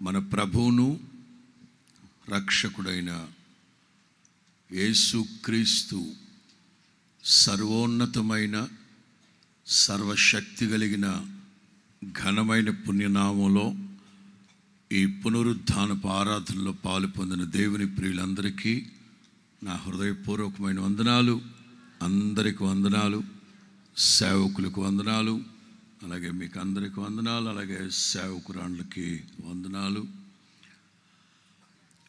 మన ప్రభువును రక్షకుడైన యేసుక్రీస్తు సర్వోన్నతమైన సర్వశక్తి కలిగిన ఘనమైన పుణ్యనామంలో ఈ పునరుద్ధానపు ఆరాధనలో పాలు పొందిన దేవుని ప్రియులందరికీ నా హృదయపూర్వకమైన వందనాలు. అందరికి వందనాలు, సేవకులకు వందనాలు, అలాగే మీకు అందరికి వందనాలు, అలాగే సేవకురాళ్ళకి వందనాలు.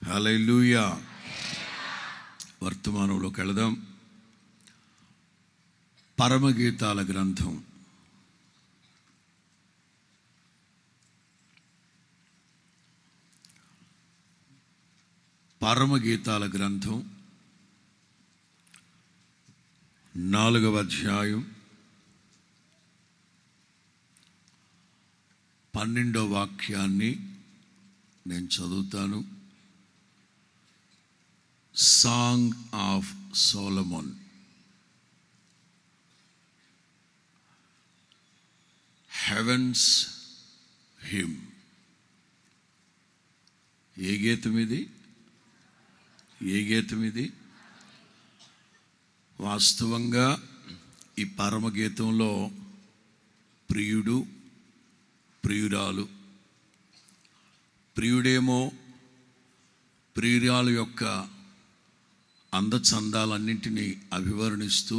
హల్లెలూయా. వర్తమానంలోకి వెళదాం. పరమగీతాల గ్రంథం పరమగీతాల గ్రంథం 4వ అధ్యాయం 12వ వాక్యాన్ని నేను చదువుతాను. Song of Solomon. Heavens hymn. ఏ గీతం ఇది? వాస్తవంగా ఈ పరమగీతంలో ప్రియుడు, ప్రియురాలు, ప్రియుడేమో ప్రియురాలు యొక్క అందచందాలన్నింటినీ అభివర్ణిస్తూ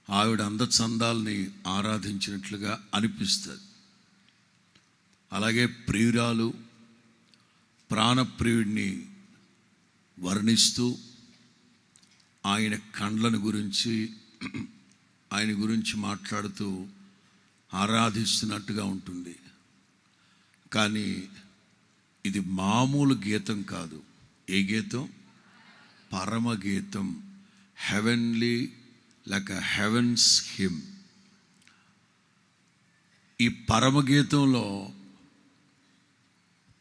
ఆవిడ అందచందాలని ఆరాధించినట్లుగా అనిపిస్తుంది. అలాగే ప్రియురాలు ప్రాణప్రియుడిని వర్ణిస్తూ ఆయన కండ్లను గురించి, ఆయన గురించి మాట్లాడుతూ ఆరాధిస్తున్నట్టుగా ఉంటుంది. కానీ ఇది మామూలు గీతం కాదు. ఏ గీతం? పరమగీతం. Heavenly, like a heavens hymn. ఈ పరమగీతంలో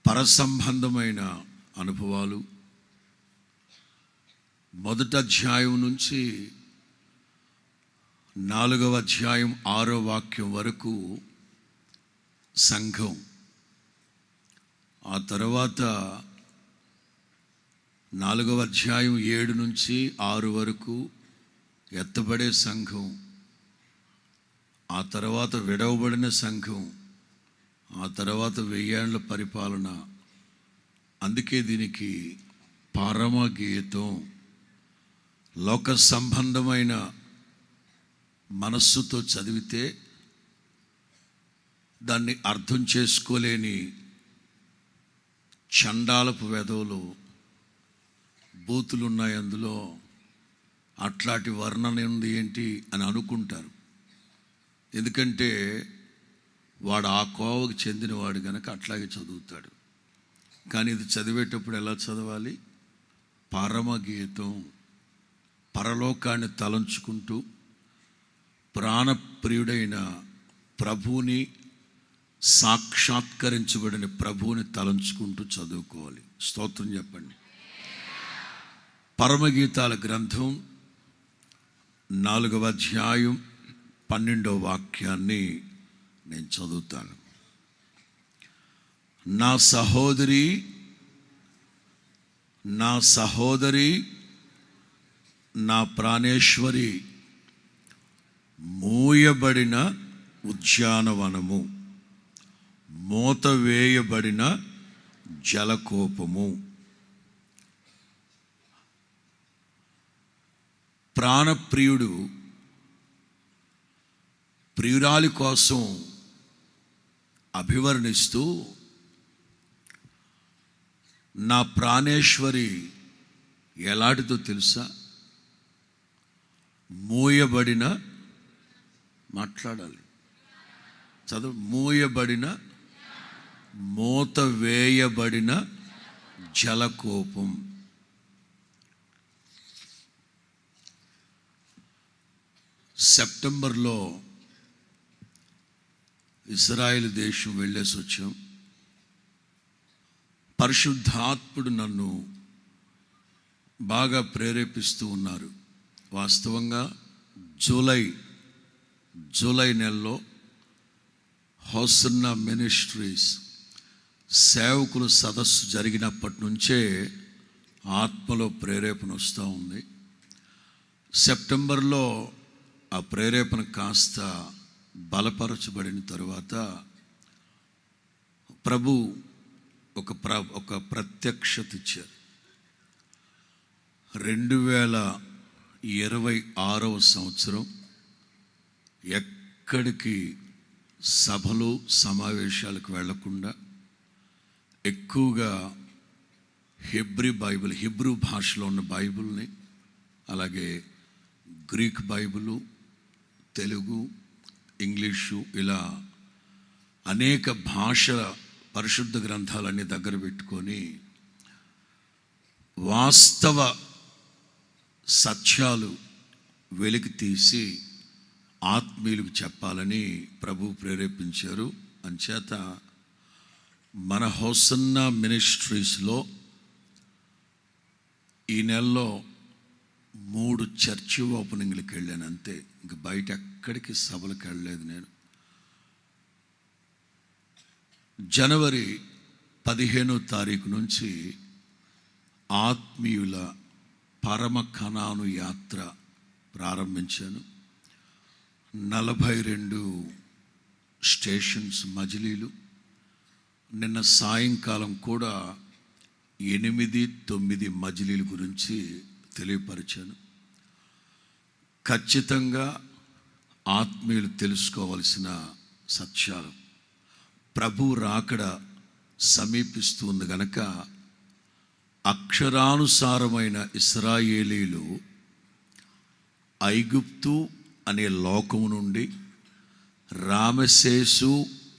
పరసంబంధమైన అనుభవాలు, మొదటి అధ్యాయం నుంచి 4వ అధ్యాయం 6వ వాక్యం వరకు సంఘం, ఆ తర్వాత 4వ అధ్యాయం 7 నుంచి 6 వరకు ఎత్తబడే సంఘం, ఆ తర్వాత విడవబడిన సంఘం, ఆ తర్వాత 1000 ఏళ్ల పరిపాలన. అందుకే దీనికి పరమగీతం. లోక సంబంధమైన మనస్సుతో చదివితే దాన్ని అర్థం చేసుకోలేని చండాలపు వెధవలు, బూతులు ఉన్నాయి అందులో, అట్లాంటి వర్ణన ఉంది ఏంటి అని అనుకుంటారు. ఎందుకంటే వాడు ఆ కోవకు చెందినవాడు కనుక అట్లాగే చదువుతాడు. కానీ ఇది చదివేటప్పుడు ఎలా చదవాలి? పరమగీతం. పరలోకాన్ని తలంచుకుంటూ ప్రాణప్రియుడైన ప్రభువుని, సాక్షాత్కరించబడిన ప్రభువుని తలంచుకుంటూ చదువుకోవాలి. స్తోత్రం చెప్పండి. పరమగీతాల గ్రంథం 4వ అధ్యాయం 12వ వాక్యాన్ని నేను చదువుతాను. నా సహోదరి, నా ప్రాణేశ్వరి, మూయబడిన ఉద్యానవనము, మూతవేయబడిన జలకోపము. ప్రాణప్రియుడు ప్రియురాలి కోసం అభివర్ణిస్తూ, నా ప్రాణేశ్వరి ఎలాంటిదో తెలుసా? మూయబడిన, మాట్లాడాలి, చదువు. మూయబడిన, మూత వేయబడిన జలకోపం. సెప్టెంబర్లో ఇజ్రాయెల్ దేశం వెళ్ళేసి వచ్చాం. పరిశుద్ధాత్ముడు నన్ను బాగా ప్రేరేపిస్తూ ఉన్నారు. వాస్తవంగా జూలై నెలలో హోసన్నా మినిస్ట్రీస్ సేవకులు సదస్సు జరిగినప్పటి నుంచే ఆత్మలో ప్రేరేపణ వస్తూ ఉంది. సెప్టెంబర్లో ఆ ప్రేరేపణ కాస్త బలపరచబడిన తరువాత ప్రభు ఒక ప్రత్యక్షత ఇచ్చారు. 2026వ సంవత్సరం ఎక్కడికి సభలు సమావేశాలకు వెళ్లకుండా ఎక్కువగా హిబ్రూ భాషలో ఉన్న బైబిల్ని, అలాగే గ్రీక్ బైబిలు, తెలుగు, ఇంగ్లీషు, ఇలా అనేక భాషల పరిశుద్ధ గ్రంథాలన్నీ దగ్గర పెట్టుకొని వాస్తవ సత్యాలు వెలికి తీసి ఆత్మీయులకు చెప్పాలని ప్రభు ప్రేరేపించారు. అంచేత మన హోసన్నా మినిస్ట్రీస్లో ఈ నెలలో 3 చర్చి ఓపెనింగ్లకు వెళ్ళాను అంతే. ఇంక బయట ఎక్కడికి సభలకు వెళ్ళలేదు నేను. జనవరి 15వ తారీఖు నుంచి ఆత్మీయుల పరమ కనాను యాత్ర ప్రారంభించాను. 42 స్టేషన్స్ మజిలీలు. నిన్న సాయంకాలం కూడా 8-9 మజిలీల గురించి తెలియపరిచాను. ఖచ్చితంగా ఆత్మీయులు తెలుసుకోవలసిన సత్యాలు. ప్రభు రాకడ సమీపిస్తూ ఉంది గనక అక్షరానుసారమైన ఇశ్రాయేలీలు ఐగుప్తు అనే లోకము నుండి, రామెసేసు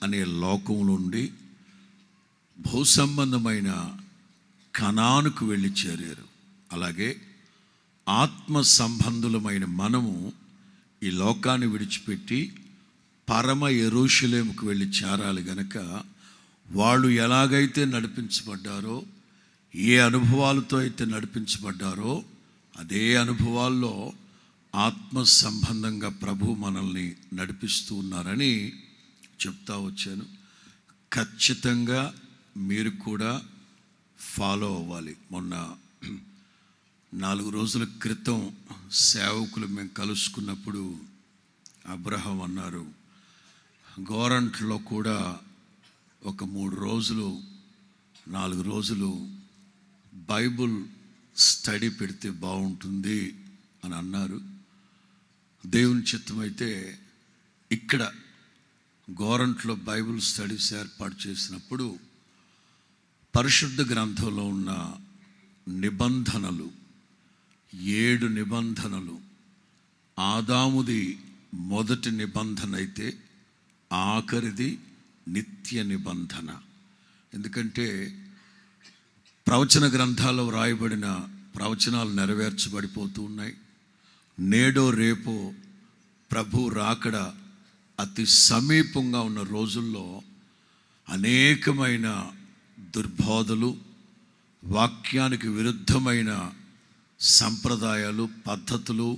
అనే లోకము నుండి భూసంబంధమైన కనానుకు వెళ్ళి చేరారు. అలాగే ఆత్మ సంబంధులమైన మనము ఈ లోకాన్ని విడిచిపెట్టి పరమ యెరూషలేముకు వెళ్ళి చేరాలి గనక వాళ్ళు ఎలాగైతే నడిపించబడ్డారో, ఏ అనుభవాలతో అయితే నడిపించబడ్డారో అదే అనుభవాల్లో ఆత్మ సంబంధంగా ప్రభు మనల్ని నడిపిస్తూ ఉన్నారని చెప్తా వచ్చాను. ఖచ్చితంగా మీరు కూడా ఫాలో అవ్వాలి. మొన్న 4 రోజుల క్రితం సేవకులు మేము కలుసుకున్నప్పుడు అబ్రహం అన్నారు, గోరంట్లో కూడా ఒక 3 రోజులు 4 రోజులు బైబుల్ స్టడీ పెడితే బాగుంటుంది అని అన్నారు. దేవుని చిత్తమైతే ఇక్కడ గోరంట్లో బైబుల్ స్టడీస్ ఏర్పాటు చేసినప్పుడు పరిశుద్ధ గ్రంథంలో ఉన్న నిబంధనలు 7 నిబంధనలు, ఆదాముది మొదటి నిబంధన అయితే ఆఖరిది నిత్య నిబంధన. ఎందుకంటే ప్రవచన గ్రంథాల్లో వ్రాయబడిన ప్రవచనాలు నెరవేర్చబడిపోతూ ఉన్నాయి. నేడో రేపో ప్రభు రాకడ అతి సమీపంగా ఉన్న రోజుల్లో అనేకమైన దుర్బోధలు, వాక్యానికి విరుద్ధమైన సంప్రదాయాలు, పద్ధతులు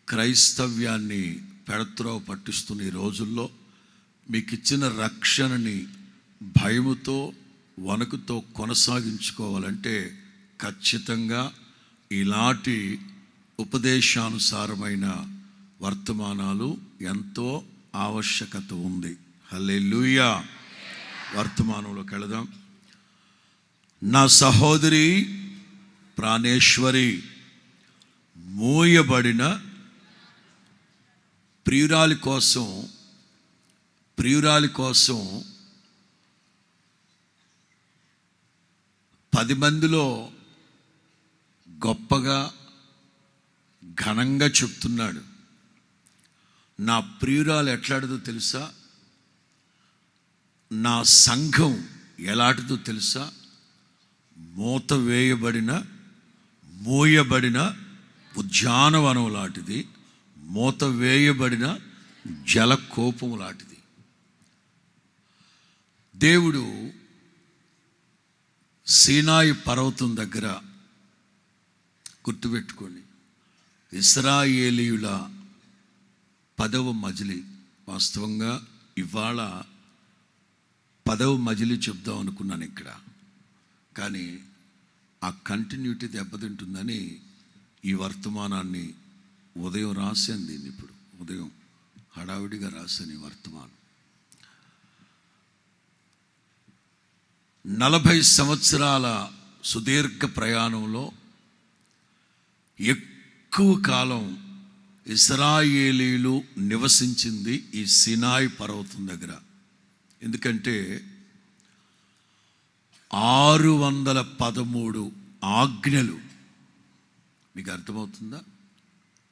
క్రైస్తవ్యాన్ని పెడత్రోవ పట్టిస్తున్న ఈ రోజుల్లో మీకు ఇచ్చిన రక్షణని భయముతో వణుకుతో కొనసాగించుకోవాలంటే ఖచ్చితంగా ఇలాంటి ఉపదేశానుసారమైన వర్తమానాలు ఎంతో ఆవశ్యకత ఉంది. హల్లెలూయా. వర్తమానంలోకి వెళదాం. నా సహోదరి ప్రాణేశ్వరి, మోయబడిన ప్రియురాలి కోసం 10 మందిలో గొప్పగా ఘనంగా చెప్తున్నాడు. నా ప్రియురాలు ఎట్లాంటిదో తెలుసా? నా సంఘం ఎలాంటిదో తెలుసా? మోయబడిన ఉద్యానవనం లాంటిది, వేయబడిన జలకోపం లాంటిది. దేవుడు సీనాయి పర్వతం దగ్గర, గుర్తుపెట్టుకోండి, ఇశ్రాయేలీయుల 10వ మజిలీ. వాస్తవంగా ఇవాళ 10వ మజిలీ చెప్దాం అనుకున్నాను ఇక్కడ, కానీ ఆ కంటిన్యూటీ దెబ్బతింటుందని ఈ వర్తమానాన్ని ఉదయం రాశాను. దీన్ని ఇప్పుడు ఉదయం హడావిడిగా రాశాను ఈ వర్తమానం. 40 సంవత్సరాల సుదీర్ఘ ప్రయాణంలో ఎక్కువ కాలం ఇశ్రాయేలీలు నివసించింది ఈ సినాయి పర్వతం దగ్గర. ఎందుకంటే 613 ఆజ్ఞలు. మీకు అర్థమవుతుందా?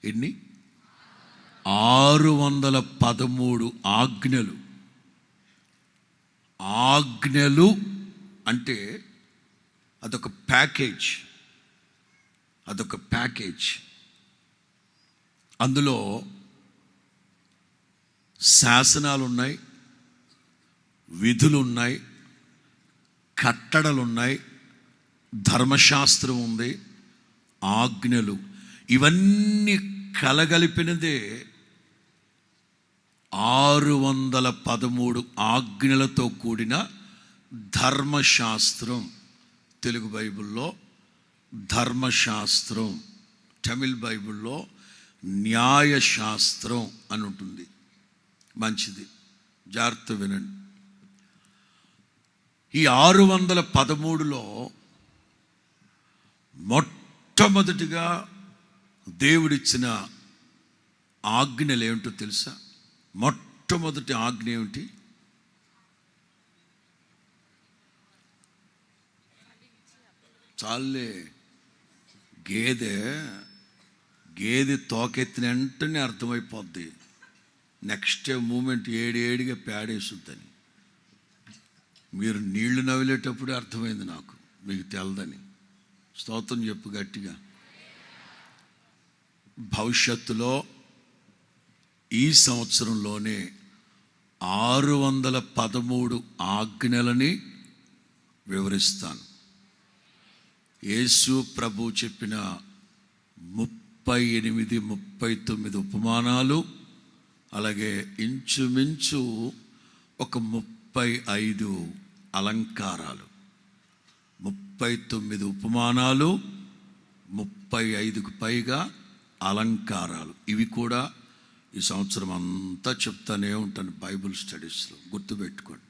ఎన్ని? 613 ఆజ్ఞలు. ఆజ్ఞలు అంటే అదొక ప్యాకేజ్, అదొక ప్యాకేజ్. అందులో శాసనాలు ఉన్నాయి, విధులు ఉన్నాయి, కట్టడలు ఉన్నాయి, ధర్మశాస్త్రం ఉంది, ఆజ్ఞలు. ఇవన్నీ కలగలిపినదే 613 ఆజ్ఞలతో కూడిన ధర్మశాస్త్రం. తెలుగు బైబిల్లో ధర్మశాస్త్రం, తమిళ్ బైబిల్లో న్యాయశాస్త్రం అని ఉంటుంది. మంచిది, జాగ్రత్త వినండి. ఈ 613లో మొట్టమొదటిగా దేవుడిచ్చిన ఆజ్ఞలు ఏమిటో తెలుసా? మొట్టమొదటి ఆజ్ఞ ఏమిటి? చాలే, గేదె తోకెత్తిన వెంటనే అర్థమైపోద్ది, నెక్స్ట్ మూమెంట్ ఏడిగా పేడేసుద్దని. మీరు నీళ్లు నవ్విలేటప్పుడే అర్థమైంది నాకు, మీకు తెలదని. స్తోత్రం చెప్పు గట్టిగా. భవిష్యత్తులో ఈ సంవత్సరంలోనే 613 ఆజ్ఞలని వివరిస్తాను. యేసు ప్రభు చెప్పిన 38, 39 ఉపమానాలు, అలాగే ఇంచుమించు ఒక 35 అలంకారాలు. 39 ఉపమానాలు, 35కు పైగా అలంకారాలు. ఇవి కూడా ఈ సంవత్సరం అంతా చెప్తానే ఉంటాను బైబిల్ స్టడీస్లో, గుర్తుపెట్టుకోండి.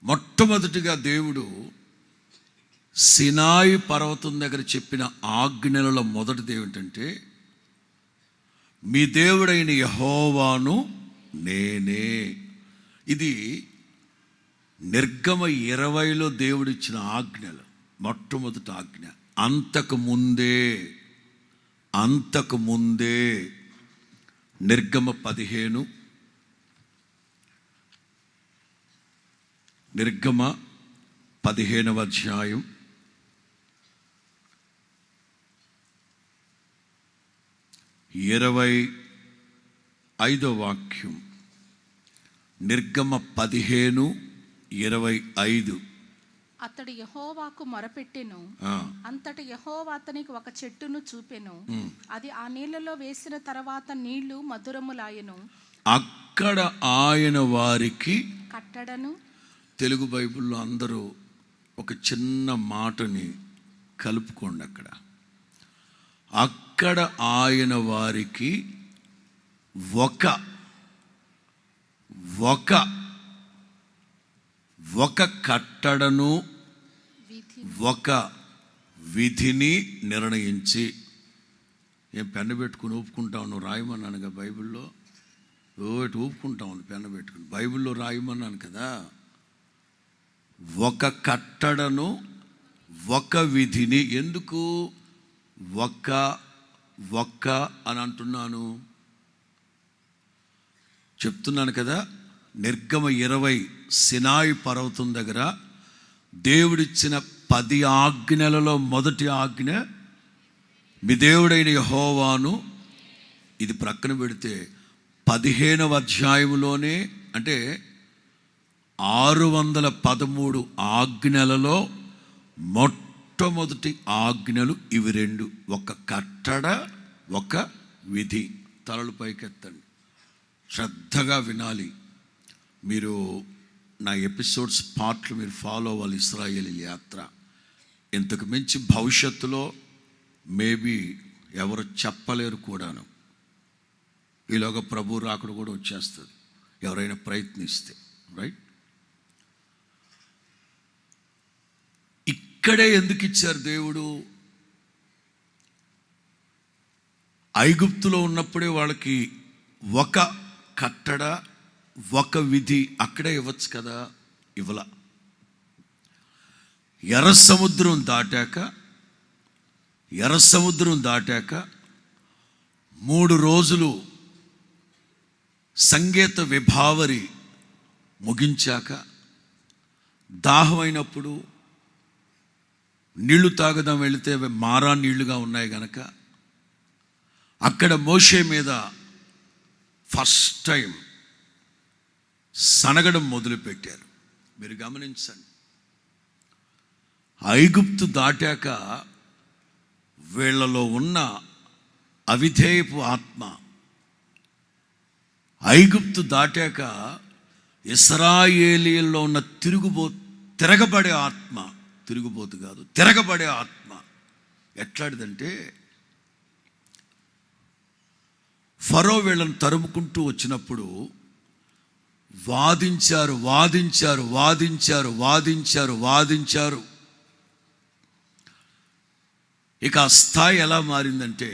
మొట్టమొదటిగా దేవుడు సినాయి పర్వతం దగ్గర చెప్పిన ఆజ్ఞలలో మొదటిది ఏమిటంటే, మీ దేవుడైన యెహోవాను నేనే. ఇది నిర్గమ 20లో దేవుడిచ్చిన ఆజ్ఞలు, మొట్టమొదటి ఆజ్ఞ. అంతకు ముందే నిర్గమ 15, నిర్గమ 15వ అధ్యాయం 25వ వాక్యం. నిర్గమ 15:25. అతడు యెహోవాకు మొరపెట్టెను, అంతట యెహోవా అతనికి ఒక చెట్టును చూపెను. అది ఆ నీళ్లలో వేసిన తర్వాత నీళ్లు మధురములాయెను. అక్కడ ఆయన వారికి కట్టడను. తెలుగు బైబిల్లో అందరూ ఒక చిన్న మాటని కలుపుకోండి. అక్కడ ఆయన వారికి ఒక కట్టడను, ఒక విధిని నిర్ణయించి. ఏం పెన్ను పెట్టుకుని ఊపుకుంటావు? నువ్వు రాయమన్నానుగా బైబిల్లో, ఓటి ఊపుకుంటావు పెన్ను పెట్టుకుని. బైబిల్లో రాయమన్నాను కదా. ఒక కట్టడను, ఒక విధిని. ఎందుకు ఒక్క అని అంటున్నాను? చెప్తున్నాను కదా. నిర్గమ 20 సినాయి పర్వతం దగ్గర దేవుడిచ్చిన 10 ఆజ్ఞలలో మొదటి ఆజ్ఞ మీ దేవుడైన యెహోవాను. ఇది ప్రక్కన పెడితే 15వ అధ్యాయంలోనే, అంటే 613 ఆజ్ఞలలో మొట్టమొదటి ఆజ్ఞలు ఇవి 2. ఒక కట్టడ, ఒక విధి. తలలు పైకెత్తండి, శ్రద్ధగా వినాలి. మీరు నా ఎపిసోడ్స్ పార్ట్లు మీరు ఫాలో అవ్వాలి. ఇశ్రాయేలు యాత్ర ఇంతకు మించి భవిష్యత్తులో మేబీ ఎవరు చెప్పలేరు కూడాను. ఈలోగా ప్రభు రాకడ కూడా వచ్చేస్తుంది ఎవరైనా ప్రయత్నిస్తే, రైట్? ఇక్కడే ఎందుకు ఇచ్చారు దేవుడు? ఐగుప్తులో ఉన్నప్పుడే వాళ్ళకి ఒక కట్టడ, ఒక విధి అక్కడే ఇవ్వచ్చు కదా, ఇవ్వల. ఎర్ర సముద్రం దాటాక 3 రోజులు సంగీత విభావరి ముగించాక దాహమైనప్పుడు నీళ్లు తాగుదాం వెళితే మారా నీళ్లుగా ఉన్నాయి గనక అక్కడ మోషే మీద ఫస్ట్ టైం సనగడం మొదలుపెట్టారు. మీరు గమనించండి, ఐగుప్తు దాటాక వీళ్ళలో ఉన్న అవిధేయపు ఆత్మ, ఐగుప్తు దాటాక ఇశ్రాయేలీయుల్లో ఉన్న తిరగబడే ఆత్మ, తిరుగుబోతు కాదు, తిరగబడే ఆత్మ ఎట్లాంటిదంటే, ఫరో వీళ్ళని తరుముకుంటూ వచ్చినప్పుడు వాదించారు. ఇక ఆ స్థాయి ఎలా మారిందంటే,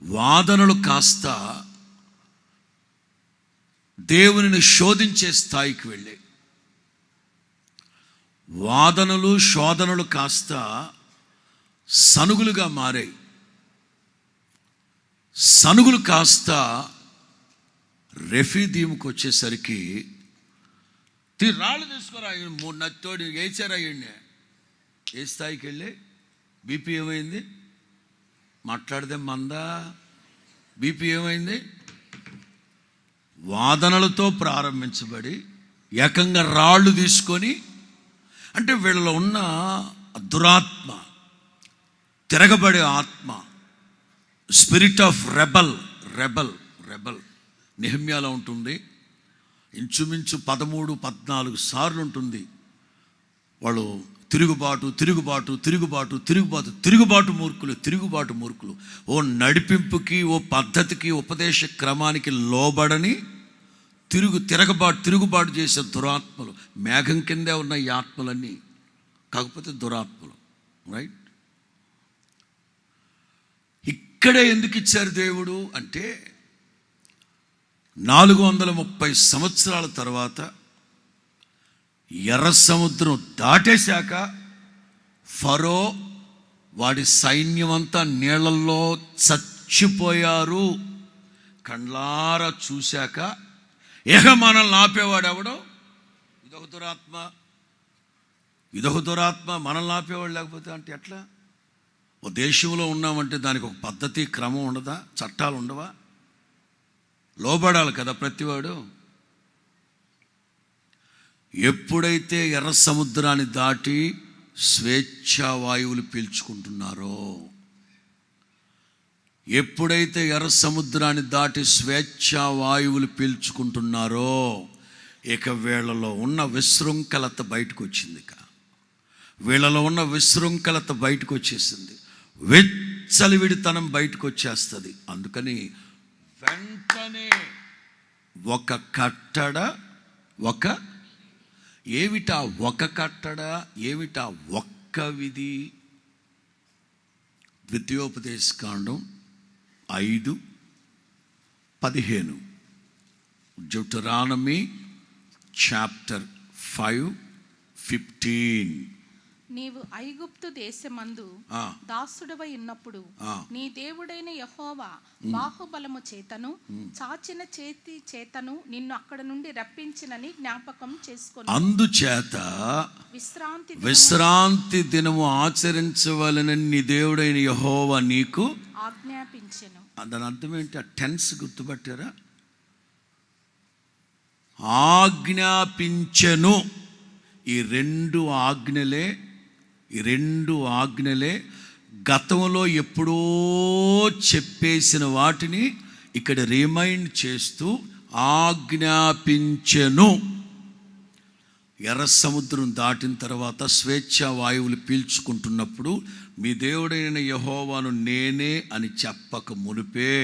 వాదనలు కాస్త దేవునిని శోధించే స్థాయికి వెళ్ళాయి. వాదనలు శోధనలు కాస్త సనుగులుగా మారాయి. సనుగులు కాస్త రెఫీదీముకు వచ్చేసరికి రాళ్ళు తీసుకురా, 3 నత్తోడి వేసారా, ఏ స్థాయికి వెళ్ళి బీపీ ఏమైంది? మాట్లాడితే మందా బీపీ ఏమైంది? వాదనలతో ప్రారంభించబడి ఏకంగా రాళ్ళు తీసుకొని, అంటే వీళ్ళలో ఉన్న దురాత్మ, తిరగబడే ఆత్మ, స్పిరిట్ ఆఫ్ రెబల్. నెహెమ్యాలో ఉంటుంది, ఇంచుమించు 13-14 సార్లు ఉంటుంది. వాళ్ళు తిరుగుబాటు మూర్ఖులు. ఓ నడిపింపుకి, ఓ పద్ధతికి, ఉపదేశ క్రమానికి లోబడని తిరుగుబాటు చేసే దురాత్మలు. మేఘం కిందే ఉన్న ఈ ఆత్మలన్నీ, కాకపోతే దురాత్మలు, రైట్? ఇక్కడే ఎందుకు ఇచ్చారు దేవుడు అంటే, 430 సంవత్సరాల తర్వాత ఎర్ర సముద్రం దాటేశాక ఫరో వాడి సైన్యం అంతా నీళ్ళల్లో చచ్చిపోయారు. కండ్లారా చూశాక మనల్ని ఆపేవాడు ఎవడో? ఇదొక దురాత్మ మనల్ని ఆపేవాడు. లేకపోతే అంటే ఎట్లా? ఓ దేశంలో ఉన్నామంటే దానికి ఒక పద్ధతి, క్రమం ఉండదా? చట్టాలు ఉండవా? లోబడాలి కదా ప్రతివాడు. ఎప్పుడైతే ఎర్ర సముద్రాన్ని దాటి స్వేచ్ఛా వాయువులు పీల్చుకుంటున్నారో, ఇక వీళ్ళలో ఉన్న విశృంఖలత బయటకు వచ్చేసింది. విచ్చలవిడితనం బయటకు వచ్చేస్తుంది. అందుకని వెంటనే ఒక కట్టడ, ఏమిటా ఒక్క విధి? ద్వితీయోపదేశకాండం 5:15, Deuteronomy chapter 5:15. నీవు ఐగుప్తు దేశమందు దాసుడవై ఉన్నప్పుడు నీ దేవుడైన యెహోవా బాహుబలము చేతను చాచిన చేతి చేతను నిన్ను అక్కడ నుండి రప్పించినని జ్ఞాపకం చేసుకొని, అందుచేత విశ్రాంతి దినము ఆచరించవలనని నీ దేవుడైన యెహోవా నీకు ఆజ్ఞాపించెను. దాని అర్థం ఏంటి? ఆ టెన్స్ గుర్తుపట్టారా? ఆజ్ఞాపించెను. ఈ రెండు ఆజ్ఞలే గతంలో ఎప్పుడో చెప్పేసిన వాటిని ఇక్కడ రిమైండ్ చేస్తూ ఆజ్ఞాపించెను. ఎర్ర సముద్రం దాటిన తర్వాత స్వేచ్ఛా వాయువులు పీల్చుకుంటున్నప్పుడు మీ దేవుడైన యెహోవాను నేనే అని చెప్పక మునిపే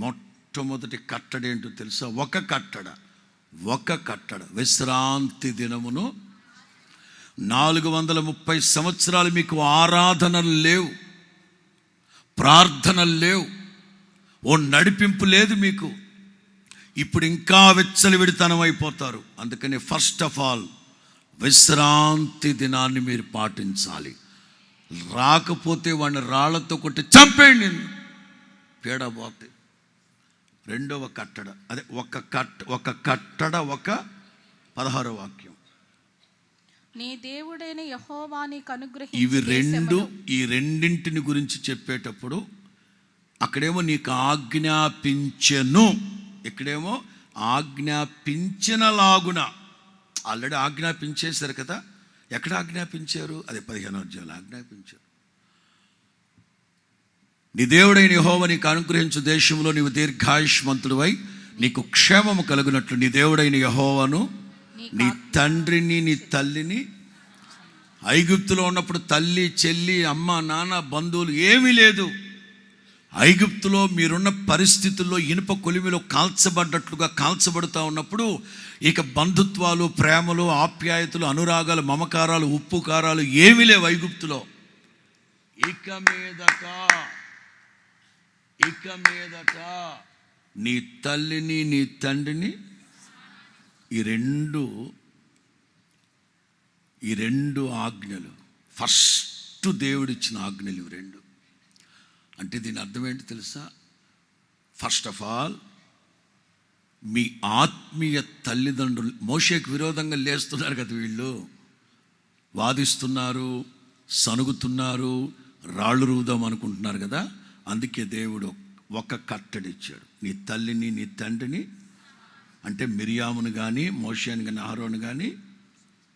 మొట్టమొదటి కట్టడ ఏంటో తెలుసా? ఒక కట్టడ విశ్రాంతి దినమును 430 సంవత్సరాలు మీకు ఆరాధనలు లేవు, ప్రార్థనలు లేవు, ఓ నడిపింపు లేదు మీకు. ఇప్పుడు ఇంకా విచ్చలవిడితనం అయిపోతారు. అందుకని ఫస్ట్ ఆఫ్ ఆల్ విశ్రాంతి దినాన్ని మీరు పాటించాలి. రాకపోతే వాడిని రాళ్లతో కొట్టి చంపేయండి, పీడబోతే. రెండవ కట్టడ, అదే ఒక కట్టడ 16వ వాక్యం. నీ దేవుడైన యెహోవా నీకు ఈ రెండింటిని గురించి చెప్పేటప్పుడు అక్కడేమో నీకు ఆజ్ఞాపించెను, ఇక్కడేమో ఆజ్ఞాపించినలాగున. ఆల్రెడీ ఆజ్ఞాపించేశారు కదా. ఎక్కడ ఆజ్ఞాపించారు? అదే 15వ అధ్యాయంలో ఆజ్ఞాపించారు. నీ దేవుడైన యెహోవా నీకు అనుగ్రహించు దేశంలో నీవు దీర్ఘాయుష్మంతుడివై నీకు క్షేమము కలుగునట్లు నీ దేవుడైన యెహోవాను నీ తండ్రిని నీ తల్లిని. ఐగుప్తులో ఉన్నప్పుడు తల్లి, చెల్లి, అమ్మ, నాన్న, బంధువులు ఏమీ లేదు. ఐగుప్తులో మీరున్న పరిస్థితుల్లో ఇనుప కొలిమిలో కాల్చబడ్డట్లుగా కాల్చబడుతూ ఉన్నప్పుడు ఇక బంధుత్వాలు, ప్రేమలు, ఆప్యాయతలు, అనురాగాలు, మమకారాలు, ఉప్పు కారాలు ఏమీ లేవు ఐగుప్తులో. ఇక మీదట నీ తల్లిని నీ తండ్రిని, ఈ రెండు ఆజ్ఞలు, ఫస్ట్ దేవుడిచ్చిన ఆజ్ఞలు ఇవి రెండు. అంటే దీని అర్థం ఏంటి తెలుసా? ఫస్ట్ ఆఫ్ ఆల్ మీ ఆత్మీయ తల్లిదండ్రులు మోషేకు విరోధంగా లేస్తున్నారు కదా, వీళ్ళు వాదిస్తున్నారు, సనుగుతున్నారు, రాళ్ళు రువుదాం అనుకుంటున్నారు కదా. అందుకే దేవుడు ఒక కట్టడిచ్చాడు. నీ తల్లిని నీ తండ్రిని, అంటే మిరియామును కానీ, మోషేని కానీ, అహరోను కానీ.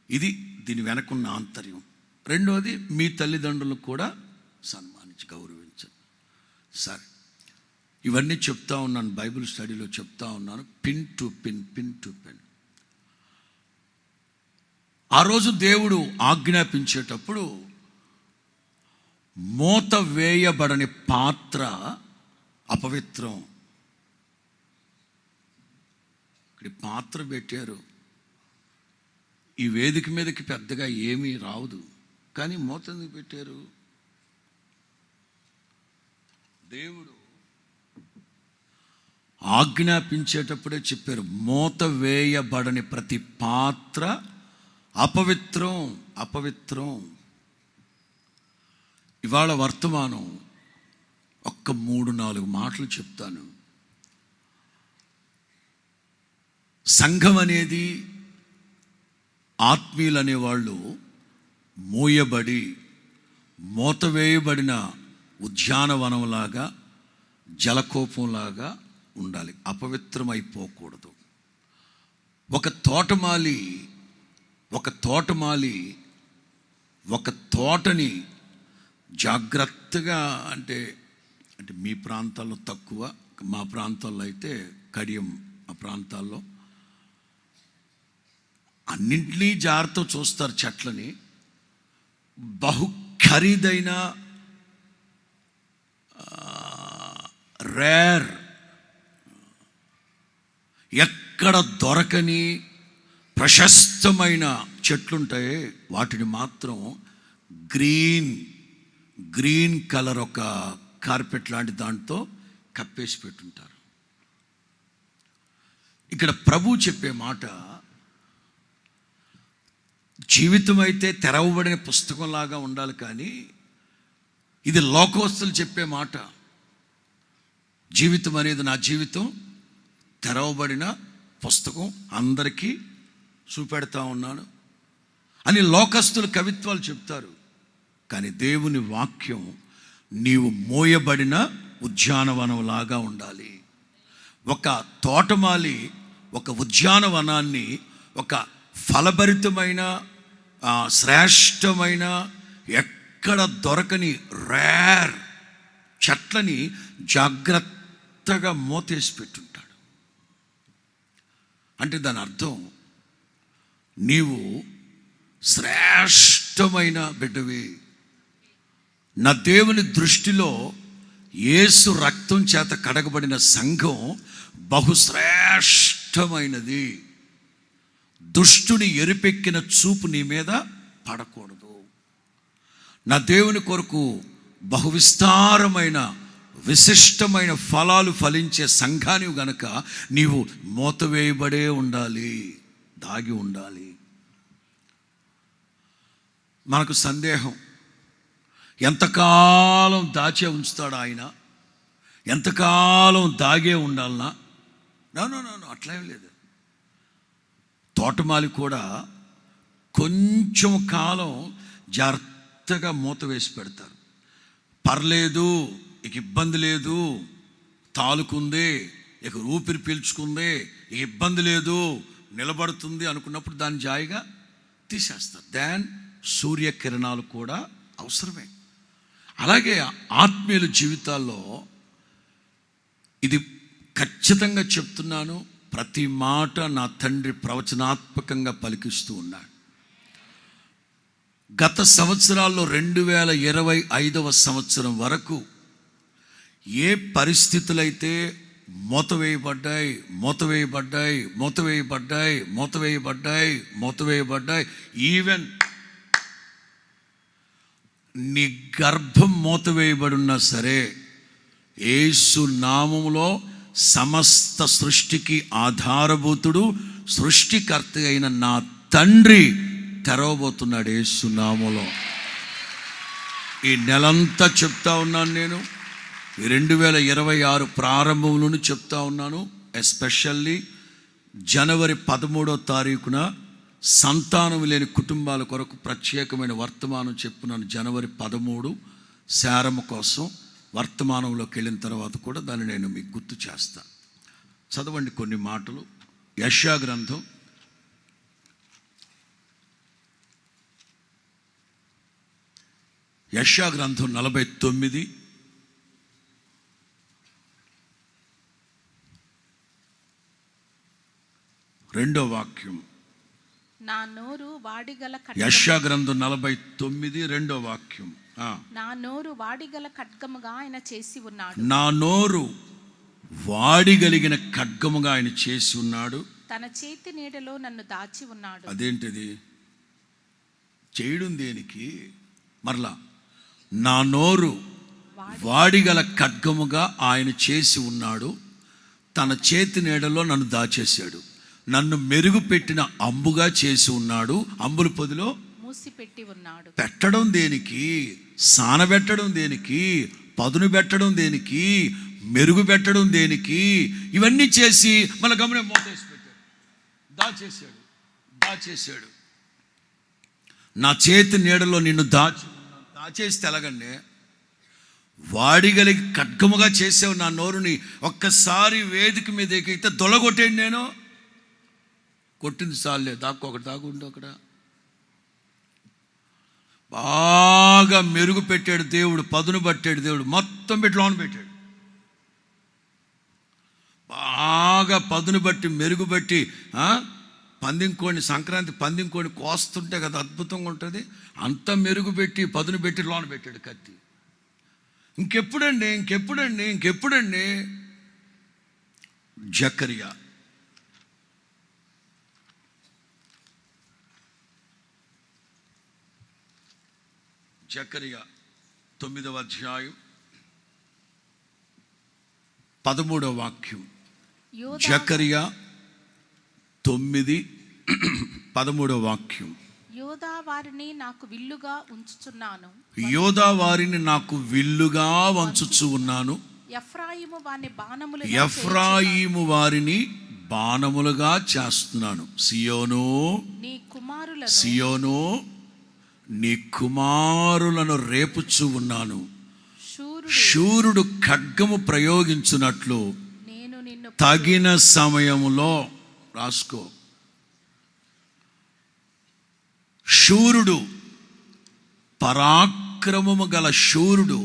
ఇది దీని వెనకున్న ఆంతర్యం. రెండోది మీ తల్లిదండ్రులను కూడా సన్మానించి గౌరవించండి. సరే, ఇవన్నీ చెప్తా ఉన్నాను, బైబిల్ స్టడీలో చెప్తా ఉన్నాను, పిన్ టు పిన్. ఆ రోజు దేవుడు ఆజ్ఞాపించేటప్పుడు మూత వేయబడని పాత్ర అపవిత్రం. ఇక్కడ పాత్ర పెట్టారు. ఈ వేదిక మీదకి పెద్దగా ఏమీ రావదు, కానీ మూత ఎందుకు పెట్టారు? దేవుడు ఆజ్ఞాపించేటప్పుడే చెప్పారు, మూత వేయబడని ప్రతి పాత్ర అపవిత్రం. ఇవాళ వర్తమానం ఒక్క 3-4 మాటలు చెప్తాను. సంఘం అనేది, ఆత్మీయులు అనేవాళ్ళు మూత వేయబడిన ఉద్యానవనంలాగా, జలకోపంలాగా ఉండాలి, అపవిత్రమైపోకూడదు. ఒక తోటమాలి ఒక తోటని జాగ్రత్తగా, అంటే మీ ప్రాంతాల్లో తక్కువ, మా ప్రాంతాల్లో అయితే కడియం, ఆ ప్రాంతాల్లో అన్నింటినీ జాగ్రత్త చూస్తారు. చెట్లని బహు ఖరీదైన రేర్, ఎక్కడ దొరకని ప్రశస్తమైన చెట్లుంటాయి, వాటిని మాత్రం గ్రీన్ కలర్ ఒక కార్పెట్ లాంటి దాంతో కప్పేసి పెట్టుంటారు. ఇక్కడ ప్రభు చెప్పే మాట, జీవితం అయితే తెరవబడిన పుస్తకంలాగా ఉండాలి, కానీ ఇది లోకస్తులు చెప్పే మాట. జీవితం అనేది, నా జీవితం తెరవబడిన పుస్తకం, అందరికీ చూపెడతా ఉన్నాను అని లోకస్తులు కవిత్వాలు చెప్తారు. కానీ దేవుని వాక్యం, నీవు మోయబడిన ఉద్యానవనంలాగా ఉండాలి. ఒక తోటమాలి ఒక ఉద్యానవనాన్ని, ఒక ఫలభరితమైన, శ్రేష్టమైన, ఎక్కడ దొరకని రేర్ చెట్లని జాగ్రత్తగా మోతేసి పెట్టుంటాడు. అంటే దాని అర్థం నీవు శ్రేష్టమైన బిడ్డవి. నా దేవుని దృష్టిలో యేసు రక్తం చేత కడగబడిన సంఘం బహుశ్రేష్టమైనది. దుష్టుని ఎరిపెక్కిన చూపు నీ మీద పడకూడదు. నా దేవుని కొరకు బహువిస్తారమైన విశిష్టమైన ఫలాలు ఫలించే సంఘాన్ని గనక నీవు మోతవేయబడే ఉండాలి, దాగి ఉండాలి. మనకు సందేహం, ఎంతకాలం దాచే ఉంచుతాడు ఆయన, ఎంతకాలం దాగే ఉండాలనా? నో, అట్లా ఏం లేదు. తోటమాలి కూడా కొంచెం కాలం జాగ్రత్తగా మూత వేసి పెడతారు. పర్లేదు, ఇక ఇబ్బంది లేదు, తాలుకుంది, ఇక ఊపిరి పీల్చుకుంది, ఇక ఇబ్బంది లేదు, నిలబడుతుంది అనుకున్నప్పుడు దాన్ని జాయిగా తీసేస్తారు. దాని సూర్యకిరణాలు కూడా అవసరమే. అలాగే ఆత్మీయుల జీవితాల్లో ఇది ఖచ్చితంగా చెప్తున్నాను, ప్రతి మాట నా తండ్రి ప్రవచనాత్మకంగా పలికిస్తూ ఉన్నాడు. గత సంవత్సరాల్లో 2025వ సంవత్సరం వరకు ఏ పరిస్థితులైతే మూతవేయబడ్డాయి, ఈవెన్ నీ గర్భం మూతవేయబడి ఉన్నా సరే, యేసు నామములో సమస్త సృష్టికి ఆధారభూతుడు, సృష్టికర్త అయిన నా తండ్రి తెరవబోతున్నాడు యేసు నామములో. ఈ నెలంతా చెప్తా ఉన్నాను నేను, 2026 ప్రారంభంలోనూ చెప్తా ఉన్నాను. ఎస్పెషల్లీ జనవరి 13వ తారీఖున సంతానం లేని కుటుంబాల కొరకు ప్రత్యేకమైన వర్తమానం చెప్పున్నాను. జనవరి 13 శారమ్మ కోసం వర్తమానంలోకి వెళ్ళిన తర్వాత కూడా దాన్ని నేను మీకు గుర్తు చేస్తాను. చదవండి కొన్ని మాటలు. యెషయా గ్రంథం 49 రెండో వాక్యం. నా నోరు వాడిగల యెషయా గ్రంథం 49 రెండో వాక్యం. నా నోరు వాడిగల ఖడ్గముగా ఆయన చేసి ఉన్నాడు. నా నోరు వాడిగలిగిన ఖడ్గముగా ఆయన చేసి ఉన్నాడు. తన చేతి నీడలో నన్ను దాచి ఉన్నాడు. అదేంటిది? చేయడం దేనికి? మరలా, నా నోరు వాడిగల ఖడ్గముగా ఆయన చేసి ఉన్నాడు, తన చేతి నీడలో నన్ను దాచేశాడు, నన్ను మెరుగుపెట్టిన అంబుగా చేసి ఉన్నాడు, అంబుల పొదిలో మూసిపెట్టి ఉన్నాడు. పెట్టడం దేనికి? సానబెట్టడం దేనికి? పదును పెట్టడం దేనికి? మెరుగు పెట్టడం దేనికి? ఇవన్నీ చేసి మన గమనం మోతేసి పెట్టాడు, దాచేశాడు. నా చేతి నీడలో నిన్ను దాచేస్తే ఎలాగండి? వాడిగలిగి ఖడ్గముగా చేసావు నా నోరుని. ఒక్కసారి వేదిక మీద ఎక్కితే దొలగొట్టేయండి. నేను కొట్టింది చాలే, దాగుండు అక్కడ. బాగా మెరుగు పెట్టాడు దేవుడు, పదును పట్టాడు దేవుడు, మొత్తం పెట్టి లోన్ పెట్టాడు. బాగా పదును బట్టి మెరుగు బట్టి పందింకోని, సంక్రాంతి పందింకోని కోస్తుంటే కదా అద్భుతంగా ఉంటుంది. అంత మెరుగు పెట్టి పదును పెట్టి లోన పెట్టాడు కత్తి. ఇంకెప్పుడండి? జకరియా 9వ అధ్యాయం 13వ వాక్యం. జకరియా 9:13వ వాక్యం. యోధా వారిని నాకు విల్లుగా ఉంచుచున్నాను, యోధా వారిని నాకు విల్లుగా వంచుచు ఉన్నాను. ఎఫ్రాయిము వారిని బాణములుగా చేస్తున్నాను. సియోను, నీ కుమారులను రేపుచు ఉన్నాను. శూరుడు ఖడ్గము ప్రయోగించున్నట్లు తగిన సమయములో, రాసుకో, శూరుడు, పరాక్రమము గల శూరుడు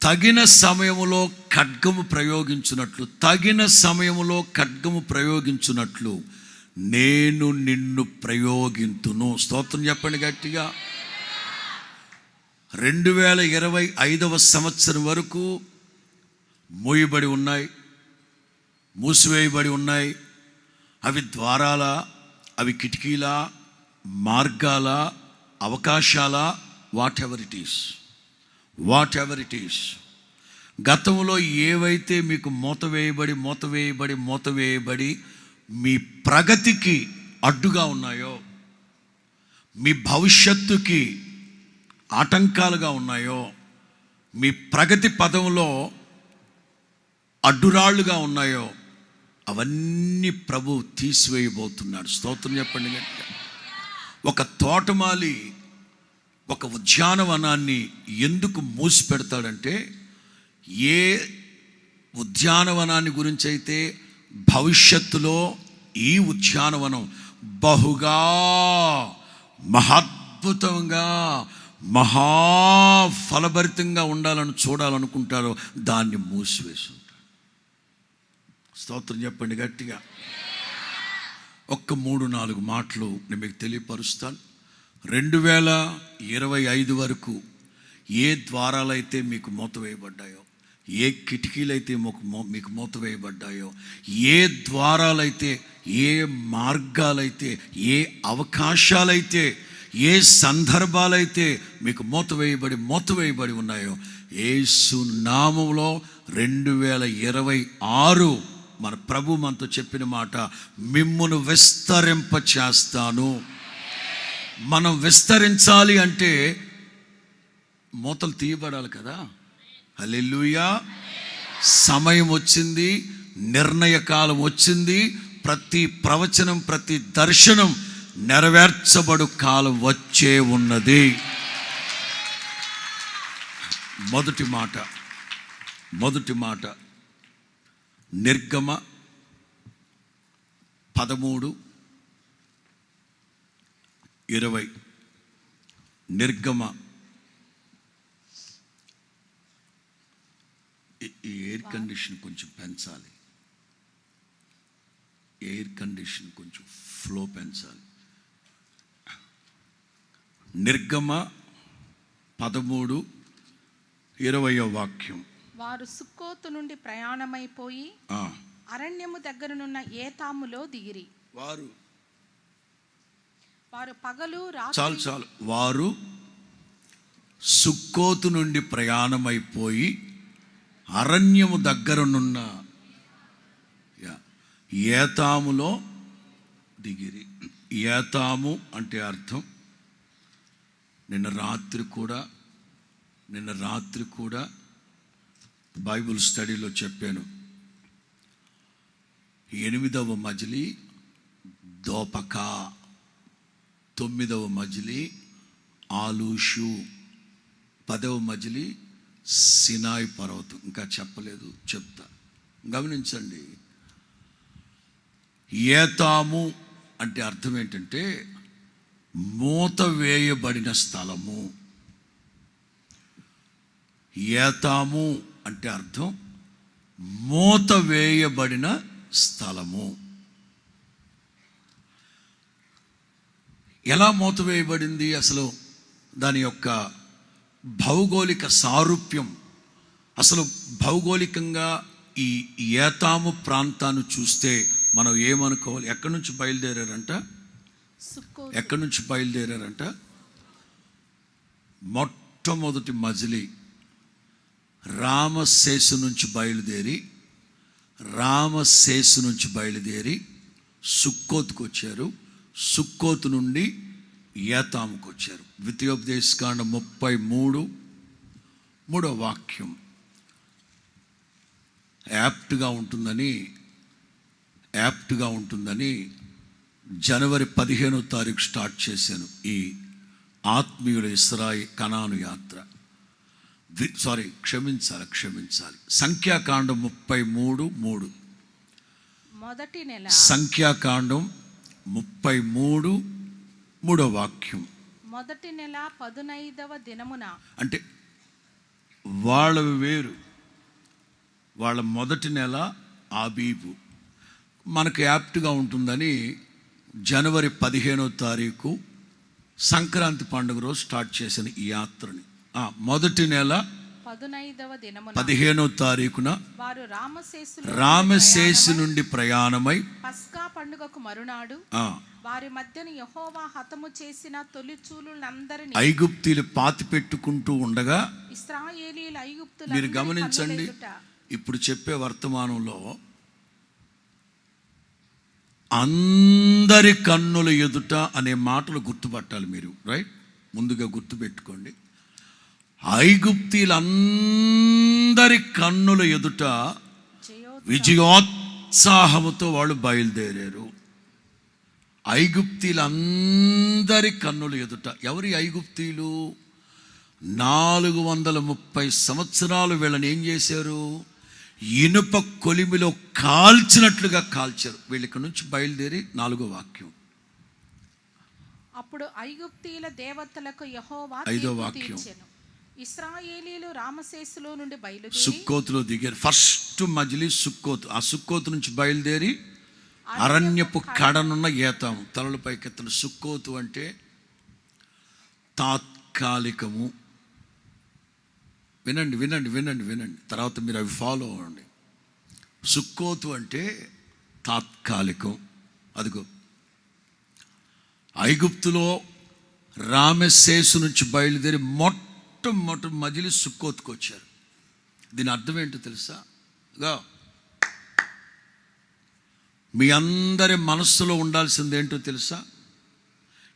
తగిన సమయములో ఖడ్గము ప్రయోగించున్నట్లు, తగిన సమయములో ఖడ్గము ప్రయోగించున్నట్లు నేను నిన్ను ప్రయోగింతును. స్తోత్రం చెప్పండి గట్టిగా. 2025 సంవత్సరం వరకు మూయబడి ఉన్నాయి, మూసివేయబడి ఉన్నాయి. అవి ద్వారాల, అవి కిటికీల, మార్గాల, అవకాశాల, వాట్ ఎవర్ ఇట్ ఈస్. గతంలో ఏవైతే మీకు మూతవేయబడి మీ ప్రగతికి అడ్డుగా ఉన్నాయో, మీ భవిష్యత్తుకి ఆటంకాలుగా ఉన్నాయో, మీ ప్రగతి పదంలో అడ్డురాళ్ళుగా ఉన్నాయో, అవన్నీ ప్రభు తీసివేయబోతున్నాడు. స్తోత్రం చెప్పండి గట్టిగా. ఒక తోటమాలి ఒక ఉద్యానవనాన్ని ఎందుకు మూసి పెడతాడంటే, ఏ ఉద్యానవనాన్ని గురించి అయితే భవిష్యత్తులో ఈ ఉద్యానవనం బహుగా మహాద్భుతంగా మహాఫలభరితంగా ఉండాలని చూడాలనుకుంటారో దాన్ని మూసివేసి ఉంటాడు. స్తోత్రం చెప్పండి గట్టిగా. ఒక్క 3-4 మాటలు నేను మీకు తెలియపరుస్తాను. 2025 వరకు ఏ ద్వారాలైతే మీకు మూతవేయబడ్డాయో, ఏ కిటికీలైతే మీకు మూతవేయబడ్డాయో, ఏ ద్వారాలైతే, ఏ మార్గాలైతే, ఏ అవకాశాలైతే, ఏ సందర్భాలైతే మీకు మూతవేయబడి ఉన్నాయో, యేసు నామములో 2026 మన ప్రభు మనతో చెప్పిన మాట, మిమ్మును విస్తరింప చేస్తాను. మనం విస్తరించాలి అంటే మూతలు తీయబడాలి కదా. హల్లెలూయా. సమయం వచ్చింది, నిర్ణయ కాలం వచ్చింది. ప్రతి ప్రవచనం, ప్రతి దర్శనం నెరవేర్చబడు కాలం వచ్చే ఉన్నది. మొదటి మాట నిర్గమ 13:20. నిర్గమ. ఈ ఎయిర్ కండిషన్ కొంచెం పెంచాలి, ఎయిర్ కండిషన్ కొంచెం ఫ్లో పెంచాలి. నిర్గమ 13:20 వాక్యం. వారు సుక్కోతు నుండి ప్రయాణమైపోయి అరణ్యము దగ్గరనున్న ఏతాములో దిగిరి. వారు పగలు రాత్రి. చాలు. వారు సుక్కోతు నుండి ప్రయాణమైపోయి అరణ్యము దగ్గరనున్న ఏతాములో దిగిరి. ఏతాము అంటే అర్థం, నిన్న రాత్రి కూడా బైబిల్ స్టడీలో చెప్పాను. 8వ మజిలీ దోపక, 9వ మజిలీ ఆలూషు, 10వ మజిలీ సినాయి పర్వతం. ఇంకా చెప్పలేదు, చెప్తా. గమనించండి, ఏతాము అంటే అర్థం ఏంటంటే మూత వేయబడిన స్థలము. ఏతాము అంటే అర్థం మూత వేయబడిన స్థలము. ఎలా మూత వేయబడింది? అసలు దాని యొక్క భౌగోళిక సారూప్యం, అసలు భౌగోళికంగా ఈ ఏతాము ప్రాంతాన్ని చూస్తే మనం ఏమనుకోవాలి? ఎక్కడి నుంచి బయలుదేరారంట? మొట్టమొదటి మజిలీ రామశేసు నుంచి బయలుదేరి సుక్కోతుకు వచ్చారు. సుక్కోతు నుండి ఏతాముకు వచ్చారు. ద్వితీయోపదేశకాండం 33:3 వాక్యం యాప్ట్గా ఉంటుందని జనవరి 15వ తారీఖు స్టార్ట్ చేశాను ఈ ఆత్మీయుల ఇశ్రాయేలు కనాను యాత్ర. క్షమించాలి. సంఖ్యాకాండం 33:3. మొదటి నెల. సంఖ్యాకాండం 33:3 వాక్యం. మొదటి నెల 15వ దినమున. అంటే వాళ్ళవి వేరు. వాళ్ళ మొదటి నెల ఆబీబు. మనకు యాప్ట్గా ఉంటుందని జనవరి 15వ తారీఖు సంక్రాంతి పండుగ రోజు స్టార్ట్ చేసిన ఈ యాత్రని. మొదటి నెల 15వ తారీఖున వారు రామశేసు నుండి ప్రయాణమై పస్కా పండుగకు మరునాడు వారి మధ్యన యెహోవా హతము చేసిన తొలిచూలులందరినీ ఐగుప్తీయులు పాతి పెట్టుకుంటూ ఉండగా ఇశ్రాయేలీయులు ఐగుప్తులు మీరు గమనించండి. ఇప్పుడు చెప్పే వర్తమానంలో అందరి కన్నుల ఎదుట అనే మాటలు గుర్తుపట్టాలి మీరు, రైట్? ముందుగా గుర్తుపెట్టుకోండి. ఐగుప్తీయులందరి కన్నుల ఎదుట విజయోత్సాహముతో వాళ్ళు బయలుదేరారు. ఐగుప్తీయులందరి కన్నుల ఎదుట. ఎవరి ఐగుప్తీయులు? 430 సంవత్సరాలు వీళ్ళని ఏం చేశారు? ఇనుప కొలిమిలో కాల్చినట్లుగా కాల్చారు. వీళ్ళకి నుంచి బయలుదేరి 4వ వాక్యం. అప్పుడు ఐగుప్తీయుల దేవతలకు యెహోవా 5వ వాక్యం. ఇశ్రాయేలీయులు రామశేసులో నుండి బయలుదేరి సుక్కోతులో దిగారు. ఫస్ట్ మజిలీస్ సుక్కోతు. ఆ సుక్కోతు నుంచి బయలుదేరి అరణ్యపు కడనున్న ఏతాము తలల పైకెత్తను. సుక్కోతు అంటే తాత్కాలికము. వినండి వినండి వినండి వినండి, తర్వాత మీరు అవి ఫాలో అవ్వండి. సుక్కోతు అంటే తాత్కాలికం. అదిగో ఐగుప్తులో రామశేసు నుంచి బయలుదేరి మొట్టమొదటి మజిలీస్ సుక్కోతుకు వచ్చారు. దీని అర్థం ఏంటో తెలుసా? మీ అందరి మనస్సులో ఉండాల్సింది ఏంటో తెలుసా?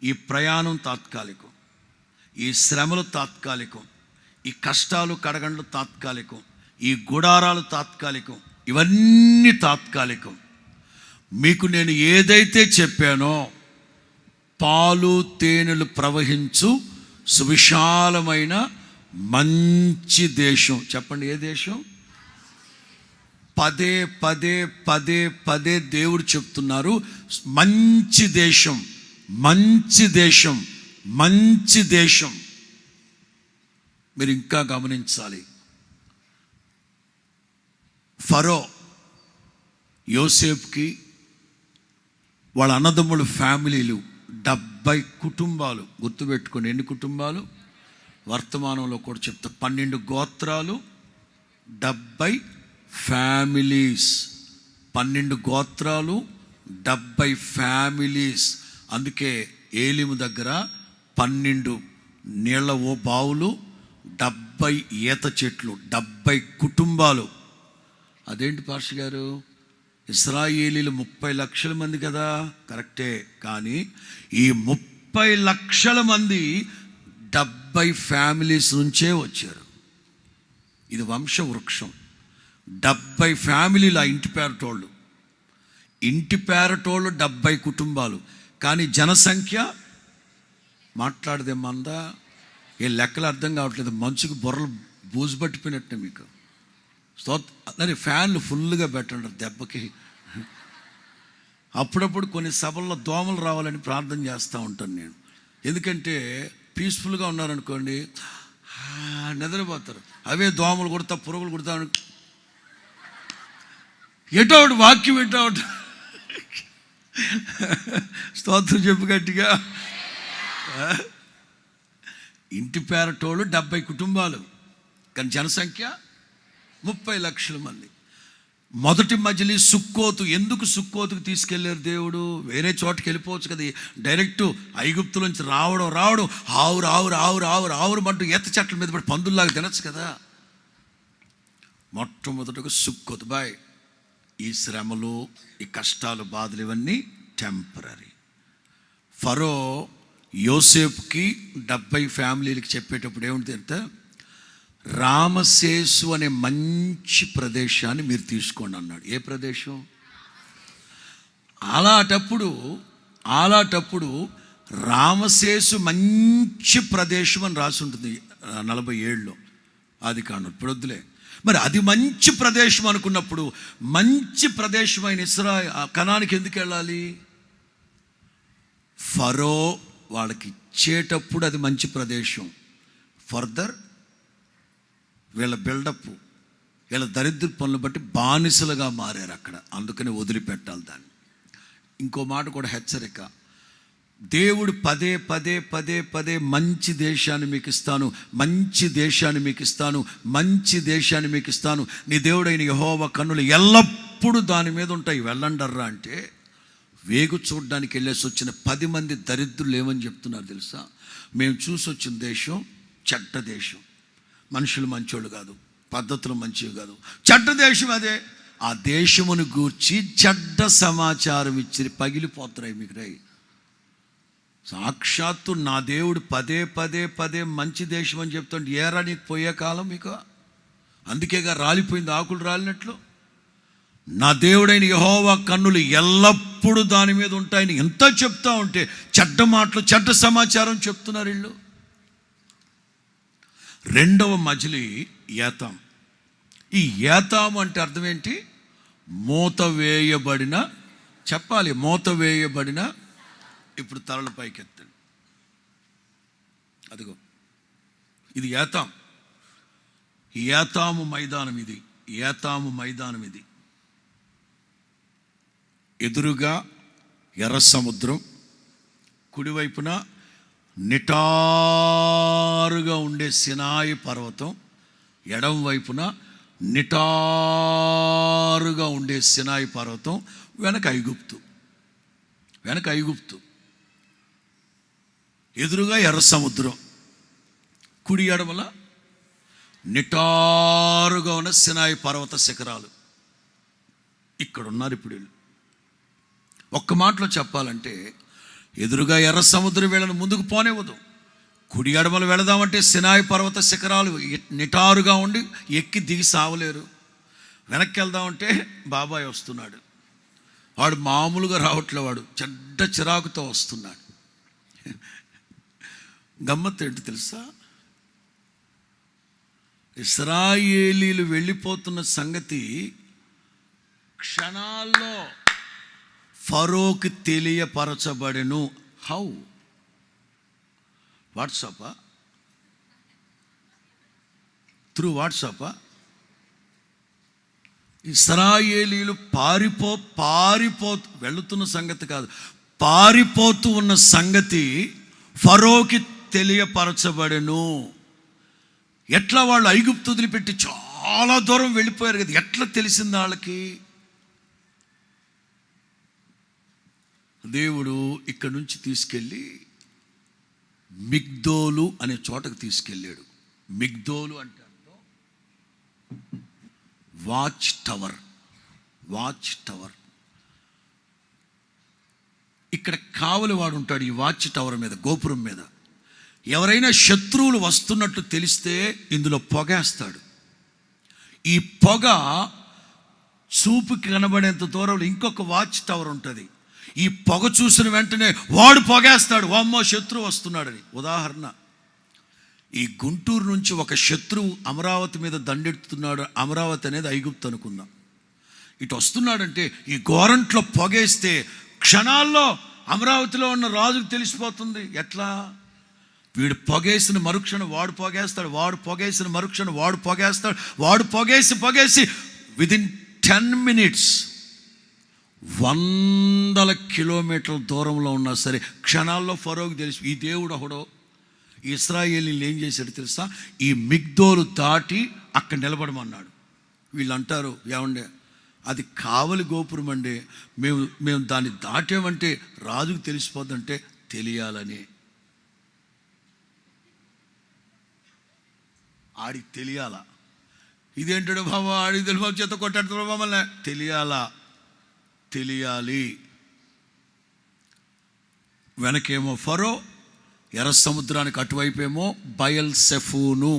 ఈ ప్రయాణం తాత్కాలికం, ఈ శ్రమలు తాత్కాలికం, ఈ కష్టాలు కడగండ్లు తాత్కాలికం, ఈ గుడారాలు తాత్కాలికం, ఇవన్నీ తాత్కాలికం. మీకు నేను ఏదైతే చెప్పానో, పాలు తేనెలు ప్రవహించు సువిశాలమైన మంచి దేశం. చెప్పండి, ఏ దేశం? పదే పదే పదే పదే దేవుడు చెప్తున్నారు, మంచి దేశం, మంచి దేశం, మంచి దేశం. మీరు ఇంకా గమనించాలి. ఫరో యోసేపుకి వాళ్ళ అన్నదమ్ముల ఫ్యామిలీలు 70 కుటుంబాలు. గుర్తుపెట్టుకోండి, ఎన్ని కుటుంబాలు? వర్తమానంలో కూడా చెప్తా. 12 గోత్రాలు, 70 ఫ్యామిలీస్. 12 గోత్రాలు, 70 ఫ్యామిలీస్. అందుకే ఏలిము దగ్గర 12 నీళ్ళ బావులు, 70 ఈత చెట్లు, 70 కుటుంబాలు. అదేంటి పాస్టర్ గారు, ఇశ్రాయేలీలు 30 లక్షల మంది కదా? కరెక్టే. కానీ ఈ 30 లక్షల మంది 70 ఫ్యామిలీస్ నుంచే వచ్చారు. ఇది వంశవృక్షం. 70 ఫ్యామిలీలు. ఆ ఇంటి పేరటోళ్ళు 70 కుటుంబాలు. కానీ జనసంఖ్య మాట్లాడదేమందా? ఏ లెక్కలు అర్థం కావట్లేదు. మంచుకు బుర్రలు బూజు పట్టిపోయినట్టే మీకు. అదే ఫ్యాన్లు ఫుల్గా పెట్టండి దెబ్బకి. అప్పుడప్పుడు కొన్ని సభల్లో దోమలు రావాలని ప్రార్థన చేస్తూ ఉంటాను నేను. ఎందుకంటే పీస్ఫుల్గా ఉన్నారనుకోండి, నిద్రపోతారు. అవే దోమలు కొడతా, పురుగులు కొడతా, ఎటోటి వాక్యం ఎటోటి. స్తోత్రం చెప్పు గట్టిగా. ఇంటి పేరటోళ్ళు 70 కుటుంబాలు, కానీ జనసంఖ్య 30 లక్షల మంది. మొదటి మజిలీస్ సుక్కోతు. ఎందుకు సుక్కోతుకు తీసుకెళ్లారు దేవుడు? వేరే చోటుకి వెళ్ళిపోవచ్చు కదా. డైరెక్ట్ ఐగుప్తు నుంచి రావడం ఆవురు ఆవురు ఆవురు ఆవురు ఆవురు అంటూ ఈత చెట్ల మీద పడి పందుల్లాగా తినచ్చు కదా. మొట్టమొదటిగా సుక్కోతు. బాయ్, ఈ శ్రమలు, ఈ కష్టాలు, బాధలు ఇవన్నీ టెంపరీ. ఫరో యోసేపుకి 70 ఫ్యామిలీలకి చెప్పేటప్పుడు ఏమిటంటే, రామశేసు అనే మంచి ప్రదేశాన్ని మీరు తీసుకోండి అన్నాడు. ఏ ప్రదేశం? అలాటప్పుడు రామశేసు మంచి ప్రదేశం అని రాసి ఉంటుంది 47లో ఆదికాండం. ఇప్పుడు వద్దులే. మరి అది మంచి ప్రదేశం అనుకున్నప్పుడు, మంచి ప్రదేశమైన కనానికి ఎందుకు వెళ్ళాలి? ఫరో వాళ్ళకి ఇచ్చేటప్పుడు అది మంచి ప్రదేశం. ఫర్దర్ వీళ్ళ బిల్డప్, వీళ్ళ దరిద్ర పనులు బట్టి బానిసలుగా మారారు అక్కడ. అందుకని వదిలిపెట్టాలి దాన్ని. ఇంకో మాట కూడా హెచ్చరిక. దేవుడు పదే పదే పదే పదే మంచి దేశాన్ని మీకు ఇస్తాను, మంచి దేశాన్ని మీకు ఇస్తాను, మంచి దేశాన్ని మీకు ఇస్తాను, నీ దేవుడైన యెహోవా కన్నులు ఎల్లప్పుడూ దాని మీద ఉంటాయి, వెళ్ళండర్రా అంటే వేగు చూడడానికి వెళ్ళేసి వచ్చిన 10 మంది దరిద్రులు ఏమని చెప్తున్నారు తెలుసా? మేము చూసి వచ్చిన దేశం చెడ్డ దేశం, మనుషులు మంచోళ్ళు కాదు, పద్ధతులు మంచివి కాదు, చెడ్డ దేశం అదే. ఆ దేశమును గూర్చి చెడ్డ సమాచారం ఇచ్చి పగిలిపోతున్నాయి మీకు రై. సాక్షాత్తు నా దేవుడు పదే పదే పదే మంచి దేశం అని చెప్తుంటే ఏరా నీకు పోయే కాలం మీకు? అందుకేగా రాలిపోయింది ఆకులు రాలినట్లు. నా దేవుడైన యెహోవా కన్నులు ఎల్లప్పుడూ దాని మీద ఉంటాయని ఎంత చెప్తా ఉంటే చెడ్డ మాటలు, చెడ్డ సమాచారం చెప్తున్నారు వీళ్ళు. రెండవ మజిలీ ఏతాం. ఈ ఏతాం అంటే అర్థం ఏంటి? మూత వేయబడిన, చెప్పాలి, మూత వేయబడిన. ఇప్పుడు తలల పైకెత్తండి. అదిగో ఇది ఏతాం. ఏతాము మైదానం ఇది, ఏతాము మైదానం ఇది. ఎదురుగా ఎర్ర సముద్రం, కుడివైపున నిటారుగా ఉండే సినాయి పర్వతం, ఎడం వైపున నిటారుగా ఉండే సినాయి పర్వతం, వెనక ఐగుప్తు. వెనక ఐగుప్తు, ఎదురుగా ఎర్ర సముద్రం, కుడి ఎడమల నిటారుగా ఉన్న సినాయి పర్వత శిఖరాలు. ఇక్కడ ఉన్నారు ఇప్పుడు వీళ్ళు. ఒక్క మాటలో చెప్పాలంటే ఎదురుగా ఎర్ర సముద్రం వీళ్ళని ముందుకు పోనివ్వదు. కుడి ఎడమలు వెళదామంటే సినాయి పర్వత శిఖరాలు నిటారుగా ఉండి ఎక్కి దిగి సావలేరు. వెనక్కి వెళ్దామంటే బాబాయ్ వస్తున్నాడు, వాడు మామూలుగా రావట్లే, వాడు చెడ్డ చిరాకుతో వస్తున్నాడు. గమ్మత్తు ఏంటి తెలుసా? ఇశ్రాయేలీలు వెళ్ళిపోతున్న సంగతి క్షణాల్లో ఫరోకి తెలియపరచబడెను. హౌ? వాట్సాపా? త్రూ వాట్సాపా? ఇశ్రాయేలీలు పారిపోతూ వెళుతున్న సంగతి కాదు, పారిపోతూ ఉన్న సంగతి ఫరోకి తెలియపరచబడెను. ఎట్లా? వాళ్ళు ఐగుప్తు వదిలిపెట్టి చాలా దూరం వెళ్ళిపోయారు కదా, ఎట్లా తెలిసింది వాళ్ళకి? దేవుడు ఇక్కడ నుంచి తీసుకెళ్ళి మిగ్దోలు అనే చోటకు తీసుకెళ్ళాడు. మిగ్దోలు అంటే వాచ్ టవర్. Watch tower. ఇక్కడ కావలి వాడు ఉంటాడు ఈ వాచ్ టవర్ మీద, గోపురం మీద. ఎవరైనా శత్రువులు వస్తున్నట్టు తెలిస్తే ఇందులో పొగేస్తాడు. ఈ పొగ చూపుకి కనబడేంత దూరంలో ఇంకొక వాచ్ టవర్ ఉంటుంది. ఈ పొగ చూసిన వెంటనే వాడు పొగేస్తాడు, వామ్మో శత్రువు వస్తున్నాడని. ఉదాహరణ, ఈ గుంటూరు నుంచి ఒక శత్రువు అమరావతి మీద దండెత్తుతున్నాడు. అమరావతి అనేది ఐగుప్తు అనుకుందాం. ఇటు వస్తున్నాడంటే ఈ గోరంట్లో పొగేస్తే క్షణాల్లో అమరావతిలో ఉన్న రాజుకు తెలిసిపోతుంది. ఎట్లా? వీడు పొగేసిన మరుక్షణం వాడు పొగేస్తాడు, వాడు పొగేసిన మరుక్షణం వాడు పొగేస్తాడు, వాడు పొగేసి విదిన్ 10 minutes 100 కిలోమీటర్ల దూరంలో ఉన్నా సరే క్షణాల్లో ఫరోకి తెలిసి. ఈ దేవుడు ఒకడో ఇశ్రాయేలీలు ఏం చేశాడు తెలుసా? ఈ మిగ్దోలు దాటి అక్కడ నిలబడమన్నాడు. వీళ్ళు అంటారు, ఏమండే అది కావలి గోపురం అండి, మేము దాన్ని దాటామంటే రాజుకు తెలిసిపోద్దంటే తెలియాలని. ఆడికి తెలియాలా? ఇదేంటాడు బాబా, ఆడికి తెలియ చేత కొట్టాడుతున్నాడు మమ్మల్ని, తెలియాలి. వెనకేమో ఫరో, ఎర్ర సముద్రానికి అటువైపేమో బయల్ సెఫూను,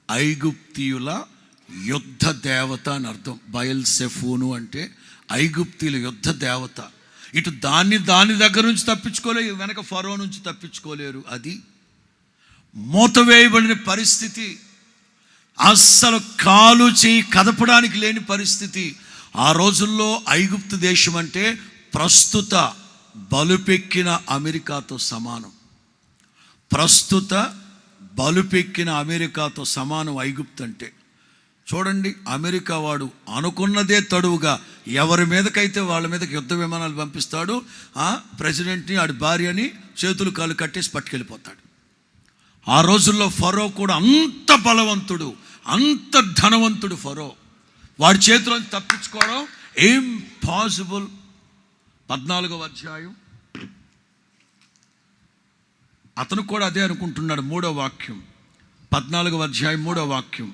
ఐగుప్తీయుల యుద్ధ దేవత అని అర్థం. బయల్ సెఫూను అంటే ఐగుప్తీయుల యుద్ధ దేవత. ఇటు దాని దగ్గర నుంచి తప్పించుకోలేరు, వెనక ఫరో నుంచి తప్పించుకోలేరు. అది మూతవేయబడిన పరిస్థితి, అస్సలు కాలు చేయి కదపడానికి లేని పరిస్థితి. ఆ రోజుల్లో ఐగుప్తు దేశం అంటే ప్రస్తుత బలుపెక్కిన అమెరికాతో సమానం. ప్రస్తుత బలుపెక్కిన అమెరికాతో సమానం ఐగుప్తు అంటే. చూడండి, అమెరికా వాడు అనుకున్నదే తడువుగా ఎవరి మీదకైతే వాళ్ళ మీదకి యుద్ధ విమానాలు పంపిస్తాడు, ప్రెసిడెంట్ని ఆడి భార్యని చేతులు కాళ్ళు కట్టేసి పట్టుకెళ్ళిపోతాడు. ఆ రోజుల్లో ఫరో కూడా అంత బలవంతుడు, అంత ధనవంతుడు ఫరో. వాడి చేతిలో తప్పించుకోవడం ఇంపాసిబుల్. 14వ అధ్యాయం, అతను కూడా అదే అనుకుంటున్నాడు. 3వ వాక్యం, 14వ అధ్యాయం 3వ వాక్యం.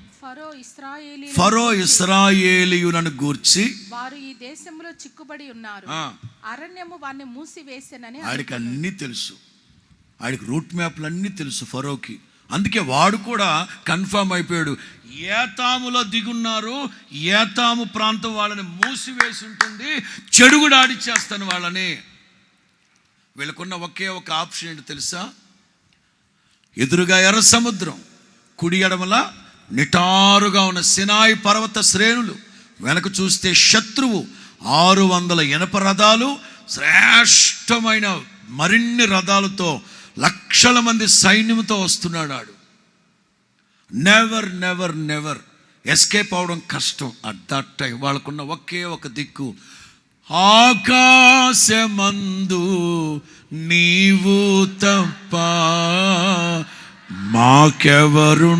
ఫరో ఇశ్రాయేలీయులను గూర్చి వారు ఈ దేశంలో చిక్కుబడి ఉన్నారు, అరణ్యము వారిని మూసివేసెనని. ఆడికి అన్నీ తెలుసు, ఆడికి రూట్ మ్యాప్లు అన్నీ తెలుసు ఫరోకి. అందుకే వాడు కూడా కన్ఫర్మ్ అయిపోయాడు, ఏతాములో దిగున్నారు, ఏతాము ప్రాంతం వాళ్ళని మూసివేసి ఉంటుంది, చెడుగుడు ఆడిచ్చేస్తాను వాళ్ళని. వీళ్ళకున్న ఒకే ఒక ఆప్షన్ ఏంటి తెలుసా? ఎదురుగా ఎర్ర సముద్రం, కుడి ఎడమల నిటారుగా ఉన్న సినాయి పర్వత శ్రేణులు, వెనక చూస్తే శత్రువు 600 ఇనప రథాలు, శ్రేష్టమైన మరిన్ని రథాలతో లక్షల మంది సైన్యంతో వస్తున్నాడు. ఆడు నెవర్ నెవర్ నెవర్ ఎస్కేప్ అవడం కష్టం. అట్ దట్ టైం వాళ్ళకున్న ఒకే ఒక దిక్కు, ఆకాశమందు నీవు తప్ప మాకెవరున్నారు.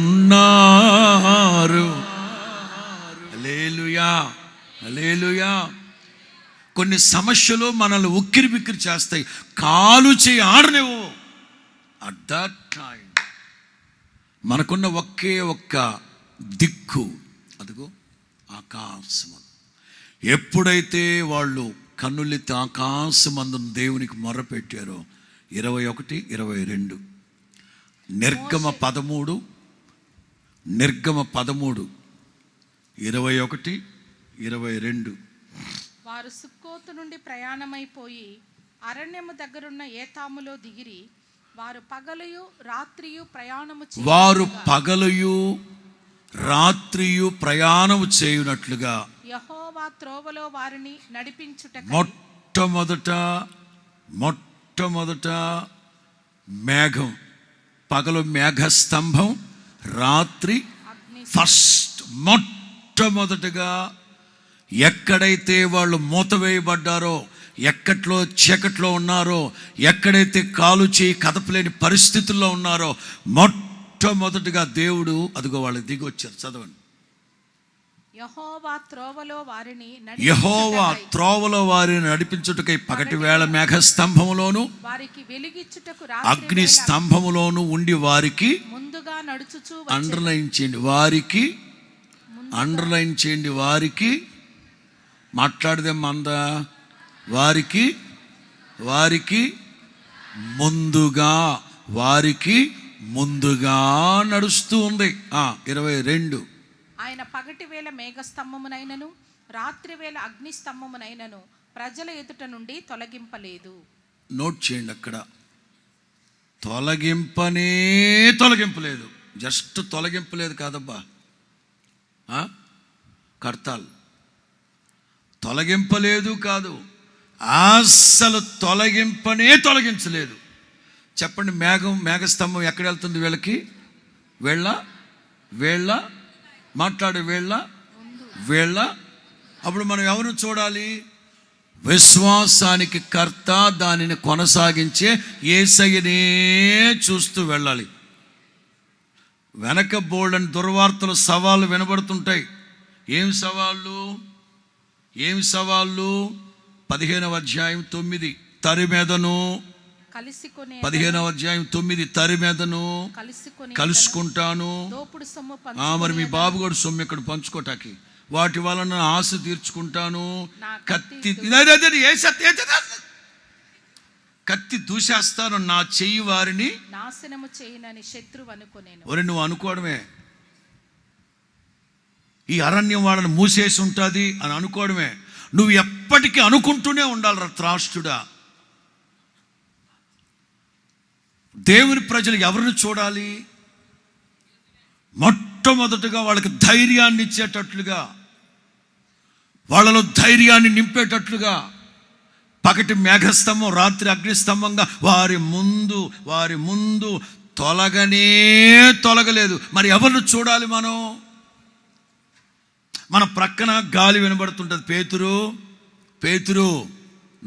హల్లెలూయా, హల్లెలూయా. కొన్ని సమస్యలు మనల్ని ఉక్కిరి బిక్కిరి చేస్తాయి, కాలు చేయి ఆడనేవు. అట్ దట్ టైం మనకున్న ఒకే ఒక్క దిక్కు, అదిగో ఆకాశం. ఎప్పుడైతే వాళ్ళు కన్నులెత్తి ఆకాశమందున దేవునికి మొర్రపెట్టారో, 21, 22, నిర్గమ 13, 21, 22. వారు సుక్కోతు నుండి ప్రయాణమైపోయి అరణ్యము దగ్గరున్న ఏతాములో దిగిరి. వారు పగలయు రాత్రియు ప్రయాణము చేయునట్లుగా యెహోవా త్రోవలో వారిని నడిపించుటకై మొట్టమొదట మేఘం, పగలు మేఘస్తంభం, రాత్రి ఫస్ట్. మొట్టమొదటగా ఎక్కడైతే వాళ్ళు మూతవేయబడ్డారో, ఎక్కట్లో చీకట్లో ఉన్నారో, ఎక్కడైతే కాలు చేయి కదపలేని పరిస్థితుల్లో ఉన్నారో, మొట్టమొదటిగా దేవుడు అదిగో వాళ్ళకి దిగి వచ్చారు. చదవండి. యెహోవా త్రోవలో వారిని నడిపించుటకై పగటి వేళ మేఘస్తంభములోను వారికి వెలుగిచ్చుటకు అగ్ని స్తంభములోను ఉండి వారికి ముందుగా నడుచుచు. అండర్లైన్ చేయండి, వారికి మాట్లాడదే మంద, వారికి ముందుగా నడుస్తూ ఉంది. 22. ఆయన పగటి వేళ మేఘస్తంభమునైనను రాత్రి వేళ అగ్ని స్తంభమునైనను ప్రజల ఎదుట నుండి తొలగింపలేదు. నోట్ చేయండి, అక్కడ తొలగింపలేదు. జస్ట్ తొలగింపలేదు కాదబ్బా, కర్తాల్ తొలగింపలేదు కాదు, అస్సలు తొలగించలేదు. చెప్పండి, మేఘస్తంభం ఎక్కడ వెళ్తుంది వీళ్ళకి? వేళ్ళ మాట్లాడే వేళ్ళ. అప్పుడు మనం ఎవరు చూడాలి? విశ్వాసానికి కర్త, దానిని కొనసాగించే యేసయ్యనే చూస్తూ వెళ్ళాలి. వెనక బోల్డని దుర్వార్తలు, సవాళ్ళు వినబడుతుంటాయి. ఏం సవాళ్ళు? 15వ అధ్యాయం 9, తరిమెదను. 15వ అధ్యాయం 9, తరిమెదను, కలుసుకుంటాను. మరి మీ బాబుగాడు సొమ్ము ఇక్కడ పంచుకోటాకి, వాటి వలన ఆశ తీర్చుకుంటాను. కత్తి దూసేస్తాను, నా చెయ్యి వారిని నాశనము చేయనని శత్రువు అనుకొనేను. ఒరే, నువ్వు అనుకోవడమే. ఈ అరణ్యం వాళ్ళని మూసేసి ఉంటుంది అని అనుకోవడమే. నువ్వు ఎప్పటికీ అనుకుంటూనే ఉండాలి. త్రాష్టుడా, దేవుని ప్రజలు ఎవరిని చూడాలి? మొట్టమొదటిగా వాళ్ళకి ధైర్యాన్ని ఇచ్చేటట్లుగా, వాళ్ళలో ధైర్యాన్ని నింపేటట్లుగా పగటి మేఘస్తంభం, రాత్రి అగ్నిస్తంభంగా వారి ముందు తొలగలేదు. మరి ఎవరిని చూడాలి మనం? మన ప్రక్కన గాలి వినబడుతుంటుంది. పేతురు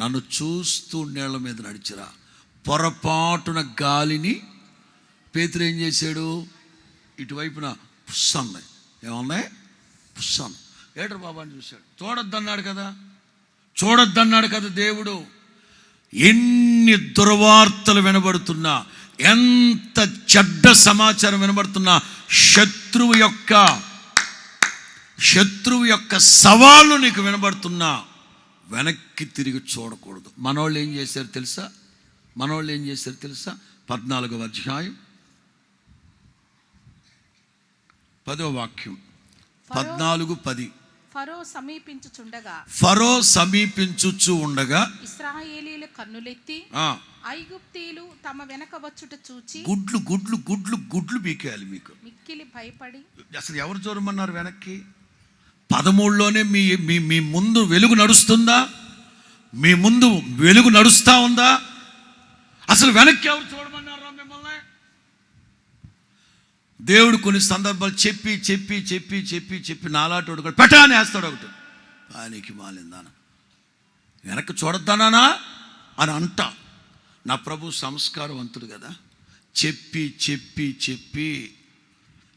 నన్ను చూస్తూ నీళ్ళ మీద నడిచిరా. పొరపాటున గాలిని పేతురు ఏం చేశాడు? ఇటువైపున పుస్సన్నాయి. ఏమన్నాయి? పుస్సన్న. ఏటర్ బాబాని చూశాడు. చూడొద్దన్నాడు కదా దేవుడు. ఎన్ని దుర్వార్తలు వినబడుతున్నా, ఎంత చెడ్డ సమాచారం వినబడుతున్నా, శత్రువు యొక్క సవాళ్ళు నీకు వినబడుతున్నా వెనక్కి తిరిగి చూడకూడదు. మనోళ్ళు ఏం చేశారు తెలుసా? 14వ అధ్యాయం 10వ వాక్యం. 14:10. ఫరో సమీపించుచు ఉండగా ఇశ్రాయేలీయుల కన్నులెత్తి ఐగుప్తీయులు తమ వెనక వచ్చుట చూచి గుడ్లు బీకేయాలి మీకు. మిక్కిలి భయపడి, అసలు ఎవరు చూడమన్నారు వెనక్కి? 13లోనే మీ ముందు వెలుగు నడుస్తుందా? మీ ముందు వెలుగు నడుస్తా ఉందా? అసలు వెనక్కి ఎవరు చూడమన్నారు మిమ్మల్ని? దేవుడు కొన్ని సందర్భాలు చెప్పి నాలాటోడు కూడా పెట్టాని వేస్తాడు. ఒకటి పానికి మాలిందాన వెనక్కి చూడొద్దానా అని అంట. నా ప్రభు సంస్కారవంతుడు కదా. చెప్పి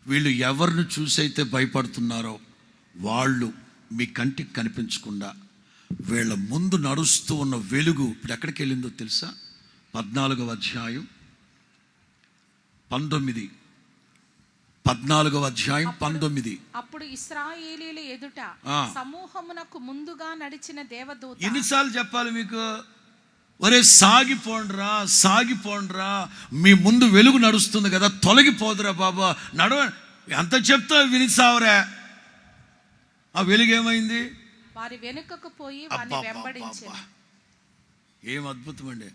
వీళ్ళు ఎవరిని చూసైతే భయపడుతున్నారో వాళ్ళు మీ కంటికి కనిపించకుండా వీళ్ళ ముందు నడుస్తూ ఉన్న వెలుగు ఇప్పుడు ఎక్కడికి వెళ్ళిందో తెలుసా? 14వ అధ్యాయం 19. 14వ అధ్యాయం 19. అప్పుడు ఇశ్రాయేలీయుల ఎదుట సమూహమునకు ముందుగా నడిచిన దేవదూత. ఎన్నిసార్లు చెప్పాలి మీకు? ఒరే సాగిపోండ్రా, మీ ముందు వెలుగు నడుస్తుంది కదా, తొలగిపోదురా బాబా, ఎంత చెప్తా వినిసావరా. ఆ వెలుగు ఏమైంది? వారి వెనుకకు పోయి వారిని వెంబడించారు. ఏం అద్భుతం అండి.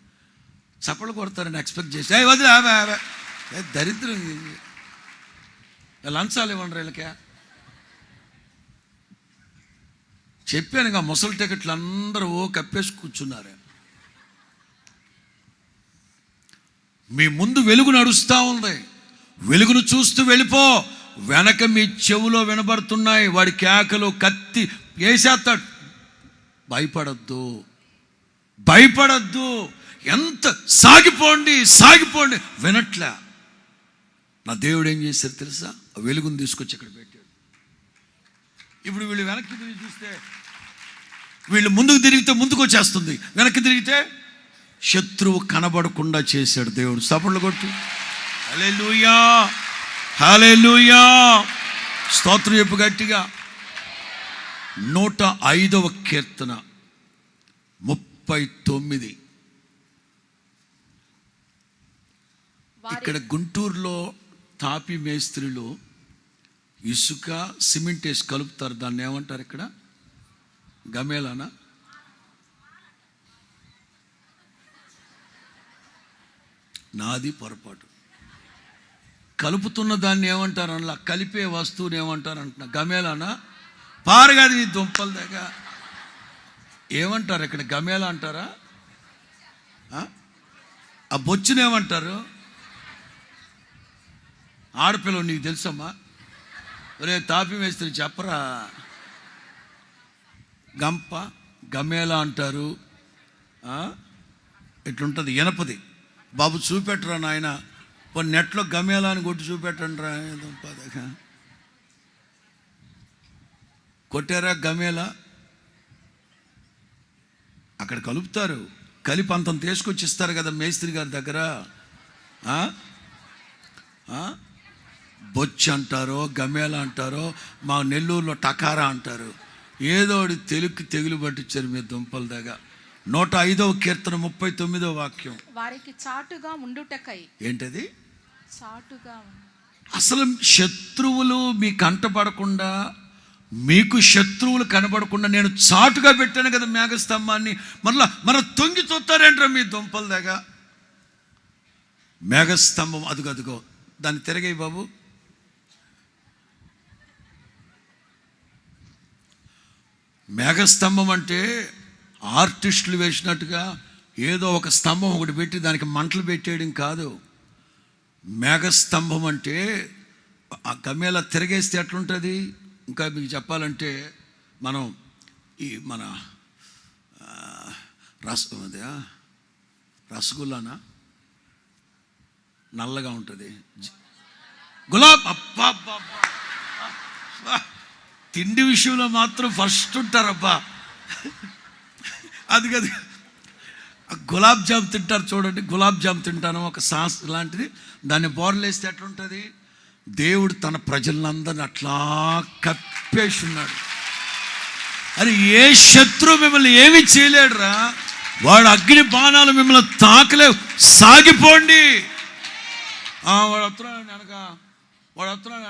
చప్పలు కొడతారని ఎక్స్పెక్ట్ చేసి వదిలే దరిద్రం. లంచాలు ఇవ్వండి వీళ్ళకే. చెప్పాను ఇంకా ముసలి టికెట్లు అందరూ కప్పేసి కూర్చున్నారు. మీ ముందు వెలుగు నడుస్తూ ఉంది. వెలుగును చూస్తూ వెళ్ళిపో. వెనక మీ చెవులో వినబడుతున్నాయి వాడి కేకలు, కత్తి వేసేస్తాడు. భయపడద్దు. ఎంత సాగిపోండి వినట్లే. నా దేవుడు ఏం చేశారు తెలుసా? వెలుగును తీసుకొచ్చి ఇక్కడ పెట్టాడు. ఇప్పుడు వీళ్ళు వెనక్కి తిరిగి చూస్తే, వీళ్ళు ముందుకు తిరిగితే ముందుకు వచ్చేస్తుంది, వెనక్కి తిరిగితే శత్రువు కనబడకుండా చేశాడు దేవుడు. చప్పట్లు కొట్టు. హల్లెలూయా. స్తోత్రం చెప్పు గట్టిగా. 105వ కీర్తన 39. ఇక్కడ గుంటూరులో తాపి మేస్త్రీలు ఇసుక సిమెంట్ వేసి కలుపుతారు. దాన్ని ఏమంటారు ఇక్కడ? గమేలానా? నాది పొరపాటు. కలుపుతున్న దాన్ని ఏమంటారు? అలా కలిపే వస్తువుని ఏమంటారు అంటున్నా? గమేలానా? పారగాది ఈ దుంపల దగ్గర ఏమంటారు ఇక్కడ? గమేలా అంటారా? ఆ బొచ్చుని ఏమంటారు? ఆడపిల్ల నీకు తెలుసమ్మా? ఒరే తాపి మేస్త్రి చెప్పరా. గమేలా అంటారు. ఇట్లుంటుంది ఎనపది. బాబు చూపెట్టరా నాయన, నెట్లో గమేలా అని కొట్టి చూపెట్టండి రా. కొట్టారా గమేలా? అక్కడ కలుపుతారు. కలిపి అంతం తీసుకొచ్చి ఇస్తారు కదా మేస్త్రి గారి దగ్గర. బొచ్చు అంటారో గమేలా అంటారో, మా నెల్లూరులో టకారా అంటారు. ఏదో తెగులు పట్టించారు మీ దుంపల దగ్గర. 105వ కీర్తన 39వ వాక్యం. వారికి చాటుగా ఉండుటకై. ఏంటది? చాటుగా. అసలు శత్రువులు మీ కంటపడకుండా, మీకు శత్రువులు కనబడకుండా నేను చాటుగా పెట్టాను కదా మేఘస్తంభాన్ని. మన తొంగి చూస్తారేంట్రా మీ దుంపల దగ్గర. మేఘస్తంభం అదుగో దాన్ని తిరగాయి బాబు. మేఘస్తంభం అంటే ఆర్టిస్టులు వేసినట్టుగా ఏదో ఒక స్తంభం ఒకటి పెట్టి దానికి మంటలు పెట్టేయడం కాదు. మేఘస్తంభం అంటే ఆ గమేలా తిరగేస్తే ఎట్లుంటుంది? ఇంకా మీకు చెప్పాలంటే మనం మన రసగుల్లానా నల్లగా ఉంటుంది, గులాబ్. అబ్బా తిండి విషయంలో మాత్రం ఫస్ట్ ఉంటారబ్బా. అది కదా, గులాబ్ జామ్ తింటారు చూడండి. గులాబ్ జామ్ తింటాను, ఒక సాస్ లాంటిది, దాన్ని బోర్లు వేస్తే ఎట్లుంటుంది? దేవుడు తన ప్రజలందరిని అట్లా కప్పేసి ఉన్నాడు. అని ఏ శత్రువు మిమ్మల్ని ఏమీ చేయలేడురా. వాడు అగ్ని బాణాలు మిమ్మల్ని తాకలేవు. సాగిపోండి. వాడు వస్తున్నాడు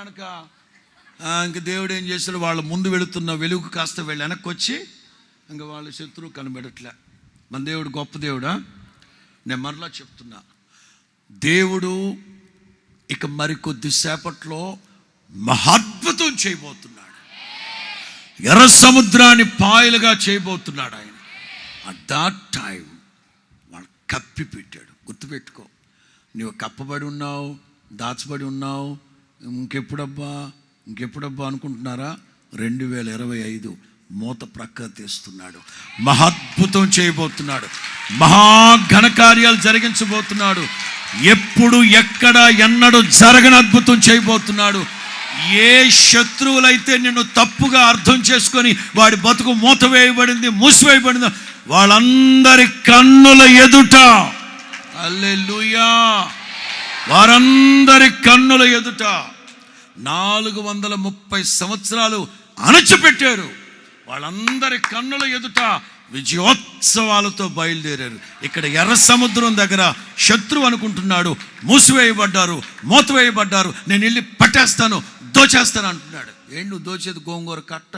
వెనక. ఇంక దేవుడు ఏం చేస్తాడు? వాళ్ళ ముందు వెళుతున్న వెలుగు కాస్త వెళ్ళి వెనక్కి వచ్చి ఇంకా వాళ్ళ శత్రువు కనబడట్లే. మన దేవుడు గొప్ప దేవుడా. నేను మరలా చెప్తున్నా, దేవుడు ఇక మరికొద్ది సేపట్లో మహాద్భుతం చేయబోతున్నాడు. ఎర్ర సముద్రాన్ని పాయలుగా చేయబోతున్నాడు ఆయన. అట్ దాట్ టైం వాళ్ళు కప్పి పెట్టాడు. గుర్తుపెట్టుకో, నువ్వు కప్పబడి ఉన్నావు, దాచబడి ఉన్నావు. ఇంకెప్పుడబ్బా అనుకుంటున్నారా? 2025 మూత ప్రక్క తీస్తున్నాడు. మహాద్భుతం చేయబోతున్నాడు. మహాఘనకార్యాలు జరిగించబోతున్నాడు. ఎప్పుడు ఎక్కడ ఎన్నడూ జరగని అద్భుతం చేయబోతున్నాడు. ఏ శత్రువులైతే నిన్ను తప్పుగా అర్థం చేసుకొని వాడి బతుకు మూతవేయబడింది, మూసివేయబడింది, వాళ్ళందరి కన్నుల ఎదుట, హల్లెలూయా, వారందరి కన్నుల ఎదుట 430 సంవత్సరాలు అణచిపెట్టారు. వాళ్ళందరి కన్నుల ఎదుట విజయోత్సవాలతో బయలుదేరారు. ఇక్కడ ఎర్ర సముద్రం దగ్గర శత్రువు అనుకుంటున్నాడు, మూసివేయబడ్డారు, మూతవేయబడ్డారు. నేను వెళ్ళి పట్టేస్తాను, దోచేస్తాను అంటున్నాడు. ఏంటి నువ్వు దోచేది? గోంగూర కట్ట.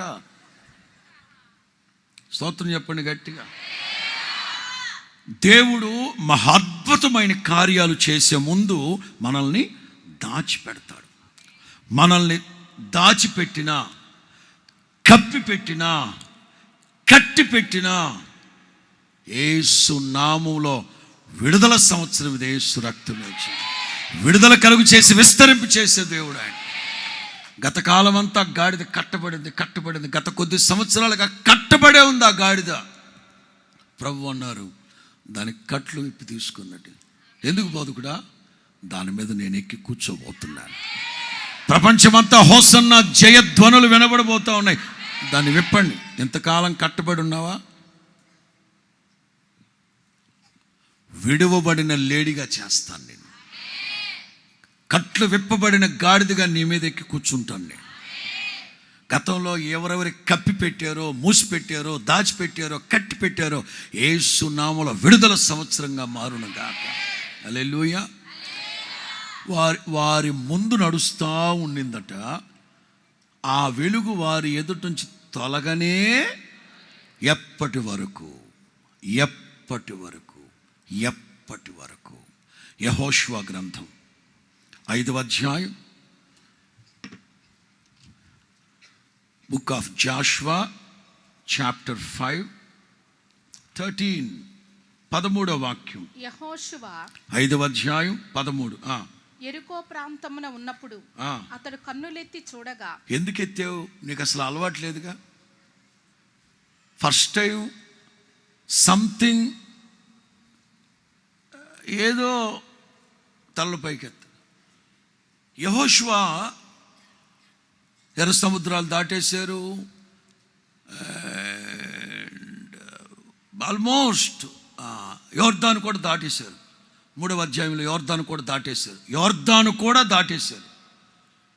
స్తోత్రం చెప్పండి గట్టిగా. దేవుడు మహాద్భుతమైన కార్యాలు చేసే ముందు మనల్ని దాచిపెడతాడు. మనల్ని దాచిపెట్టినా, కప్పిపెట్టినా, కట్టిపెట్టినా యేసు నామములో విడుదల సంవత్సరం ఇది. యేసు రక్తం వచ్చి విడుదల కలుగు చేసి విస్తరింపు చేసే దేవుడు ఆయన. గత కాలం అంతా గాడిద కట్టబడింది. గత కొద్ది సంవత్సరాలుగా కట్టబడే ఉంది ఆ గాడిద. ప్రభు అన్నారు, దానికి కట్లు విప్పి తీసుకున్నట్టు. ఎందుకు బతుకుడా? దాని మీద నేను ఎక్కి కూర్చోబోతున్నాను. ప్రపంచమంతా హోసన్న జయధ్వనులు వినబడబోతూ ఉన్నాయి. దాన్ని విప్పండి. ఎంతకాలం కట్టబడి ఉన్నావా? విడువబడిన లేడిగా చేస్తాను నేను. కట్లు విప్పబడిన గాడిదగా నీ మీద ఎక్కి కూర్చుంటాను నేను. గతంలో ఎవరెవరి కప్పి పెట్టారో, మూసి పెట్టారో, దాచిపెట్టారో, కట్టి పెట్టారో యేసు నామములో విడుదల సంవత్సరంగా మారును గాక. హల్లెలూయా. వారి ముందు నడుస్తూ ఉండిందట. ఆ వెలుగు వారి ఎదుటి నుంచి తొలగనే ఎప్పటి వరకు యెహోషువ గ్రంథం 5వ అధ్యాయం, బుక్ ఆఫ్ జాషువా చాప్టర్ 5 13వ వాక్యం. యెహోషువ 5వ అధ్యాయం 13. యెరికో ప్రాంతమున ఉన్నప్పుడు అతడు కన్నులెత్తి చూడగా. ఎందుకు ఎత్తావు? నీకు అసలు అలవాటు లేదుగా. ఫస్ట్ టైం సంథింగ్ ఏదో తల పైకెత్త. యెహోషువ ఎర్ర సముద్రాలు దాటేశారు. ఆల్మోస్ట్ యోర్దాను కూడా దాటేశారు. 3వ అధ్యాయంలో యోర్దాను కూడా దాటేశారు.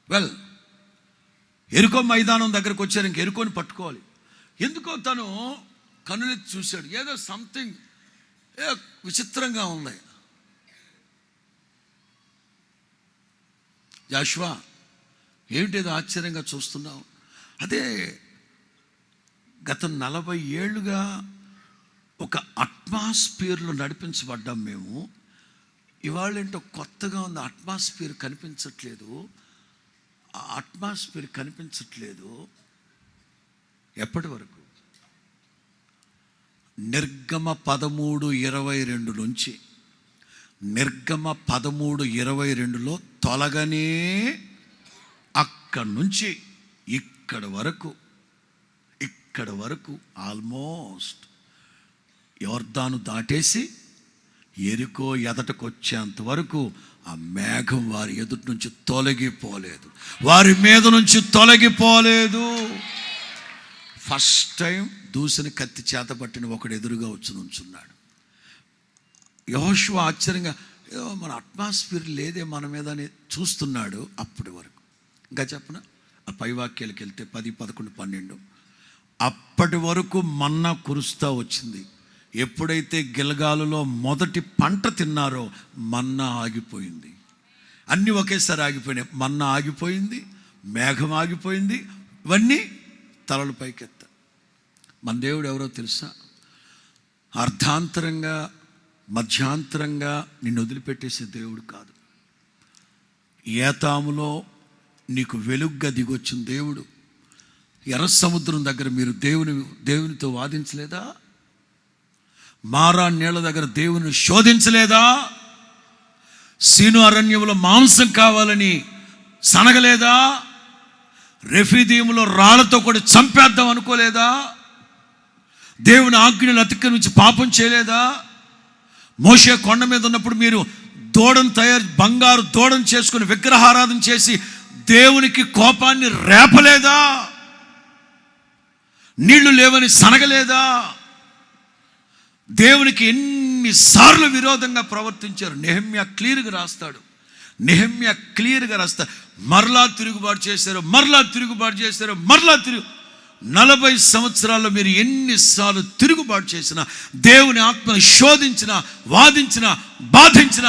వెల్, ఎరుకో మైదానం దగ్గరకు వచ్చారు. ఇంక ఎరుకోని పట్టుకోవాలి. ఎందుకో తను కన్నులెత్తి చూశాడు. ఏదో సంథింగ్ విచిత్రంగా ఉంది. జాషువా, ఏమిటేదో ఆశ్చర్యంగా చూస్తున్నావు? అదే గత 40 ఏళ్ళుగా ఒక అట్మాస్ఫియర్లో నడిపించబడ్డాం మేము. ఇవాళ ఏంటో కొత్తగా ఉంది. అట్మాస్ఫియర్ కనిపించట్లేదు. ఎప్పటి వరకు? నిర్గమ 13:22 నుంచి నిర్గమ 13:22లో తొలగనే అక్కడి నుంచి ఇక్కడ వరకు ఆల్మోస్ట్ యొర్దాను దాటేసి యెరికో ఎదటకు వచ్చేంత వరకు ఆ మేఘం వారి ఎదుటి నుంచి తొలగిపోలేదు, వారి మీద నుంచి తొలగిపోలేదు. ఫస్ట్ టైం దూసిన కత్తి చేత పట్టిన ఒకడు ఎదురుగా వచ్చి నుంచున్నాడు. యెహోషువ ఆశ్చర్యంగా మన అట్మాస్ఫియర్ లేదే మన మీద అని చూస్తున్నాడు. అప్పటి వరకు ఇంకా చెప్పన ఆ పై వాక్యాలకు వెళ్తే 10, 11, 12 అప్పటి వరకు మన్నా కురుస్తూ వచ్చింది. ఎప్పుడైతే గిల్గాలులో మొదటి పంట తిన్నారో మన్నా ఆగిపోయింది. అన్నీ ఒకేసారి ఆగిపోయినాయి. మన్నా ఆగిపోయింది, మేఘం ఆగిపోయింది, ఇవన్నీ తలలు పైకెత్త. మన దేవుడు ఎవరో తెలుసా? అర్ధాంతరంగా మధ్యాంతరంగా నిన్ను వదిలిపెట్టేసే దేవుడు కాదు. ఏతాములో నీకు వెలుగ్గా దిగొచ్చిన దేవుడు. ఎర్ర సముద్రం దగ్గర మీరు దేవునితో వాదించలేదా? మారా నీళ్ళ దగ్గర దేవుని శోధించలేదా? సీను అరణ్యంలో మాంసం కావాలని సనగలేదా? రెఫీదీములో రాళ్లతో కూడా చంపేద్దాం అనుకోలేదా? దేవుని ఆజ్ఞలు అతిక్రమించి పాపం చేయలేదా? మోషే కొండ మీద ఉన్నప్పుడు మీరు బంగారు దూడను చేసుకుని విగ్రహారాధన చేసి దేవునికి కోపాన్ని రేపలేదా? నీళ్లు లేవని సనగలేదా? దేవునికి ఎన్నిసార్లు విరోధంగా ప్రవర్తించారు. నెహెమ్యా క్లియర్గా రాస్తాడు. మరలా తిరుగుబాటు చేశారు, 40 సంవత్సరాల్లో మీరు ఎన్నిసార్లు తిరుగుబాటు చేసినా, దేవుని ఆత్మను శోధించిన, వాదించిన, బాధించిన,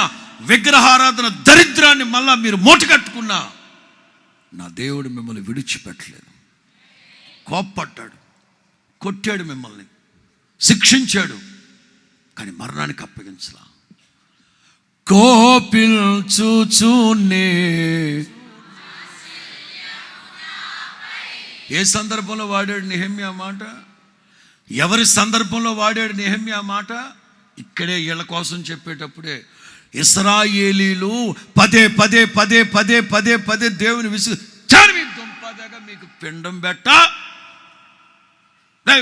విగ్రహారాధన దరిద్రాన్ని మళ్ళా మీరు మూటగట్టుకున్నా నా దేవుడు మిమ్మల్ని విడిచిపెట్టలేదు. కోప్పడ్డాడు, కొట్టాడు, మిమ్మల్ని శిక్షించాడు, కానీ మరణానికి అప్పగించలా. కోపిల్చుచునే ఏ సందర్భంలో వాడాడు నెహెమ్యా మాట? ఎవరి సందర్భంలో వాడాడు నెహెమ్యా మాట? ఇక్కడే వీళ్ళ కోసం చెప్పేటప్పుడే ఇశ్రాయేలీలు పదే దేవుని విసిగి దుంపదగా మీకు పిండం బెట్ట,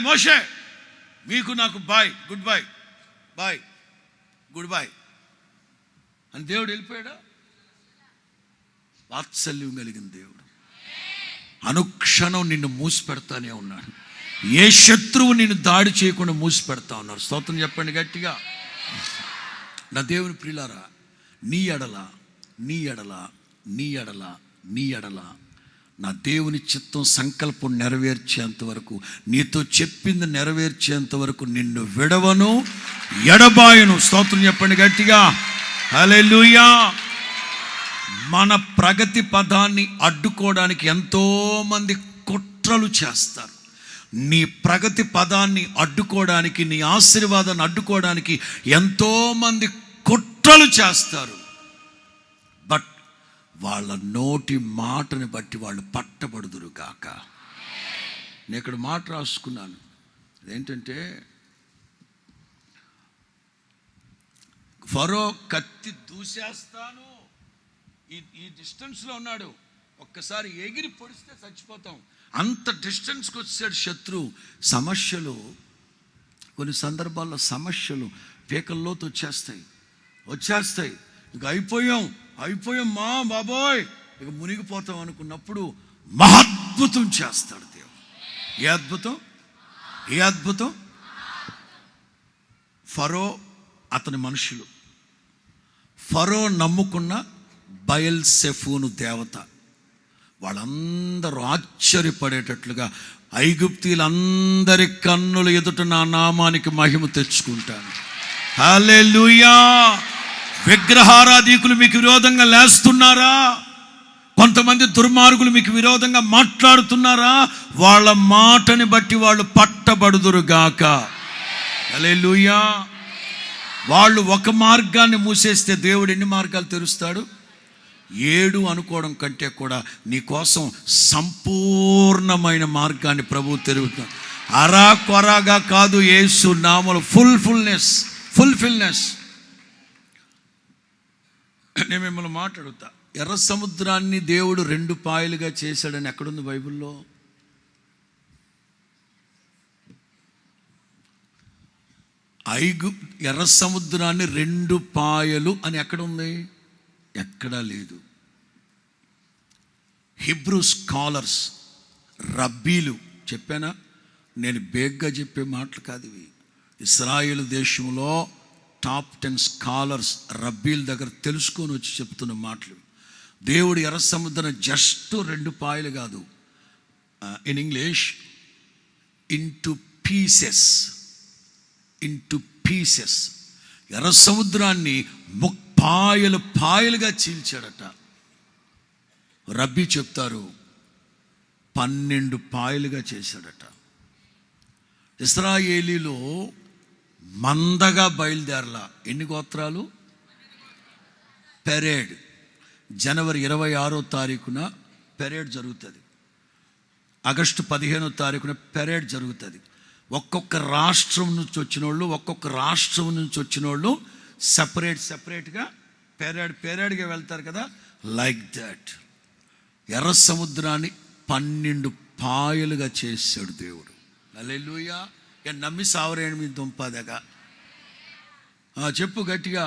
మోషే మీకు నాకు గుడ్ బై అని దేవుడు వెళ్ళిపోయాడా? వాత్సల్యం కలిగిన దేవుడు అనుక్షణం నిన్ను మూసిపెడతానే ఉన్నాడు. ఏ శత్రువు నిన్ను దాడి చేయకుండా మూసిపెడతా ఉన్నారు. స్తోత్రం చెప్పండి గట్టిగా. నా దేవుని ప్రియులారా, నీ ఎడల నా దేవుని చిత్తం సంకల్పం నెరవేర్చేంత వరకు, నీతో చెప్పింది నెరవేర్చేంత వరకు నిన్ను విడవను, ఎడబాయను. స్తోత్రం చెప్పండి గట్టిగా. హల్లెలూయా. మన ప్రగతి పదాన్ని అడ్డుకోవడానికి ఎంతోమంది కుట్రలు చేస్తారు. నీ ప్రగతి పదాన్ని అడ్డుకోవడానికి, నీ ఆశీర్వాదాన్ని అడ్డుకోవడానికి ఎంతోమంది కుట్రలు చేస్తారు. బట్ వాళ్ళ నోటి మాటని బట్టి వాళ్ళు పట్టబడుదురు గాక. నేను ఇక్కడ మాట రాసుకున్నాను. అదేంటంటే, ఫరో కత్తి దూసేస్తాను, ఈ డిస్టెన్స్లో ఉన్నాడు, ఒక్కసారి ఎగిరి పొడిస్తే చచ్చిపోతాం, అంత డిస్టెన్స్కి వచ్చాడు శత్రువు. సమస్యలు, కొన్ని సందర్భాల్లో సమస్యలు పీకల్లోతో వచ్చేస్తాయి. ఇక అయిపోయాం మా బాబోయ్, ఇక మునిగిపోతాం అనుకున్నప్పుడు మహాద్భుతం చేస్తాడు దేవుడు. ఏ అద్భుతం? ఫరో, అతని మనుషులు, ఫరో నమ్ముకున్న బయల్సెఫూను దేవత, వాళ్ళందరూ ఆశ్చర్యపడేటట్లుగా ఐగుప్తీలందరి కన్నుల ఎదుట నా నామానికి మహిమ తెచ్చుకుంటాను. హల్లెలూయా. విగ్రహారాధికులు మీకు విరోధంగా లేస్తున్నారా? కొంతమంది దుర్మార్గులు మీకు విరోధంగా మాట్లాడుతున్నారా? వాళ్ళ మాటని బట్టి వాళ్ళు పట్టబడుదురుగాక. హల్లెలూయా. వాళ్ళు ఒక మార్గాన్ని మూసేస్తే దేవుడు ఎన్ని మార్గాలు తెరుస్తాడు? 7 అనుకోవడం కంటే కూడా నీ కోసం సంపూర్ణమైన మార్గాన్ని ప్రభువు తెరుగుతాడు. అరా కొరాగా కాదు, యేసు నామములో ఫుల్ఫిల్నెస్. నేను మిమ్మల్ని మాట్లాడుతా, ఎర్ర సముద్రాన్ని దేవుడు 2 పాయలుగా చేశాడని ఎక్కడుంది బైబిల్లో? ఎర్ర సముద్రాన్ని 2 పాయలు అని ఎక్కడుంది? ఎక్కడా లేదు. హిబ్రూ స్కాలర్స్, రబ్బీలు, చెప్పానా నేను బేగ్గా చెప్పే మాటలు కాదు ఇవి. ఇశ్రాయేలు దేశంలో టాప్ 10 స్కాలర్స్ రబ్బీల దగ్గర తెలుసుకొని వచ్చి చెప్తున్న మాటలు. దేవుడు ఎర్ర సముద్రం జస్ట్ 2 పాయలు కాదు, ఇన్ ఇంగ్లీష్ ఇంటూ పీసెస్ ఎర్ర సముద్రాన్ని పాయలుగా చీల్చాడట. రబ్బీ చెప్తారు 12 పాయలుగా చేశాడట. ఇశ్రాయేలీలో మందగా బయలుదేరలా. ఎన్ని గోత్రాలు? పెరేడ్, జనవరి 26వ తారీఖున పెరేడ్ జరుగుతుంది. ఆగస్టు 15వ తారీఖున పెరేడ్ జరుగుతుంది. ఒక్కొక్క రాష్ట్రం నుంచి వచ్చిన వాళ్ళు సపరేట్గా పెరేడ్గా వెళ్తారు కదా, లైక్ దట్ ఎర్ర సముద్రాన్ని 12 పాయలుగా చేశాడు దేవుడు. హల్లెలూయా. నమ్మి సావరేణి మీ దుంపదగా చెప్పు గట్టిగా.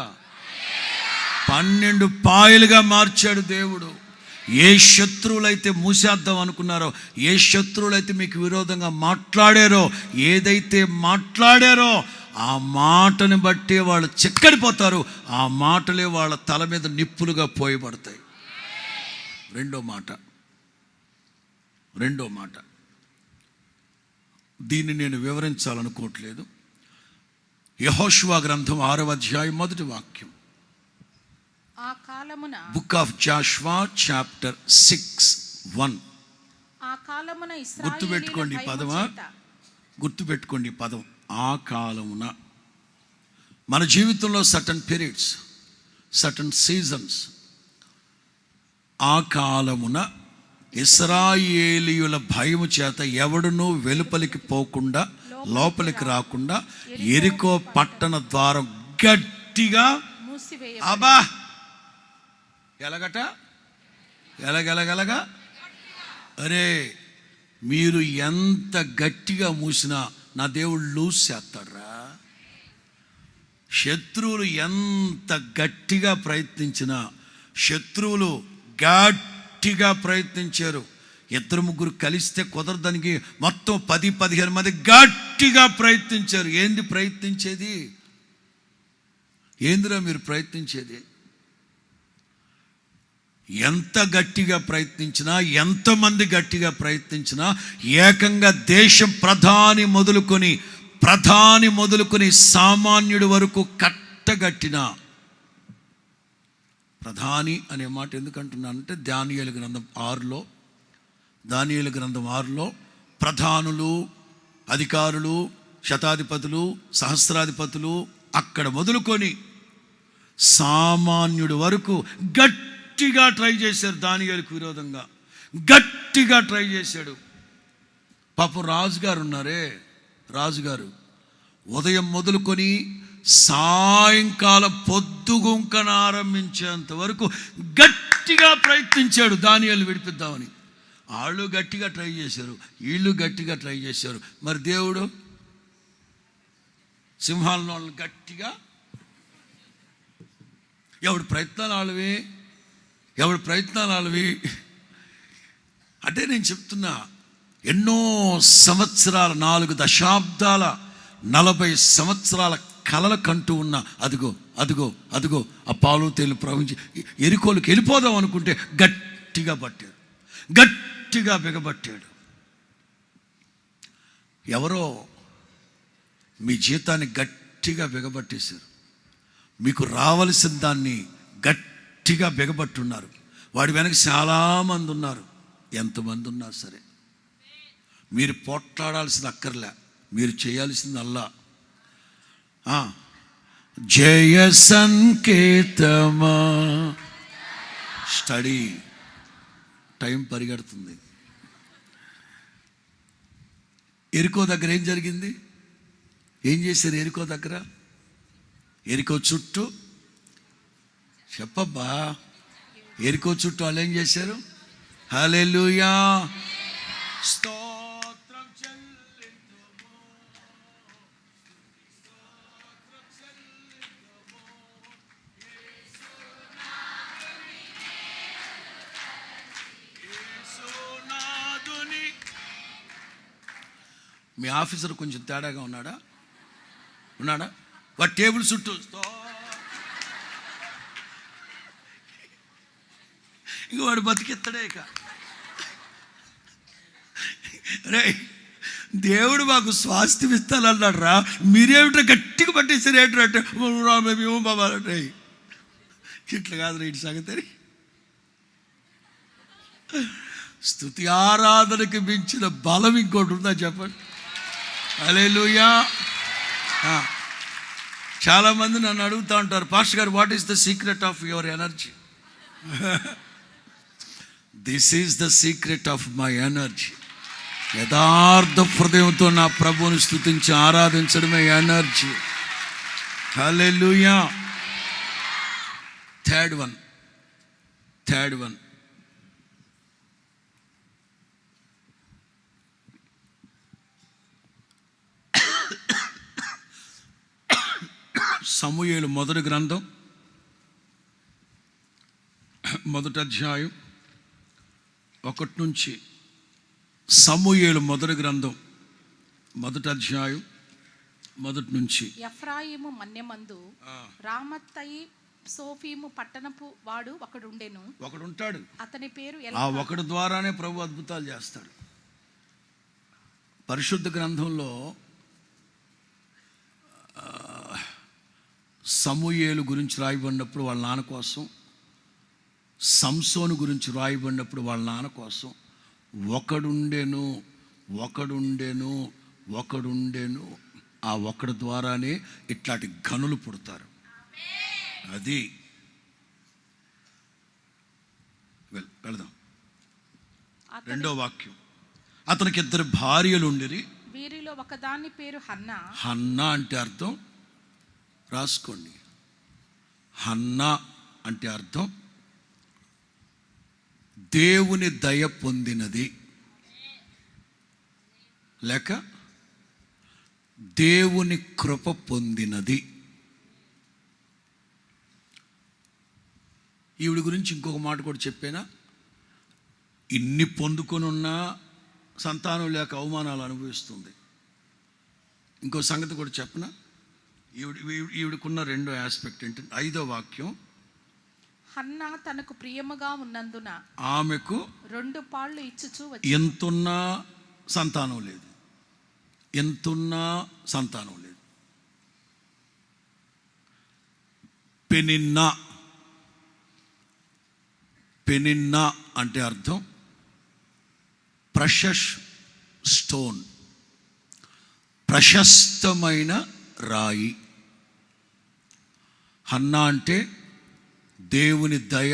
12 పాయలుగా మార్చాడు దేవుడు. ఏ శత్రువులైతే మూసేద్దాం అనుకున్నారో, ఏ శత్రువులైతే మీకు విరోధంగా ఏదైతే మాట్లాడారో ఆ మాటని బట్టి వాళ్ళు చిక్కడిపోతారు. ఆ మాటలే వాళ్ళ తల మీద నిప్పులుగా పోయబడతాయి. రెండో మాట దీన్ని నేను వివరించాలనుకోవట్లేదు. యెహోషువ గ్రంథం 6వ అధ్యాయం 1వ వాక్యం. ఆ కాలమున, బుక్ ఆఫ్ జాషువా చాప్టర్ 6:1. ఆ కాలమున గుర్తుపెట్టుకోండి ఈ పదం. ఆ కాలమున. మన జీవితంలో సర్టన్ పీరియడ్స్, సర్టన్ సీజన్స్. ఆ కాలమున ఇశ్రాయేలీయుల భయము చేత ఎవడునూ వెలుపలికి పోకుండా, లోపలికి రాకుండా యెరికో పట్టణ ద్వారం గట్టిగా అబ్బా ఎలాగ అరే, మీరు ఎంత గట్టిగా మూసినా నా దేవుడు లూజ్ చేస్తాడ్రా. శత్రువులు ఎంత గట్టిగా ప్రయత్నించినా, శత్రువులు గట్టిగా ప్రయత్నించారు. 2-3 కలిస్తే కుదరదానికి మొత్తం 10-15 మంది గట్టిగా ప్రయత్నించారు. ఏంది ప్రయత్నించేది? ఏందిరా మీరు ప్రయత్నించేది? ఎంత గట్టిగా ప్రయత్నించినా, ఎంతమంది గట్టిగా ప్రయత్నించినా, ఏకంగా దేశం ప్రధాని మొదలుకొని సామాన్యుడి వరకు కట్టగట్టిన, ప్రధాని అనే మాట ఎందుకంటున్నానంటే దానియేలు గ్రంథం 6లో ప్రధానులు, అధికారులు, శతాధిపతులు, సహస్రాధిపతులు అక్కడ మొదలుకొని సామాన్యుడి వరకు గట్టిగా ట్రై చేశారు. దానియేలుకు విరోధంగా గట్టిగా ట్రై చేశాడు. పాపం రాజుగారు ఉన్నారే, రాజుగారు ఉదయం మొదలుకొని సాయంకాలం పొద్దుగుంకన ఆరంభించేంత వరకు గట్టిగా ప్రయత్నించాడు దానియేలు విడిపిద్దామని. వాళ్ళు గట్టిగా ట్రై చేశారు, వీళ్ళు గట్టిగా ట్రై చేశారు. మరి దేవుడు సింహాలను వాళ్ళని గట్టిగా, ఎవడి ప్రయత్నాలు వాళ్ళవి. అంటే నేను చెప్తున్నా, ఎన్నో సంవత్సరాల, 4 దశాబ్దాల, 40 సంవత్సరాల కలలు కంటూ ఉన్న అదిగో ఆ పాలు తేలు ప్రవహించి ఎరికోలకు వెళ్ళిపోదాం అనుకుంటే గట్టిగా పట్టాడు, గట్టిగా బిగబట్టాడు. ఎవరో మీ జీతాన్ని గట్టిగా బిగబట్టేశారు. మీకు రావలసిన దాన్ని గట్టిగా బిగబట్టున్నారు. వాడి వెనక చాలామంది ఉన్నారు. ఎంతమంది ఉన్నా సరే మీరు పోట్లాడాల్సింది అక్కర్లే, మీరు చేయాల్సింది అల్లా. జయ సంకేతమా. స్టడీ టైం పరిగెడుతుంది. ఎరికో దగ్గర ఏం జరిగింది? ఏం చేశారు ఎరికో దగ్గర? ఎరికో చుట్టూ చెప్పబ్బా. ఎరికో చుట్టూ వాళ్ళు ఏం చేశారు? హల్లెలూయా, స్తోత్రం చెల్లింతుము, స్తోత్రం చెల్లింతుము, యేసునాథుని. మీ ఆఫీసర్ కొంచెం తేడాగా ఉన్నాడా? వాడి టేబుల్ చుట్టూ ఇంక వాడు బతికెత్తడే. ఇక రే, దేవుడు మాకు స్వాస్థ్యం ఇస్తానన్నాడు రా, మీరేమిటో గట్టిగా పట్టేసారు ఏంటంటే మేము బాబా అంటే ఇట్లా కాదు రైట్ సంగతి. స్తుతి ఆరాధనకి మించిన బలం ఇంకోటి ఉందా చెప్పండి? హల్లెలూయా. చాలామంది నన్ను అడుగుతూ ఉంటారు, పాస్టర్ గారు, what is the secret of your energy? This is the secret of my energy. యథార్థ హృదయంతో నా ప్రభువుని స్తుతించి ఆరాధించడమే ఎనర్జీ. హల్లెలూయా. థర్డ్ వన్ సమూయేలు మొదటి గ్రంథం 1వ అధ్యాయం 1 నుంచి. సమూయేలు మొదటి గ్రంథం 1వ అధ్యాయం 1 నుంచి. ఎఫ్రాయిము మన్యమందు రామత్తయి సోఫీము పట్టణపు వాడు ఒకడుంటాడు. అతని పేరు ఆ ఒకడు ద్వారానే ప్రభు అద్భుతాలు చేస్తాడు. పరిశుద్ధ గ్రంథంలో సమూయేలు గురించి రాయబడినప్పుడు వాళ్ళ నాన్న కోసం, సంసోను గురించి రాయబడినప్పుడు వాళ్ళ నాన్న కోసం, ఒకడుండెను ఆ ఒకడు ద్వారానే ఇట్లాంటి గనులు పుడతారు. అది వెళదాం. 2వ వాక్యం. అతనికి 2 భార్యలు ఉండిరి, వీరిలో ఒకదాని పేరు హన్నా. హన్నా అంటే అర్థం, రాసుకోండి, హన్నా అంటే అర్థం దేవుని దయ పొందినది, లేక దేవుని కృప పొందినది. ఈవిడ గురించి ఇంకొక మాట కూడా చెప్పానా, ఇన్ని పొందుకొని ఉన్నా సంతానం లేక అవమానాలు అనుభవిస్తుంది. ఇంకో సంగతి కూడా చెప్పనా, ఈవిడకున్న 2వ ఆస్పెక్ట్ ఏంటంటే 5వ వాక్యం. హన్నా తనకు ప్రియముగా ఉన్నందున ఆమెకు 2 పాళ్ళు ఇచ్చుచూ ఎంతున్నా సంతానం లేదు. పెనిన్నా అంటే అర్థం ప్రెషస్ స్టోన్, ప్రశస్తమైన రాయి. హన్నా అంటే దేవుని దయ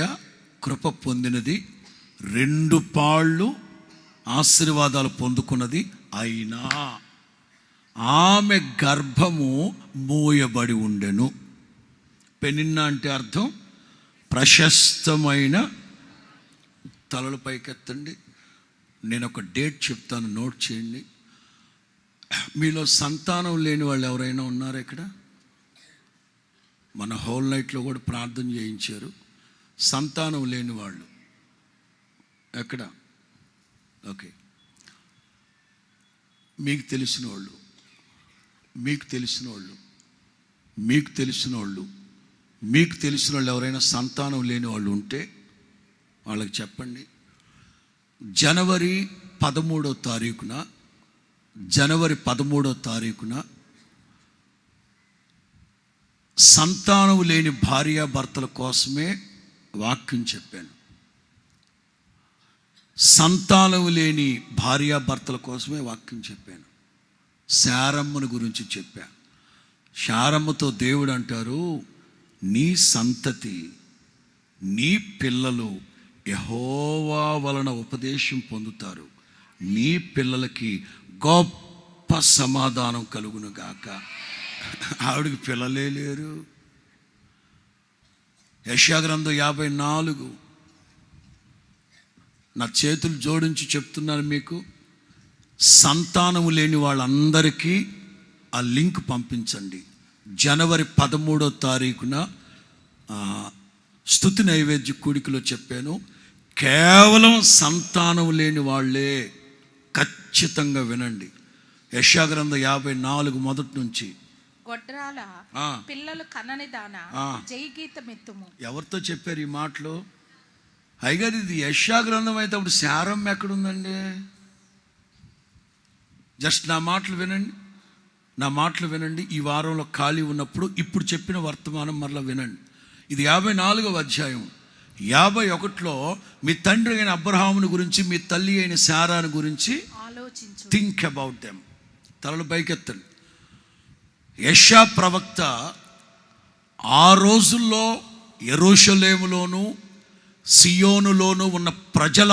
కృప పొందినది, 2 పాళ్ళు ఆశీర్వాదాలు పొందుకున్నది. అయినా ఆమె గర్భము మూయబడి ఉండెను. పెనిన్నా అంటే అర్థం ప్రశస్తమైన. తలలు పైకెత్తండి, నేను ఒక డేట్ చెప్తాను, నోట్ చేయండి. మీలో సంతానం లేని వాళ్ళు ఎవరైనా ఉన్నారా ఇక్కడ? మన హోల్ నైట్లో కూడా ప్రార్థన చేయించారు. సంతానం లేని వాళ్ళు ఎక్కడ? ఓకే, మీకు తెలిసిన వాళ్ళు ఎవరైనా సంతానం లేని వాళ్ళు ఉంటే వాళ్ళకి చెప్పండి. జనవరి 13వ తారీఖున సంతానం లేని భార్యాభర్తల కోసమే వాక్యం చెప్పాను. శారమ్మను గురించి చెప్పా. శారమ్మతో దేవుడు అంటారు, నీ సంతతి, నీ పిల్లలు యెహోవా వలన ఉపదేశం పొందుతారు, నీ పిల్లలకి గొప్ప సమాధానం కలుగును గాక. ఆవిడకి పిల్లలే లేరు. యెషయా గ్రంథం 54. నా చేతులు జోడించి చెప్తున్నాను మీకు, సంతానము లేని వాళ్ళందరికీ ఆ లింక్ పంపించండి. జనవరి 13వ తారీఖున స్తుతి నైవేద్య కూడికలో చెప్పాను. కేవలం సంతానం లేని వాళ్ళే ఖచ్చితంగా వినండి. యెషయా గ్రంథం 54 మొదటి నుంచి. గొడ్రాల పిల్లలు కనని దాన జై గీతమెత్తుము. ఎవరితో చెప్పారు ఈ మాటలు? అయిగారు ఇది యెషయా గ్రంథం అయితే అప్పుడు శారమ్మ ఎక్కడుందండి? జస్ట్ నా మాటలు వినండి. ఈ వారంలో ఖాళీ ఉన్నప్పుడు ఇప్పుడు చెప్పిన వర్తమానం మరలా వినండి. ఇది 54వ అధ్యాయం. 51లో మీ తండ్రి అయిన అబ్రహాముని గురించి, మీ తల్లి అయిన శారాను గురించి ఆలోచించు. Think about them. తలలు పైకెత్తండి. యెషయా ప్రవక్త ఆ రోజుల్లో యెరూషలేములోను సియోనులోను ఉన్న ప్రజల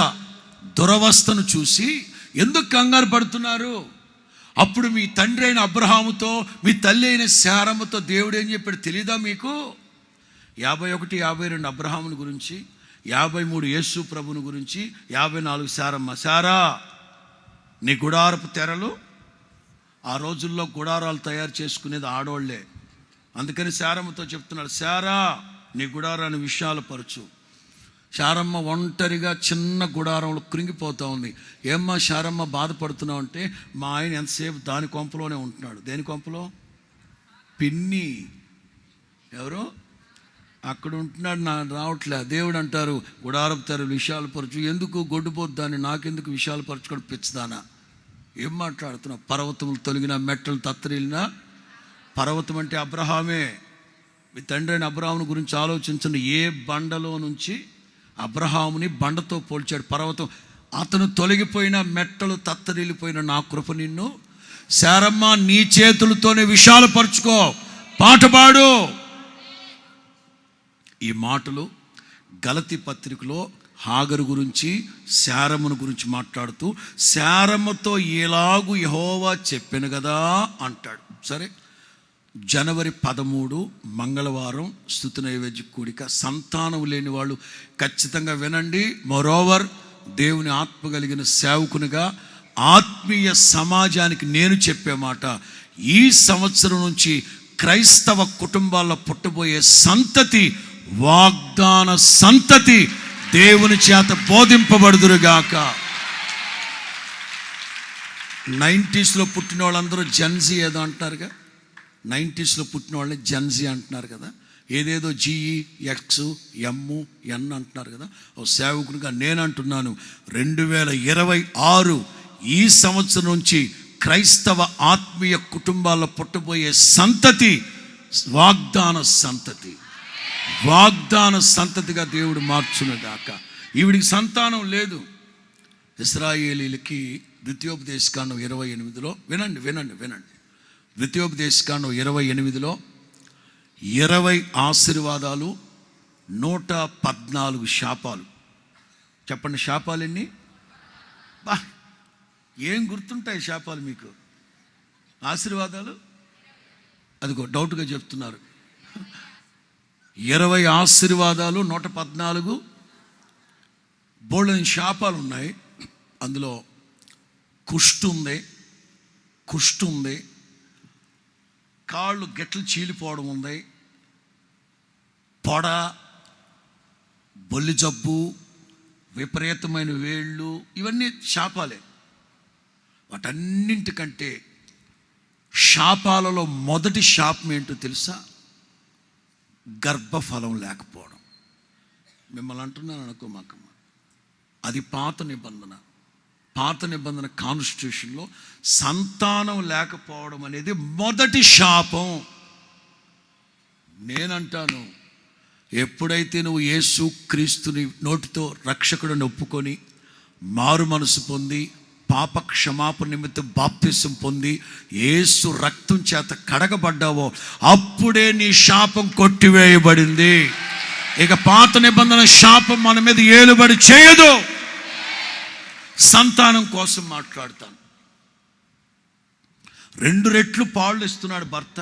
దురవస్థను చూసి ఎందుకు కంగారు పడుతున్నారు? అప్పుడు మీ తండ్రి అయిన అబ్రహాముతో, మీ తల్లి అయిన శారమ్మతో దేవుడు ఏం చెప్పాడు తెలీదా మీకు? 51, 52 అబ్రహాముని గురించి, 53 యేసు ప్రభుని గురించి, 54 శారమ్మ. శారా, నీ గుడారపు తెరలు. ఆ రోజుల్లో గుడారాలు తయారు చేసుకునేది ఆడోళ్లే. అందుకని శారమ్మతో చెప్తున్నాడు, శారా నీ గుడారాన్ని విశాలపరచు. శారమ్మ ఒంటరిగా చిన్న గుడారంలో కృంగిపోతూ ఉంది. ఏమ్మా శారమ్మ బాధపడుతున్నావు అంటే, మా ఆయన ఎంతసేపు దాని కొంపలోనే ఉంటున్నాడు. దేని కొంపలో? పిన్ని ఎవరు అక్కడ ఉంటున్నాడు, నా రావట్లే. దేవుడు అంటారు, గుడారపు తెరలు విశాలపరచు. ఎందుకు గొడ్డుపోద్దాన్ని నాకెందుకు విశాలపరచుకోవడం పిచ్చదానా? ఏం మాట్లాడుతున్నావు? పర్వతములు తొలగిన, మెట్టలు తత్తరిల్లిన. పర్వతం అంటే అబ్రహామే. మీ తండ్రి అయిన అబ్రహాముని గురించి ఆలోచించండి. ఏ బండలో నుంచి అబ్రహాముని బండతో పోల్చాడు. పర్వతం. అతను తొలగిపోయిన, మెట్టలు తత్తరిల్లిపోయిన నా కృప నిన్ను. శారమ్మ నీ చేతులతోనే విశాలపరచుకో. పాట పాడు. ఈ మాటలు గలతీ పత్రికలో హాగరు గురించి, శారమ్మను గురించి మాట్లాడుతూ, శారమ్మతో ఎలాగూ యెహోవా చెప్పాను కదా అంటాడు. సరే, జనవరి 13 మంగళవారం స్తుతి నైవేద్య కూడిక. సంతానం లేని వాళ్ళు ఖచ్చితంగా వినండి. మోరోవర్, దేవుని ఆత్మ కలిగిన సేవకునిగా ఆత్మీయ సమాజానికి నేను చెప్పే మాట, ఈ సంవత్సరం నుంచి క్రైస్తవ కుటుంబాల్లో పుట్టబోయే సంతతి వాగ్దాన సంతతి, దేవుని చేత బోధింపబడుదురుగాక. 90sలో పుట్టిన వాళ్ళందరూ జెన్జీ ఏదో అంటున్నారుగా. 90sలో పుట్టిన వాళ్ళని జెన్జీ అంటున్నారు కదా. ఏదేదో జీఈ, ఎక్స్, ఎమ్, ఎన్ అంటున్నారు కదా. ఓ సేవకునిగా నేను అంటున్నాను, 2026 ఈ సంవత్సరం నుంచి క్రైస్తవ ఆత్మీయ కుటుంబాల్లో పుట్టబోయే సంతతి వాగ్దాన సంతతిగా దేవుడు మార్చునుగాక. ఈవిడికి సంతానం లేదు. ఇశ్రాయేలీలకి ద్వితీయోపదేశకాండం 28లో వినండి. ద్వితీయోపదేశకాండం 28లో 20 ఆశీర్వాదాలు, 114 శాపాలు. చెప్పండి, శాపాలు ఎన్ని? ఏం గుర్తుంటాయి శాపాలు మీకు? ఆశీర్వాదాలు అదిగో డౌట్గా చెప్తున్నారు. 20 ఆశీర్వాదాలు, 114 బోల్డెన్ శాపాలు ఉన్నాయి. అందులో కుష్టు ఉంది, కాళ్ళు గెట్లు చీలిపోవడం ఉంది, పొడ, బొల్లి జబ్బు, విపరీతమైన వేళ్ళు, ఇవన్నీ శాపాలే. వాటన్నింటికంటే శాపాలలో మొదటి శాపం ఏంటో తెలుసా? గర్భఫలం లేకపోవడం. మిమ్మల్ని అంటున్నాను అనుకోమాకమ్మ, అది పాత నిబంధన కాన్స్టిట్యూషన్లో సంతానం లేకపోవడం అనేది మొదటి శాపం. నేనంటాను, ఎప్పుడైతే నువ్వు యేసు క్రీస్తుని నోటితో రక్షకుడిని ఒప్పుకొని మారు మనసు పొంది పాప క్షమాపణ నిమిత్తం బాప్తిసం పొంది యేసు రక్తం చేత కడగబడ్డావో అప్పుడే నీ శాపం కొట్టివేయబడింది. ఇక పాత నిబంధన శాపం మన మీద ఏలుబడి చేయదు. సంతానం కోసం మాట్లాడతాను. 2 రెట్లు పాళ్ళు ఇస్తున్నాడు భర్త.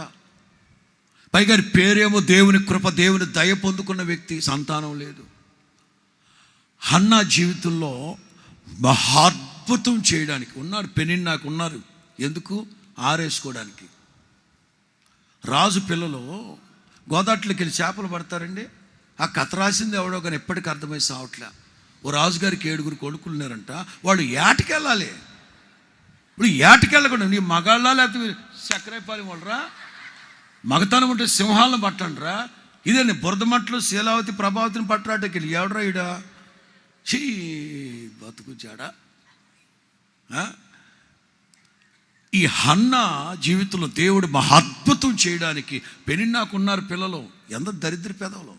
పైగా పేరేమో దేవుని కృప, దేవుని దయ పొందుకున్న వ్యక్తి, సంతానం లేదు. హన్నా జీవితంలో మహాద్భుతం చేయడానికి ఉన్నారు. పెనిన్నాకు ఉన్నారు. ఎందుకు? ఆరేసుకోవడానికి. రాజు పిల్లలు గోదాట్లోకి వెళ్ళి చేపలు పడతారండి. ఆ కథ రాసింది ఎవడో కానీ ఎప్పటికీ అర్థమై సావట్లే. ఓ రాజుగారికి 7 కొడుకులు ఉన్నారంట. వాళ్ళు ఏటకెళ్ళాలి. ఇప్పుడు ఏటకెళ్ళకుండా నీ మగాళ్ళ లేకపోతే చక్రైపాలెం వాళ్ళరా, మగతనం ఉంటే సింహాలను పట్టండిరా. ఇదే బురద మట్లు శీలావతి ప్రభావతిని పట్టరాటకి వెళ్ళి ఎవడరా ఈడ చీ బతుకుచాడా. ఈ హన్నా జీవితంలో దేవుడు మహాద్భుతం చేయడానికి పెనిన్నాకున్నారు పిల్లలు. ఎంత దరిద్ర పెదవులు.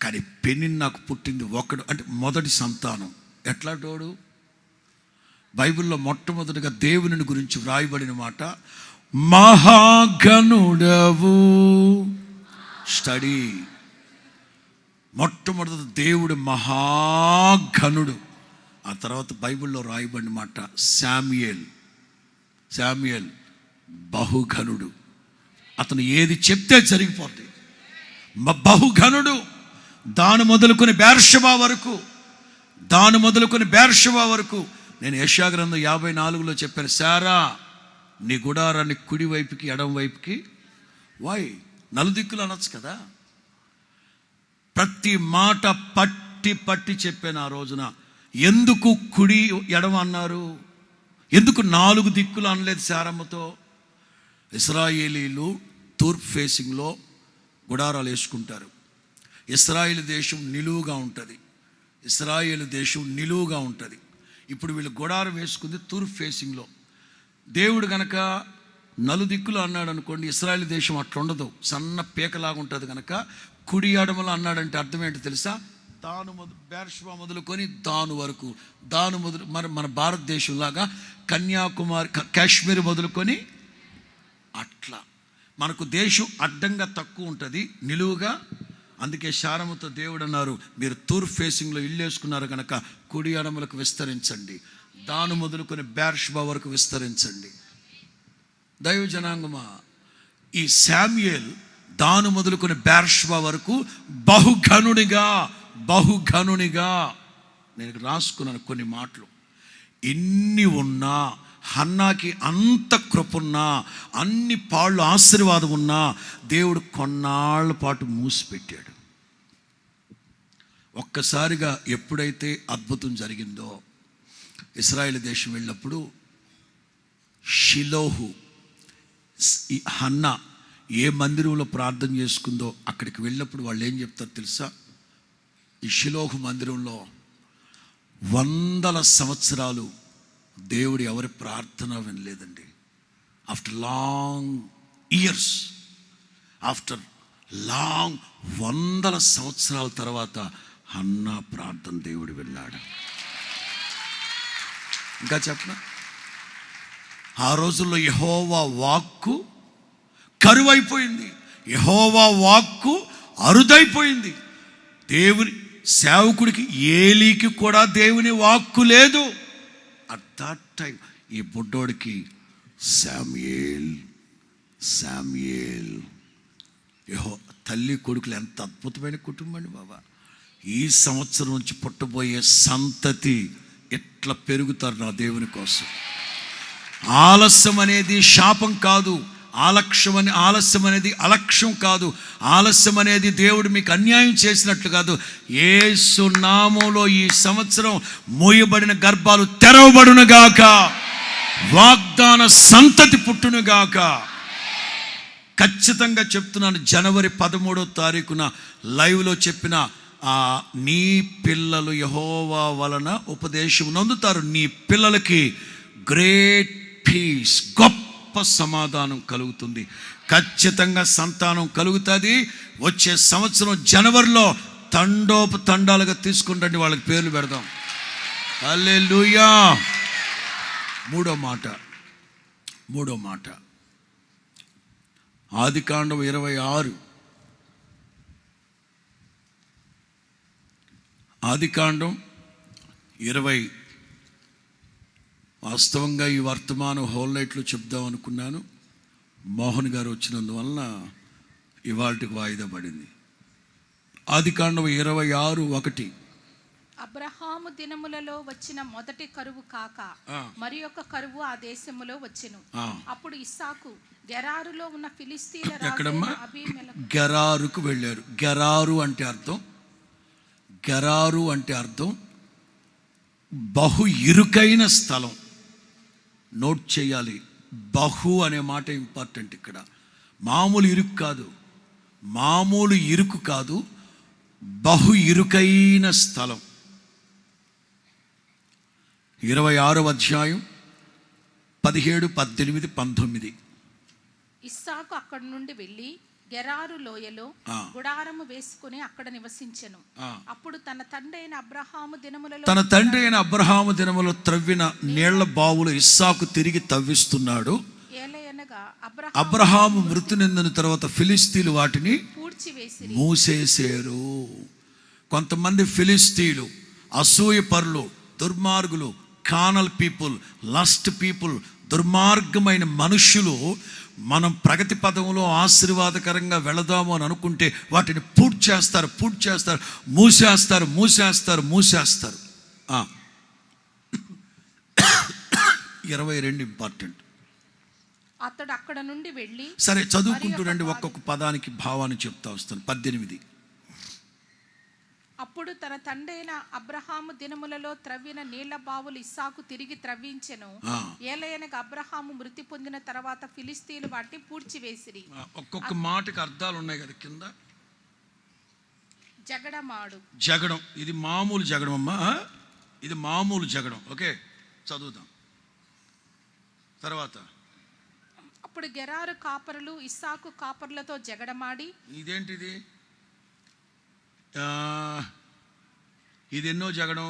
కానీ పెనిన్నాకు పుట్టింది ఒకడు, అంటే మొదటి సంతానం. ఎట్లాంటోడు? బైబిల్లో మొట్టమొదటిగా దేవుని గురించి వ్రాయబడిన మాట మహాగణుడవు. స్టడీ. మొట్టమొదటి దేవుడు మహాగణుడు. ఆ తర్వాత బైబిల్లో రాయబడిన మాట శామ్యూయేల్ బహుఘనుడు. అతను ఏది చెప్తే జరిగిపోతుంది. బహుఘనుడు. దాని మొదలుకొని బేర్షెబా వరకు నేను యెషయా గ్రంథం 54లో చెప్పాను. శారా నీ గుడారాన్ని కుడి వైపుకి ఎడం వైపుకి నలుదిక్కులు అనొచ్చు కదా. ప్రతి మాట పట్టి చెప్పాను ఆ రోజున. ఎందుకు కుడి ఎడమ అన్నారు? ఎందుకు 4 దిక్కులు అనలేదు శారమ్మతో? ఇశ్రాయేలీలు తూర్పు ఫేసింగ్లో గుడారాలు వేసుకుంటారు. ఇశ్రాయేలు దేశం నిలువుగా ఉంటుంది. ఇప్పుడు వీళ్ళు గుడారం వేసుకుంది తూర్పు ఫేసింగ్లో. దేవుడు గనక నలుదిక్కులు అన్నాడు అనుకోండి, ఇశ్రాయేలు దేశం అట్లా ఉండదు, సన్న పీకలాగా ఉంటుంది. కనుక కుడి ఎడమలు అన్నాడంటే అర్థం ఏంటో తెలుసా? బేర్షెబా మొదలుకొని దాను వరకు, మన భారతదేశంలాగా కన్యాకుమారి కాశ్మీర్ మొదలుకొని అట్లా మనకు దేశం అడ్డంగా తక్కువ ఉంటుంది, నిలువుగా. అందుకే శారమ్మతో దేవుడు అన్నారు, మీరు తూర్పు ఫేసింగ్లో ఇల్లు వేసుకున్నారు కనుక కుడి ఎడమలకు విస్తరించండి, దాను మొదలుకొని బేర్షెబా వరకు విస్తరించండి. దైవ జనాంగమా, ఈ శామ్యూయేల్ దాను మొదలుకొని బేర్షెబా వరకు బహుఘనునిగా నేను రాసుకున్నాను కొన్ని మాటలు. ఇన్ని ఉన్నా, హన్నాకి అంత కృపున్నా, అన్ని పాళ్ళు ఆశీర్వాదం ఉన్నా, దేవుడు కొన్నాళ్ళ పాటు మూసిపెట్టాడు. ఒక్కసారిగా ఎప్పుడైతే అద్భుతం జరిగిందో, ఇశ్రాయేలు దేశం వెళ్ళినప్పుడు షిలోహు, ఈ హన్నా ఏ మందిరంలో ప్రార్థన చేసుకుందో అక్కడికి వెళ్ళినప్పుడు వాళ్ళు ఏం చెప్తారు తెలుసా? ఈ షిలోహు మందిరంలో 100 సంవత్సరాలు దేవుడు ఎవరి ప్రార్థన వినలేదండి. ఆఫ్టర్ లాంగ్ ఇయర్స్, 100 సంవత్సరాల తర్వాత హన్నా ప్రార్థన దేవుడు విన్నాడు. ఇంకా చెప్పనా, ఆ రోజుల్లో యెహోవా వాక్కు కరువైపోయింది, యెహోవా వాక్కు అరుదైపోయింది. దేవుని సేవకుడికి ఏలీకి కూడా దేవుని వాక్కు లేదు. అట్ దట్ టైం ఈ బుడ్డోడికి శామ్యూయేల్ తల్లి కొడుకులు ఎంత అద్భుతమైన కుటుంబం అండి బాబా. ఈ సంవత్సరం నుంచి పుట్టబోయే సంతతి ఎట్లా పెరుగుతారు నా దేవుని కోసం. ఆలస్యం అనేది శాపం కాదు, ఆలస్యం అనేది అలక్ష్యం కాదు, ఆలస్యం అనేది దేవుడు మీకు అన్యాయం చేసినట్లు కాదు. యేసు నామములో ఈ సంవత్సరం మూయబడిన గర్భాలు తెరవబడునుగాక, వాగ్దాన సంతతి పుట్టునుగాక. ఖచ్చితంగా చెప్తున్నాను, జనవరి 13వ తారీఖున లైవ్లో చెప్పిన నీ పిల్లలు యెహోవా వలన ఉపదేశం నొందుతారు, నీ పిల్లలకి గ్రేట్ పీస్, గొప్ప సమాధానం కలుగుతుంది. ఖచ్చితంగా సంతానం కలుగుతుంది. వచ్చే సంవత్సరం జనవరిలో తండాలుగా తీసుకుంటండి, వాళ్ళకి పేర్లు పెడదాం. హల్లెలూయా. మూడో మాట ఆదికాండం 26. ఆదికాండం 20. వాస్తవంగా ఈ వర్తమానం హోల్ నైట్లో చెప్దాం అనుకున్నాను. మోహన్ గారు వచ్చినందువలన ఇవాళకి వాయిదా పడింది. ఆదికాండం 26:1. అబ్రహాము దినములలో వచ్చిన మొదటి కరువు కాక మరి ఒక కరువు ఆ దేశములో వచ్చెను. అప్పుడు ఇస్సాకు గెరారులో ఉన్న ఫిలిస్తీన్ల రాజు అబీమెలెకు గెరారుకు వెళ్ళారు. గెరారు అంటే అర్థం బహు ఇరుకైన స్థలం. నోట్ చేయాలి, బహు అనే మాట ఇంపార్టెంట్ ఇక్కడ. మామూలు ఇరుకు కాదు, బహు ఇరుకైన స్థలం. 26వ అధ్యాయం 17, 18, 19. ఇస్సాకు అక్కడి నుండి వెళ్ళి గెరారు లోయలో గుడారము వేసుకుని అక్కడ నివసించెను. అప్పుడు తన తండ్రి అయిన అబ్రహాము దినములో త్రవ్విన నీళ్ల బావులు ఇస్సాకు తిరిగి తవ్విస్తున్నాడు. ఏలయనగా అబ్రహాము మృతి నిందిన తర్వాత ఫిలిస్తీన్లు వాటిని మూసేశారు. కొంతమంది ఫిలిస్తీన్లు అసూయపరులు, దుర్మార్గులు, కానల్ పీపుల్, లస్ట్ పీపుల్, దుర్మార్గమైన మనుషులు మనం ప్రగతి పదంలో ఆశీర్వాదకరంగా వెళదాము అని అనుకుంటే వాటిని పూర్తి చేస్తారు, మూసేస్తారు. 22 ఇంపార్టెంట్. అతడు అక్కడ నుండి వెళ్ళి, సరే చదువుకుంటూ రండి, ఒక్కొక్క పదానికి భావాన్ని చెప్తా వస్తాను. 18. అప్పుడు తన తండ్రి అయిన అబ్రహాము దినములలో త్రవ్విన నీళ్ల బావులు ఇస్సాకు తిరిగి త్రవ్వించెను. ఏలయనగా అబ్రహాము మృతి పొందిన తర్వాత ఫిలిస్తీన్లు వాటిని పూడ్చివేసిరి. ఒక్కొక్క మాటకి అర్థాలు ఉన్నాయి కదా కింద. జగడం, ఇది మామూలు జగడం అమ్మా, ఇది మామూలు జగడం. ఓకే, చదువుదాం తర్వాత. అప్పుడు గెరారు కాపరులు ఇస్సాకు కాపరులతో జగడమాడి, ఇదేంటిది, ఇది ఎన్నో జగడం?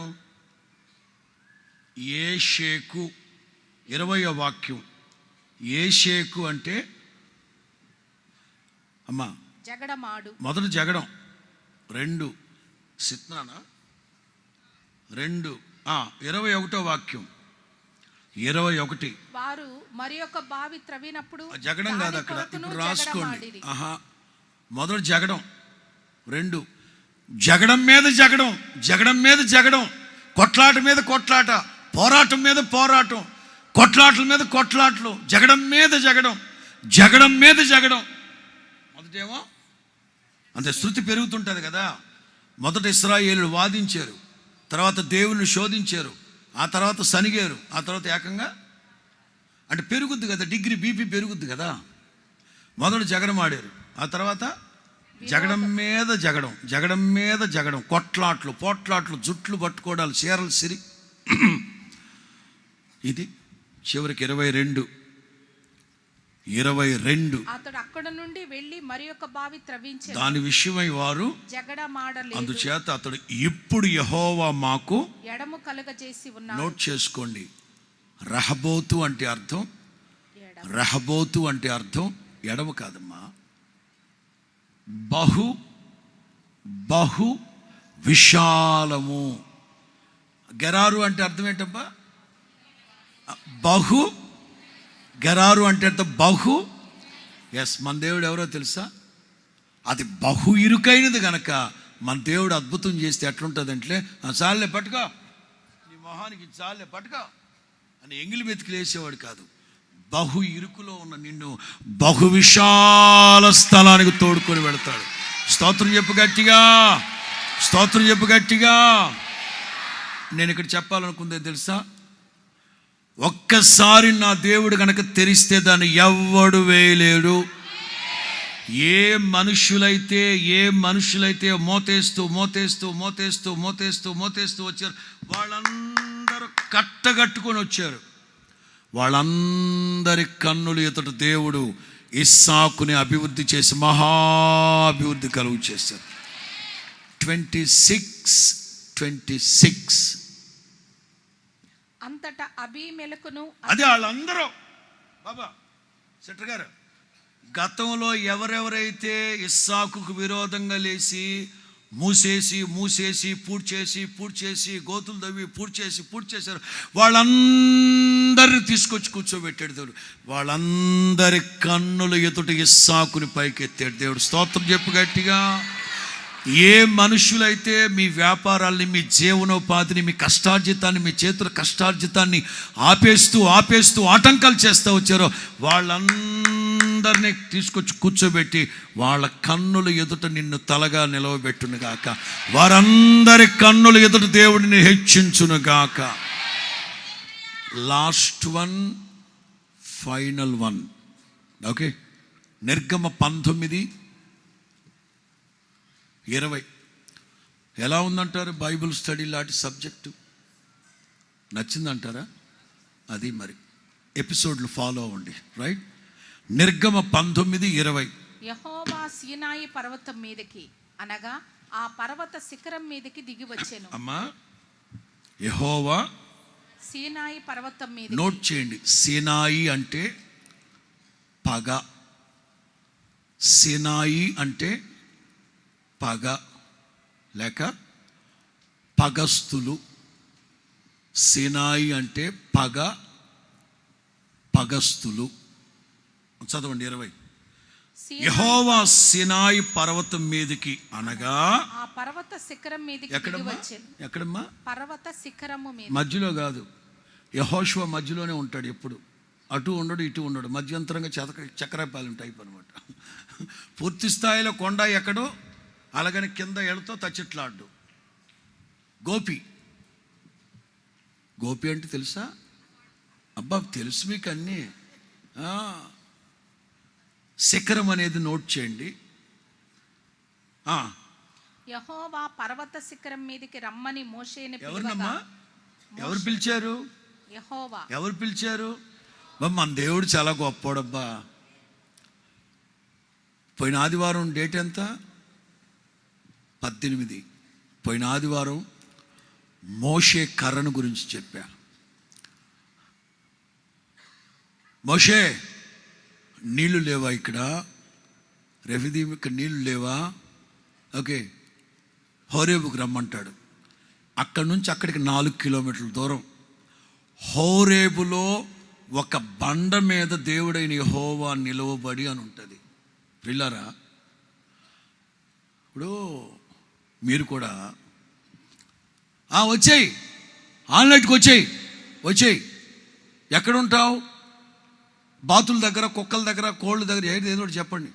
ఏషేకు 20వ వాక్యం. ఏషేకు అంటే అమ్మా జగడమాడు, మొదటి జగడం. 2 సిత్నానా 2 21వ వాక్యం. 21 వారు మరి ఒక బావి త్రవ్వినప్పుడు జగడం కాదు అక్కడ, ఇప్పుడు రాసుకోండి. మొదటి జగడం. 2 జగడం మీద జగడం, కొట్లాట మీద కొట్లాట, పోరాటం మీద పోరాటం, కొట్లాటల మీద కొట్లాటలు, జగడం మీద జగడం. మొదటేమో అంతే, శృతి పెరుగుతుంటుంది కదా. మొదట ఇశ్రాయేలులు వాదించారు, తర్వాత దేవుని శోధించారు, ఆ తర్వాత సనిగారు, ఆ తర్వాత ఏకంగా అంటే పెరుగుద్ది కదా, డిగ్రీ బీపీ పెరుగుద్ది కదా. మొదట జగడం ఆడారు, ఆ తర్వాత జగడం మీద జగడం, కొట్లాట్లు, పోట్లాట్లు, జుట్లు పట్టుకోవడాలు, చీరలు సిరి. ఇది చివరికి 22. అతడు అక్కడ నుండి వెళ్ళి మరి ఒక బావి త్రవ్వించెను. దాని విషయమై వారు జగడమాడలేదు. అందుచేత అతడు ఇప్పుడు యెహోవా మాకు ఎడము కలుగజేసి ఉన్నాడు. నోట్ చేసుకోండి. రహబోతు అంటే అర్థం ఎడమ కాదమ్మా, బహు విశాలము. గెరారు అంటే అర్థం ఏంటబ్బా? గెరారు అంటే అర్థం బహు. ఎస్, మన దేవుడు ఎవరో తెలుసా? అది బహు ఇరుకైనది గనక మన దేవుడు అద్భుతం చేస్తే ఎట్లుంటుంది అంటే, చాలే పట్టుకో, నీ మొహానికి చాలే పట్టుకో అని ఎంగిలి మెతుకులు వేసేవాడు కాదు. బహు ఇరుకులో ఉన్న నిన్ను బహు విశాల స్థలానికి తోడుకొని వెళతాడు. స్తోత్రం చెప్పు గట్టిగా. నేను ఇక్కడ చెప్పాలనుకుందే తెలుసా? ఒక్కసారి నా దేవుడు గనక తెరిస్తే దాన్ని ఎవ్వడు వేయలేడు. ఏ మనుషులైతే మోతేస్తూ వచ్చారు, వాళ్ళందరూ కట్టగట్టుకొని వచ్చారు. వాళ్ళందరి కన్నులు ఎదుట దేవుడు ఇస్సాకుని అభివృద్ధి చేసి మహాభివృద్ధి కలుగు చేశారు. 26 అంతటా అబీమెలెకును, అదే వాళ్ళందరూ. బాబా శెట్టర్ గారు, గతంలో ఎవరెవరైతే ఇస్సాకుకు విరోధంగా లేచి మూసేసి పూడ్చేసి గోతులు తవ్వి పూడ్చేశారు. వాళ్ళందరిని తీసుకొచ్చి కూర్చోబెట్టాడు దేవుడు. వాళ్ళందరి కన్నుల ఎదుట ఇస్సాకుని పైకెత్తాడు దేవుడు. స్తోత్రం చెప్పు గట్టిగా. ఏ మనుషులైతే మీ వ్యాపారాల్ని, మీ జీవనోపాధిని, మీ కష్టార్జితాన్ని, మీ చేతుల కష్టార్జితాన్ని ఆపేస్తూ ఆటంకాలు చేస్తూ వచ్చారో వాళ్ళందరినీ తీసుకొచ్చి కూర్చోబెట్టి వాళ్ళ కన్నుల ఎదుట నిన్ను తలగా నిలవబెట్టునుగాక. వారందరి కన్నుల ఎదుట దేవుడిని హెచ్చించునుగాక. Last one, final one. Okay, నిర్గమ 19:20 ఎలా ఉందంటారు? బైబిల్ స్టడీ లాంటి సబ్జెక్టు నచ్చిందంటారా? అది మరి ఎపిసోడ్లు ఫాలో అవ్వండి, రైట్? నిర్గమ 19:20. యెహోవా సీనాయి పర్వతం మీదకి, అనగా ఆ పర్వత శిఖరం మీదకి దిగి వచ్చెను. అమ్మా, యెహోవా సీనాయి పర్వతం మీద. నోట్ చేయండి, సీనాయి అంటే పగ. సీనాయి అంటే పగ లేక పగస్తులు. సీనాయి అంటే పగ, పగస్తులు. చదవండి 20. యెహోవా సీనాయి పర్వతం మీదకి, అనగా ఆ పర్వత శిఖరం మీదకి దిగి వచ్చెను. ఎక్కడమ్మా? పర్వత శిఖరము మీద. మధ్యలో కాదు, యెహోషువ మధ్యలోనే ఉంటాడు ఎప్పుడు. అటు ఉండడు, ఇటు ఉండడు, మధ్యంతరంగా చక్రపాలెం టైప్ అనమాట. పూర్తి స్థాయిలో కొండ ఎక్కడో, అలాగని కింద ఎడతో తచ్చిట్లాడు. గోపి అంటే తెలుసా? అబ్బా, తెలుసు మీకు అన్నీ. శిఖరం అనేది నోట్ చేయండి. యెహోవా పర్వత శిఖరం మీదకి రమ్మని మోషేని ఎవరినమ్మా? ఎవరు పిలిచారు? యెహోవా. ఎవరు పిలిచారు? మన దేవుడు చాలా గొప్పోడబ్బా. పోయిన ఆదివారం డేట్ ఎంత? 18. పోయిన ఆదివారం మోషే కర్రను గురించి చెప్పా. మోషే, నీళ్లు లేవా ఇక్కడ? రెఫిదీం ఇక్కడ నీళ్లు లేవా? ఓకే, హోరేబుకు రమ్మంటాడు. అక్కడి నుంచి అక్కడికి 4 కిలోమీటర్ల దూరం. హోరేబులో ఒక బండ మీద దేవుడైన యెహోవా నిలవబడి అని ఉంటుంది. పిల్లరా, ఇప్పుడు మీరు కూడా వచ్చేయి, ఆన్లైట్కి వచ్చేయి. ఎక్కడుంటావు? బాతుల దగ్గర, కుక్కల దగ్గర, కోళ్ళ దగ్గర, ఏదో చెప్పండి.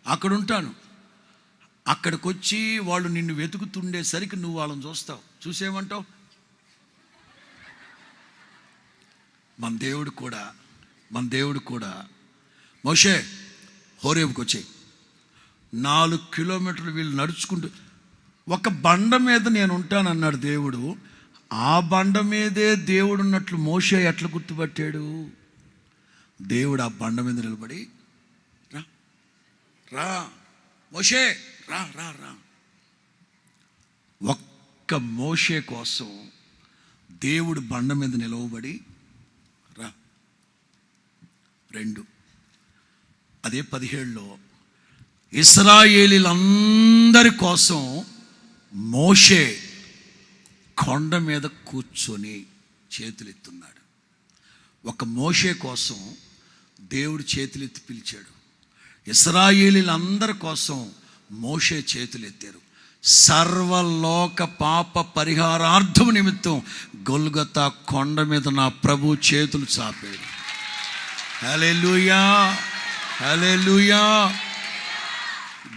అక్కడ ఉంటాను. అక్కడికి వచ్చి వాళ్ళు నిన్ను వెతుకుతుండేసరికి నువ్వు వాళ్ళని చూస్తావు. చూసేమంటావు? మన దేవుడు కూడా మోషే హోరేబుకి వచ్చాయి. 4 కిలోమీటర్లు వీళ్ళు నడుచుకుంటూ, ఒక బండ మీద నేను ఉంటానన్నాడు దేవుడు. ఆ బండ మీదే దేవుడు ఉన్నట్లు మోషే ఎట్లా గుర్తుపట్టాడు? దేవుడు ఆ బండ మీద నిలబడి, రా మోషే, రా. ఒక్క మోషే కోసం దేవుడు బండ మీద నిలవబడి, రా. 2 అదే 17లో ఇశ్రాయేలీలందరి కోసం మోషే కొండ మీద కూర్చొని చేతులెత్తున్నాడు. ఒక మోషే కోసం దేవుడు చేతులెత్తి పిలిచాడు. ఇశ్రాయేలీలందరి కోసం మోషే చేతులెత్తారు. సర్వలోక పాప పరిహారార్థం నిమిత్తం గొల్గొతా కొండ మీద నా ప్రభు చేతులు చాపాడు. హల్లెలూయా, హల్లెలూయా.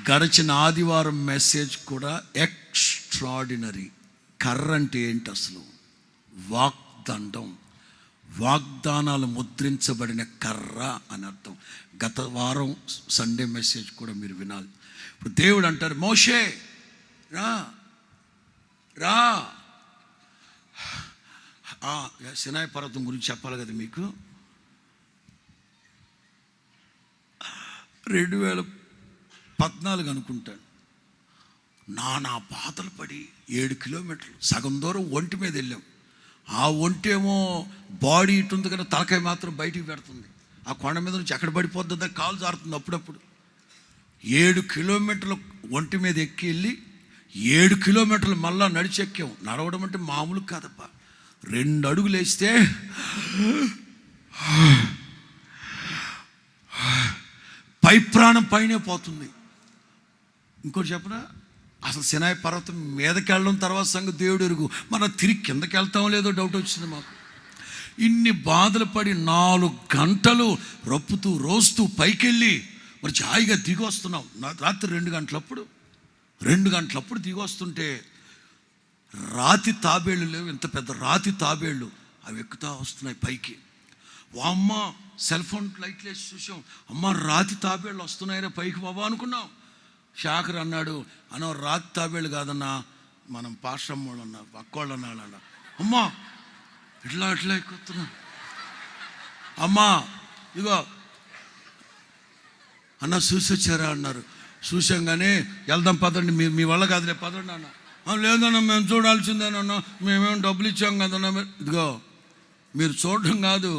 గడిచిన ఆదివారం మెసేజ్ కూడా ఎక్స్ట్రాడినరీ. కర్ర అంటే ఏంటి అసలు? వాగ్దండం, వాగ్దానాలు ముద్రించబడిన కర్ర అని అర్థం. గత వారం సండే మెసేజ్ కూడా మీరు వినాలి. ఇప్పుడు దేవుడు అంటారు, మోషే రా. సీనాయి పర్వతం గురించి చెప్పాలి కదా మీకు. 2014 అనుకుంటాను, నానా బాధలు పడి 7 కిలోమీటర్లు సగం దూరం ఒంటి మీద వెళ్ళాం. ఆ ఒంటేమో బాడీ ఇటు ఉంది కదా, తలకాయ మాత్రం బయటికి పెడుతుంది. ఆ కొండ మీద నుంచి ఎక్కడ పడిపోద్దా కాలు జారుతుంది అప్పుడప్పుడు. 7 కిలోమీటర్లు ఒంటి మీద ఎక్కి వెళ్ళి 7 కిలోమీటర్లు మళ్ళా నడిచెక్కాం. నడవడం అంటే మామూలు కాదప్ప. 2 అడుగులు వేస్తే పై ప్రాణం పైనే పోతుంది. ఇంకోటి చెప్పనా, అసలు సినాయి పర్వతం మీదకి వెళ్ళడం తర్వాత సంగతి దేవుడు ఎరుగు. మనం తిరిగి కిందకి వెళ్తామో లేదో డౌట్ వచ్చింది మాకు. ఇన్ని బాధలు పడి 4 గంటలు రప్పుతూ రోస్తూ పైకెళ్ళి మరి హాయిగా దిగి వస్తున్నాం. రాత్రి 2 గంటలప్పుడు దిగి వస్తుంటే రాతి తాబేళ్ళు లేవు, ఇంత పెద్ద రాతి తాబేళ్ళు అవి ఎక్కుతా వస్తున్నాయి పైకి. అమ్మ సెల్ ఫోన్ లైట్లు వేసి చూసాం, అమ్మ రాతి తాబేళ్ళు వస్తున్నాయిరా పైకి బాబా అనుకున్నాం. షాకర్ అన్నాడు, అన్న రాతి తాబేళ్ళు కాదన్నా, మనం పాశ్రమ్మోళ్ళు అన్నా పక్కోళ్ళు అన్నాడు. అమ్మా ఇట్లా ఎక్కుతున్నా, అమ్మా ఇగో అన్న చూసి వచ్చారా అన్నారు. చూసాం కానీ వెళ్దాం పదండి, మీ వల్ల కాదులే పదండి అన్న. లేదన్నా మేము చూడాల్సిందేనన్నా, మేమేం డబ్బులు ఇచ్చాం కదన్నా. ఇదిగో మీరు చూడడం కాదు,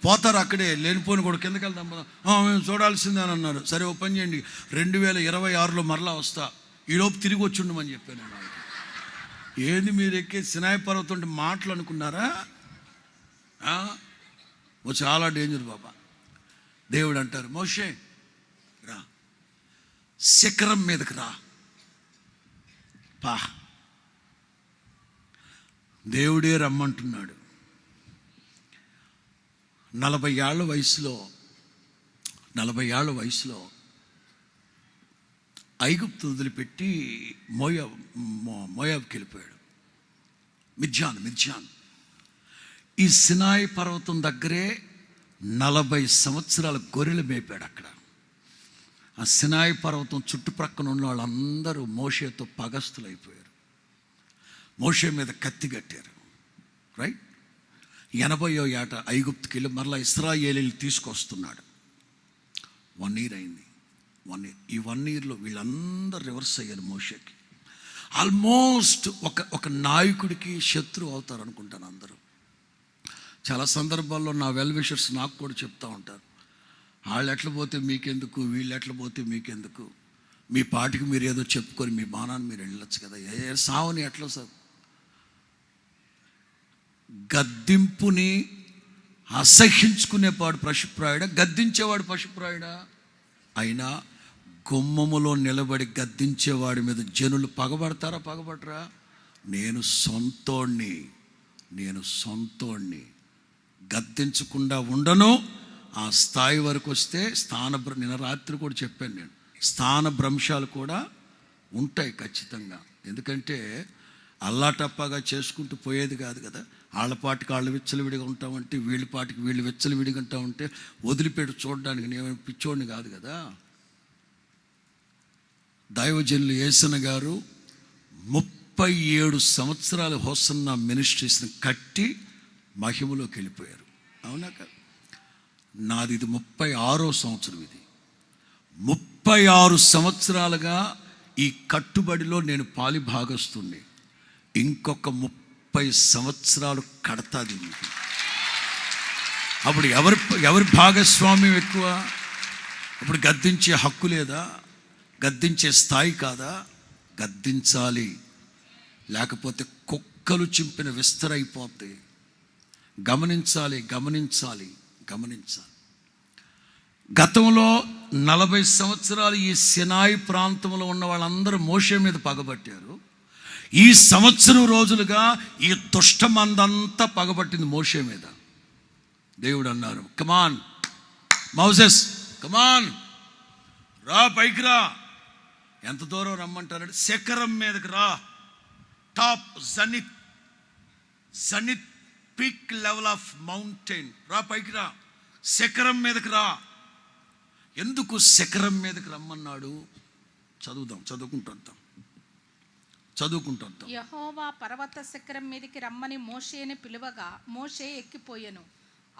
పోతారు అక్కడే లేనిపోని కూడా కిందకి వెళ్దాం పదా. మేము చూడాల్సిందేని అన్నారు. సరే ఓ పని చేయండి, 2026లో మరలా వస్తా, ఈలోపు తిరిగి వచ్చి ఉండమని చెప్పాను నేను. ఏంది మీరు ఎక్కే సినాయి పర్వతం అంటే మాటలు అనుకున్నారా? ఓ చాలా డేంజర్ బాబా. దేవుడు అంటారు, మోషే రా, శిఖరం మీదకి రా. పా, దేవుడే రమ్మంటున్నాడు. 40 ఏళ్ల వయసులో ఐగుప్తు వదిలిపెట్టి మోయాబ్కి వెళ్ళిపోయాడు. మిద్యాన్ ఈ సినాయి పర్వతం దగ్గరే 40 సంవత్సరాల గొర్రెలు మేపాడు అక్కడ. ఆ సినాయి పర్వతం చుట్టుప్రక్కన ఉన్న వాళ్ళందరూ మోషేతో పగస్తులైపోయారు. మోషే మీద కత్తి కట్టారు. రైట్, 80వ ఏట ఐగుప్తుకి వెళ్ళి మరలా ఇశ్రాయేలీలు తీసుకొస్తున్నాడు. 1 year అయింది. 1 year. ఈ 1 yearలో వీళ్ళందరూ రివర్స్ అయ్యారు మోషేకి. ఆల్మోస్ట్ ఒక నాయకుడికి శత్రువు అవుతారు అనుకుంటాను అందరూ. చాలా సందర్భాల్లో నా వెల్ విషర్స్ నాకు కూడా చెప్తూ ఉంటారు, వాళ్ళు ఎట్లా పోతే మీకెందుకు, వీళ్ళు ఎట్లా పోతే మీకెందుకు, మీ పాటికి మీరు ఏదో చెప్పుకొని మీ బాణాన్ని మీరు వెళ్ళొచ్చు కదా, సావుని ఎట్లా సార్. గద్దింపుని అసహించుకునేవాడు పశుప్రాయుడా, గద్దించేవాడు పశుప్రాయుడా? అయినా గుమ్మములో నిలబడి గద్దించేవాడి మీద జనులు పగబడరా? నేను సొంతోణ్ణి గద్దించకుండా ఉండను. ఆ స్థాయి వరకు వస్తే నిన్న రాత్రి కూడా చెప్పాను నేను, స్థానభ్రంశాలు కూడా ఉంటాయి ఖచ్చితంగా. ఎందుకంటే అల్లాటప్పాగా చేసుకుంటూ పోయేది కాదు కదా. వాళ్ళపాటికి వాళ్ళు విచ్చలవిడిగా ఉంటామంటే, వీళ్ళ పాటికి వీళ్ళు విచ్చలవిడిగా ఉంటామంటే వదిలిపెట్టి చూడడానికి నేను పిచ్చోడిని కాదు కదా. దైవజనులు యేసన్న గారు 37 సంవత్సరాలు హోసన్నా మినిస్ట్రీస్ని కట్టి మహిమలోకి వెళ్ళిపోయారు. అవునా కదా? నాది ఇది 36వ సంవత్సరం. ఇది 36 సంవత్సరాలుగా ఈ కట్టుబడిలో నేను పాలిభాగస్తుని. ఇంకొక 30 సంవత్సరాలు కడతాది. అప్పుడు ఎవరి భాగస్వామ్యం ఎక్కువ? అప్పుడు గద్దించే హక్కు లేదా? గద్దించే స్థాయి కాదా? గద్దించాలి, లేకపోతే కుక్కలు చింపిన విస్తరైపోద్ది. గమనించాలి. గతంలో 40 సంవత్సరాలు ఈ సినాయి ప్రాంతంలో ఉన్న వాళ్ళందరూ మోషే మీద పగబట్టారు. ఈ సంవత్సరం రోజులుగా ఈ దుష్టమందంతా పగబట్టింది మోషే మీద. దేవుడు అన్నారు, కమాన్ మోసెస్, కమాన్ రా, పైకి రా. ఎంత దూరం రమ్మంటారంటే శిఖరం మీదకి రా, top Janith peak level of mountain రా, పైకి రా, శిఖరం మీదకి రా. ఎందుకు శిఖరం మీదకి రమ్మన్నాడు? చదువుకుంటాం. యెహోవా పర్వత శిఖరం మీదకి రమ్మని మోషేని పిలువగా మోషే ఎక్కిపోయెను.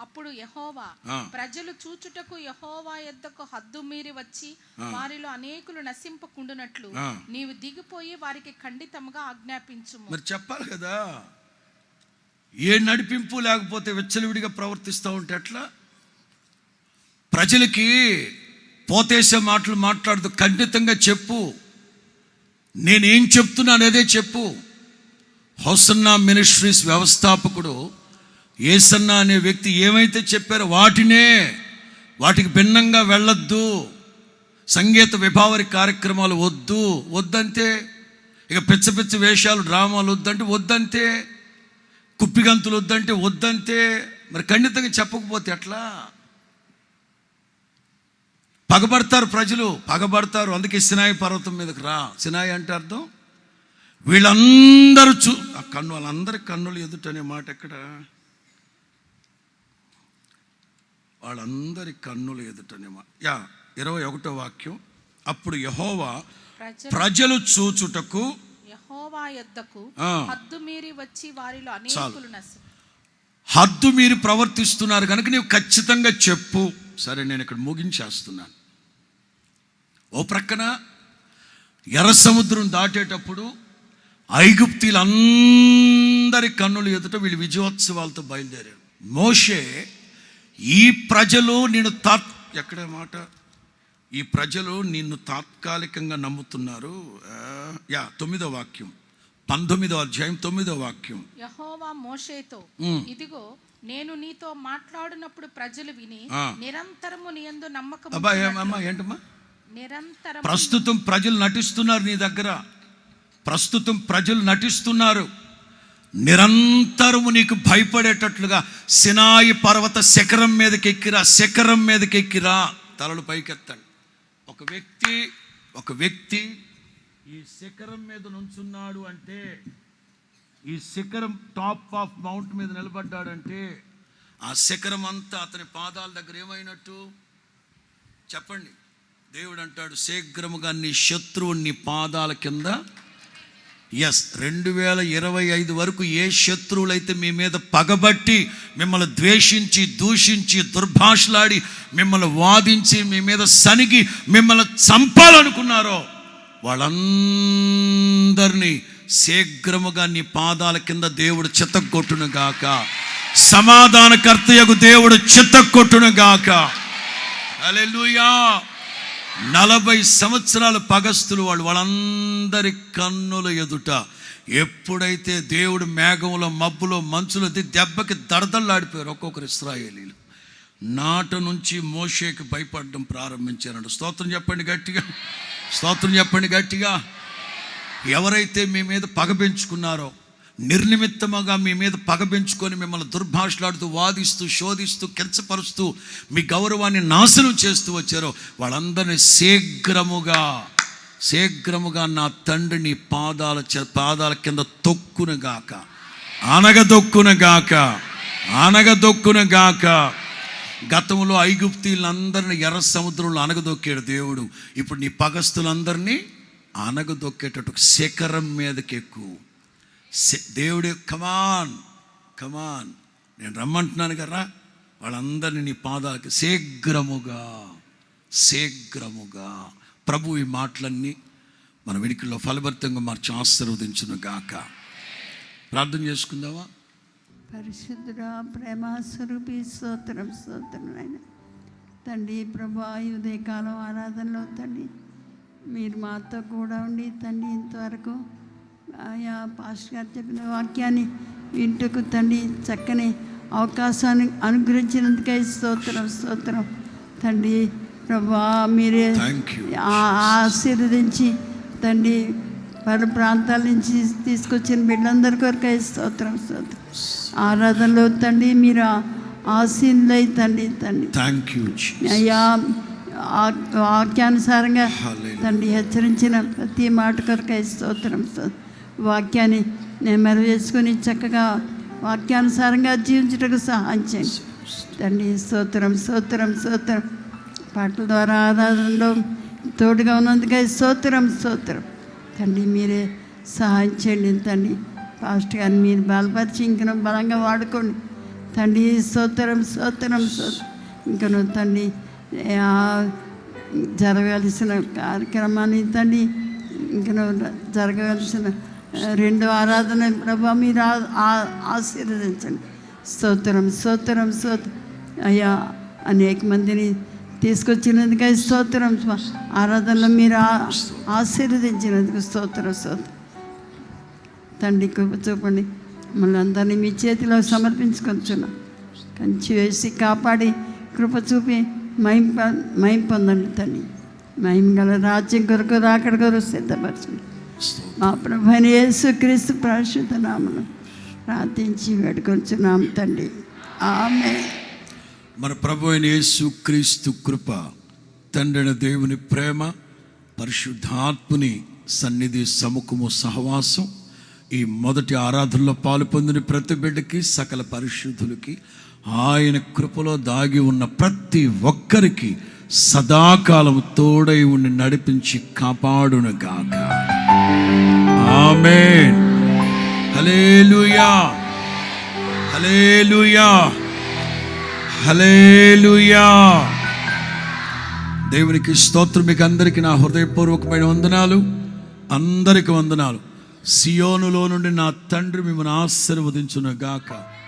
అప్పుడు యెహోవా, ప్రజలు చూచుటకు యెహోవా యొద్దకు హద్దు మీరి వచ్చి వారిలో అనేకులు నశింపకుండునట్లు నీవు దిగిపోయి వారికి ఖండితముగా ఆజ్ఞాపించుము. మరి చెప్పాలి కదా. ఏ నడిపింపు లేకపోతే విచ్చలవిడిగా ప్రవర్తిస్తూ ఉంటే ఎట్లా? ప్రజలకి పోతేసే మాటలు మాట్లాడుతూ ఖండితంగా చెప్పు. నేనేం చెప్తున్నాను అదే చెప్పు. హోసన్నా మినిస్ట్రీస్ వ్యవస్థాపకుడు యేసన్న అనే వ్యక్తి ఏమైతే చెప్పారో వాటికి భిన్నంగా వెళ్ళొద్దు. సంగీత విభావరి కార్యక్రమాలు వద్దంతే. ఇక పిచ్చ వేషాలు డ్రామాలు వద్దంటే, కుప్పిగంతులు వద్దంతే. మరి ఖండితంగా చెప్పకపోతే ఎట్లా? పగబడతారు. అందుకే సినాయి పర్వతం మీదకి రా. సినాయి అంటే అర్థం వీళ్ళందరూ వాళ్ళందరి కన్నులు ఎదుట అనే మాట ఎక్కడ? వాళ్ళందరి కన్నులు ఎదుటనే మాట 21వ వాక్యం. అప్పుడు యెహోవా ప్రజలు చూచుటకు యెహోవా యొద్దకు హద్దు మీరి వచ్చి వారిలో అనేకులు హద్దు మీరి ప్రవర్తిస్తున్నారు కనుక నీవు ఖచ్చితంగా చెప్పు. సరే, నేను ఇక్కడ ముగించేస్తున్నాను. ఓ ప్రక్కన ఎర్ర సముద్రం దాటేటప్పుడు ఐగుప్తీలందరి కన్నులు ఎదుట వీళ్ళు విజయోత్సవాలతో బయలుదేరారు. మోషే ఈ ప్రజలు ఎక్కడ మాట, ఈ ప్రజలు నిన్ను తాత్కాలికంగా నమ్ముతున్నారు. 9వ వాక్యం, 19వ అధ్యాయం 9వ వాక్యం. యెహోవా మోషేతో, ఇదిగో నేను నీతో మాట్లాడినప్పుడు ప్రజలు విని నిరంతరము నీ యందు నమ్మకం ఏంటమ్మా? నిరంతరం. ప్రస్తుతం ప్రజలు నటిస్తున్నారు నీ దగ్గర. నిరంతరము నీకు భయపడేటట్లుగా సినాయి పర్వత శిఖరం మీదకి ఎక్కిరా. తలలు పైకెత్తండి. ఒక వ్యక్తి ఈ శిఖరం మీద నుంచున్నాడు అంటే, ఈ శిఖరం టాప్ ఆఫ్ మౌంట్ మీద నిలబడ్డాడంటే ఆ శిఖరం అంతా అతని పాదాల దగ్గర ఏమైనట్టు చెప్పండి. దేవుడు అంటాడు, శీఘ్రముగా నీ శత్రువుని నీ పాదాల కింద. 2025 వరకు ఏ శత్రువులైతే మీ మీద పగబట్టి మిమ్మల్ని ద్వేషించి దూషించి దుర్భాషలాడి మిమ్మల్ని వాదించి మీ మీద సనిగి మిమ్మల్ని చంపాలనుకున్నారో వాళ్ళందరినీ శీఘ్రముగా నీ పాదాల కింద దేవుడు చితక్కొట్టును గాక. సమాధానకర్తయగు దేవుడు చితక్కొట్టును గాక. హల్లెలూయా. 40 సంవత్సరాల పగస్తులు వాళ్ళందరి కన్నుల ఎదుట ఎప్పుడైతే దేవుడు మేఘంలో మబ్బులో మంచులో దెబ్బకి దడదళ్ళాడిపోయారు ఒక్కొక్కరు ఇశ్రాయేలీలు. నాట నుంచి మోషేకి భయపడడం ప్రారంభించారంట. స్తోత్రం చెప్పండి గట్టిగా. ఎవరైతే మీ మీద పగ పెంచుకున్నారో, నిర్నిమిత్తముగా మీ మీద పగ పెంచుకొని మిమ్మల్ని దుర్భాషలాడుతూ వాదిస్తూ శోధిస్తూ కించపరుస్తూ మీ గౌరవాన్ని నాశనం చేస్తూ వచ్చారో వాళ్ళందరినీ శీఘ్రముగా నా తండ్రి నీ పాదాల కింద తొక్కునుగాక, అనగదొక్కునుగాక. గతంలో ఐగుప్తీలందరినీ ఎర్ర సముద్రంలో అనగదొక్కాడు దేవుడు. ఇప్పుడు నీ పగస్తులందరినీ అనగదొక్కేటట్టు శిఖరం మీదకి ఎక్కువ. దేవుడు కమాన్ నేను రమ్మంటున్నాను కదా, వాళ్ళందరినీ నీ పాదాలకి శీఘ్రముగా. ప్రభు ఈ మాటలన్నీ మన వెనుకల్లో ఫలభరితంగా మార్చి ఆశీర్వదించును గాక. ప్రార్థన చేసుకుందామా? పరిశుద్ధుడా, ప్రేమ స్వరూపి, స్తోత్రం ఆయన తండ్రి. ప్రభా, ఉదయకాలం ఆరాధనలో తండ్రి మీరు మాతో కూడా ఉండి తండ్రి ఇంతవరకు ఆయా పాస్టర్ గారు చెప్పిన వాక్యాన్ని వింటకు తండ్రి చక్కని అవకాశాన్ని అనుగ్రహించినందుకై స్తోత్రం తండ్రి. ప్రభా, మీరే ఆశీర్వదించి తండ్రి పలు ప్రాంతాల నుంచి తీసుకొచ్చిన బిడ్డలందరి కొరకై స్తోత్రం. ఆరాధనలో తండ్రి మీరు ఆశీనులై తండ్రి అయ్యా వాక్యానుసారంగా తండ్రి హెచ్చరించిన ప్రతి మాట కొరకై స్తోత్రం. వాక్యాన్ని నేను మెరుగువేసుకొని చక్కగా వాక్యానుసారంగా జీవించుటకు సహాయం చేయండి తండ్రి. స్తోత్రం పాటల ద్వారా ఆరాధనలో తోడుగా ఉన్నందుకై స్తోత్రం తండ్రి. మీరే సహాయం చేయండి తండ్రి. పాస్టర్ గారిని మీరు బలపరిచి ఇంకను బలంగా వాడుకోండి తండ్రి. స్తోత్రం ఇంకను తండ్రి జరగాల్సిన కార్యక్రమాన్ని తండ్రి, ఇంకను జరగవలసిన 2వ ఆరాధన ప్రభా మీరు ఆశీర్వదించండి. స్తోత్రం అయ్యా. అనేక మందిని తీసుకొచ్చినందుకై స్తోత్రం. ఆరాధనలో మీరు ఆశీర్వదించినందుకు స్తోత్రం. తండ్రి కృప చూపండి. మమ్మల్ని అందరినీ మీ చేతిలో సమర్పించుకొచ్చున్నాం. కంచి వేసి కాపాడి కృప చూపి మహిమ పొందండి తండ్రి. మహిమ గల రాజ్యం కొరకు రాకడ కొరకు సిద్ధపరచండి. మా ప్రభువైన యేసుక్రీస్తు పరిశుద్ధ నామమున ప్రార్థించి వేడుకొంచున్నాం తండ్రి. ఆమేన్. మన ప్రభువైన యేసుక్రీస్తు కృప, తండ్రి దేవుని ప్రేమ, పరిశుద్ధాత్ముని సన్నిధి, సముఖము, సహవాసం ఈ మొదటి ఆరాధనలో పాలు పొందిన ప్రతి బిడ్డకి, సకల పరిశుద్ధులకి, ఆయన కృపలో దాగి ఉన్న ప్రతి ఒక్కరికి సదాకాలం తోడై ఉండి నడిపించి కాపాడునుగాక. ఆమేన్. హల్లెలూయా, హల్లెలూయా, హల్లెలూయా. దేవునికి స్తోత్రం. మీకు అందరికీ నా హృదయపూర్వకమైన వందనాలు. అందరికి వందనాలు. సియోనులో నుండి నా తండ్రి మిమ్మల్ని ఆశీర్వదించును గాక.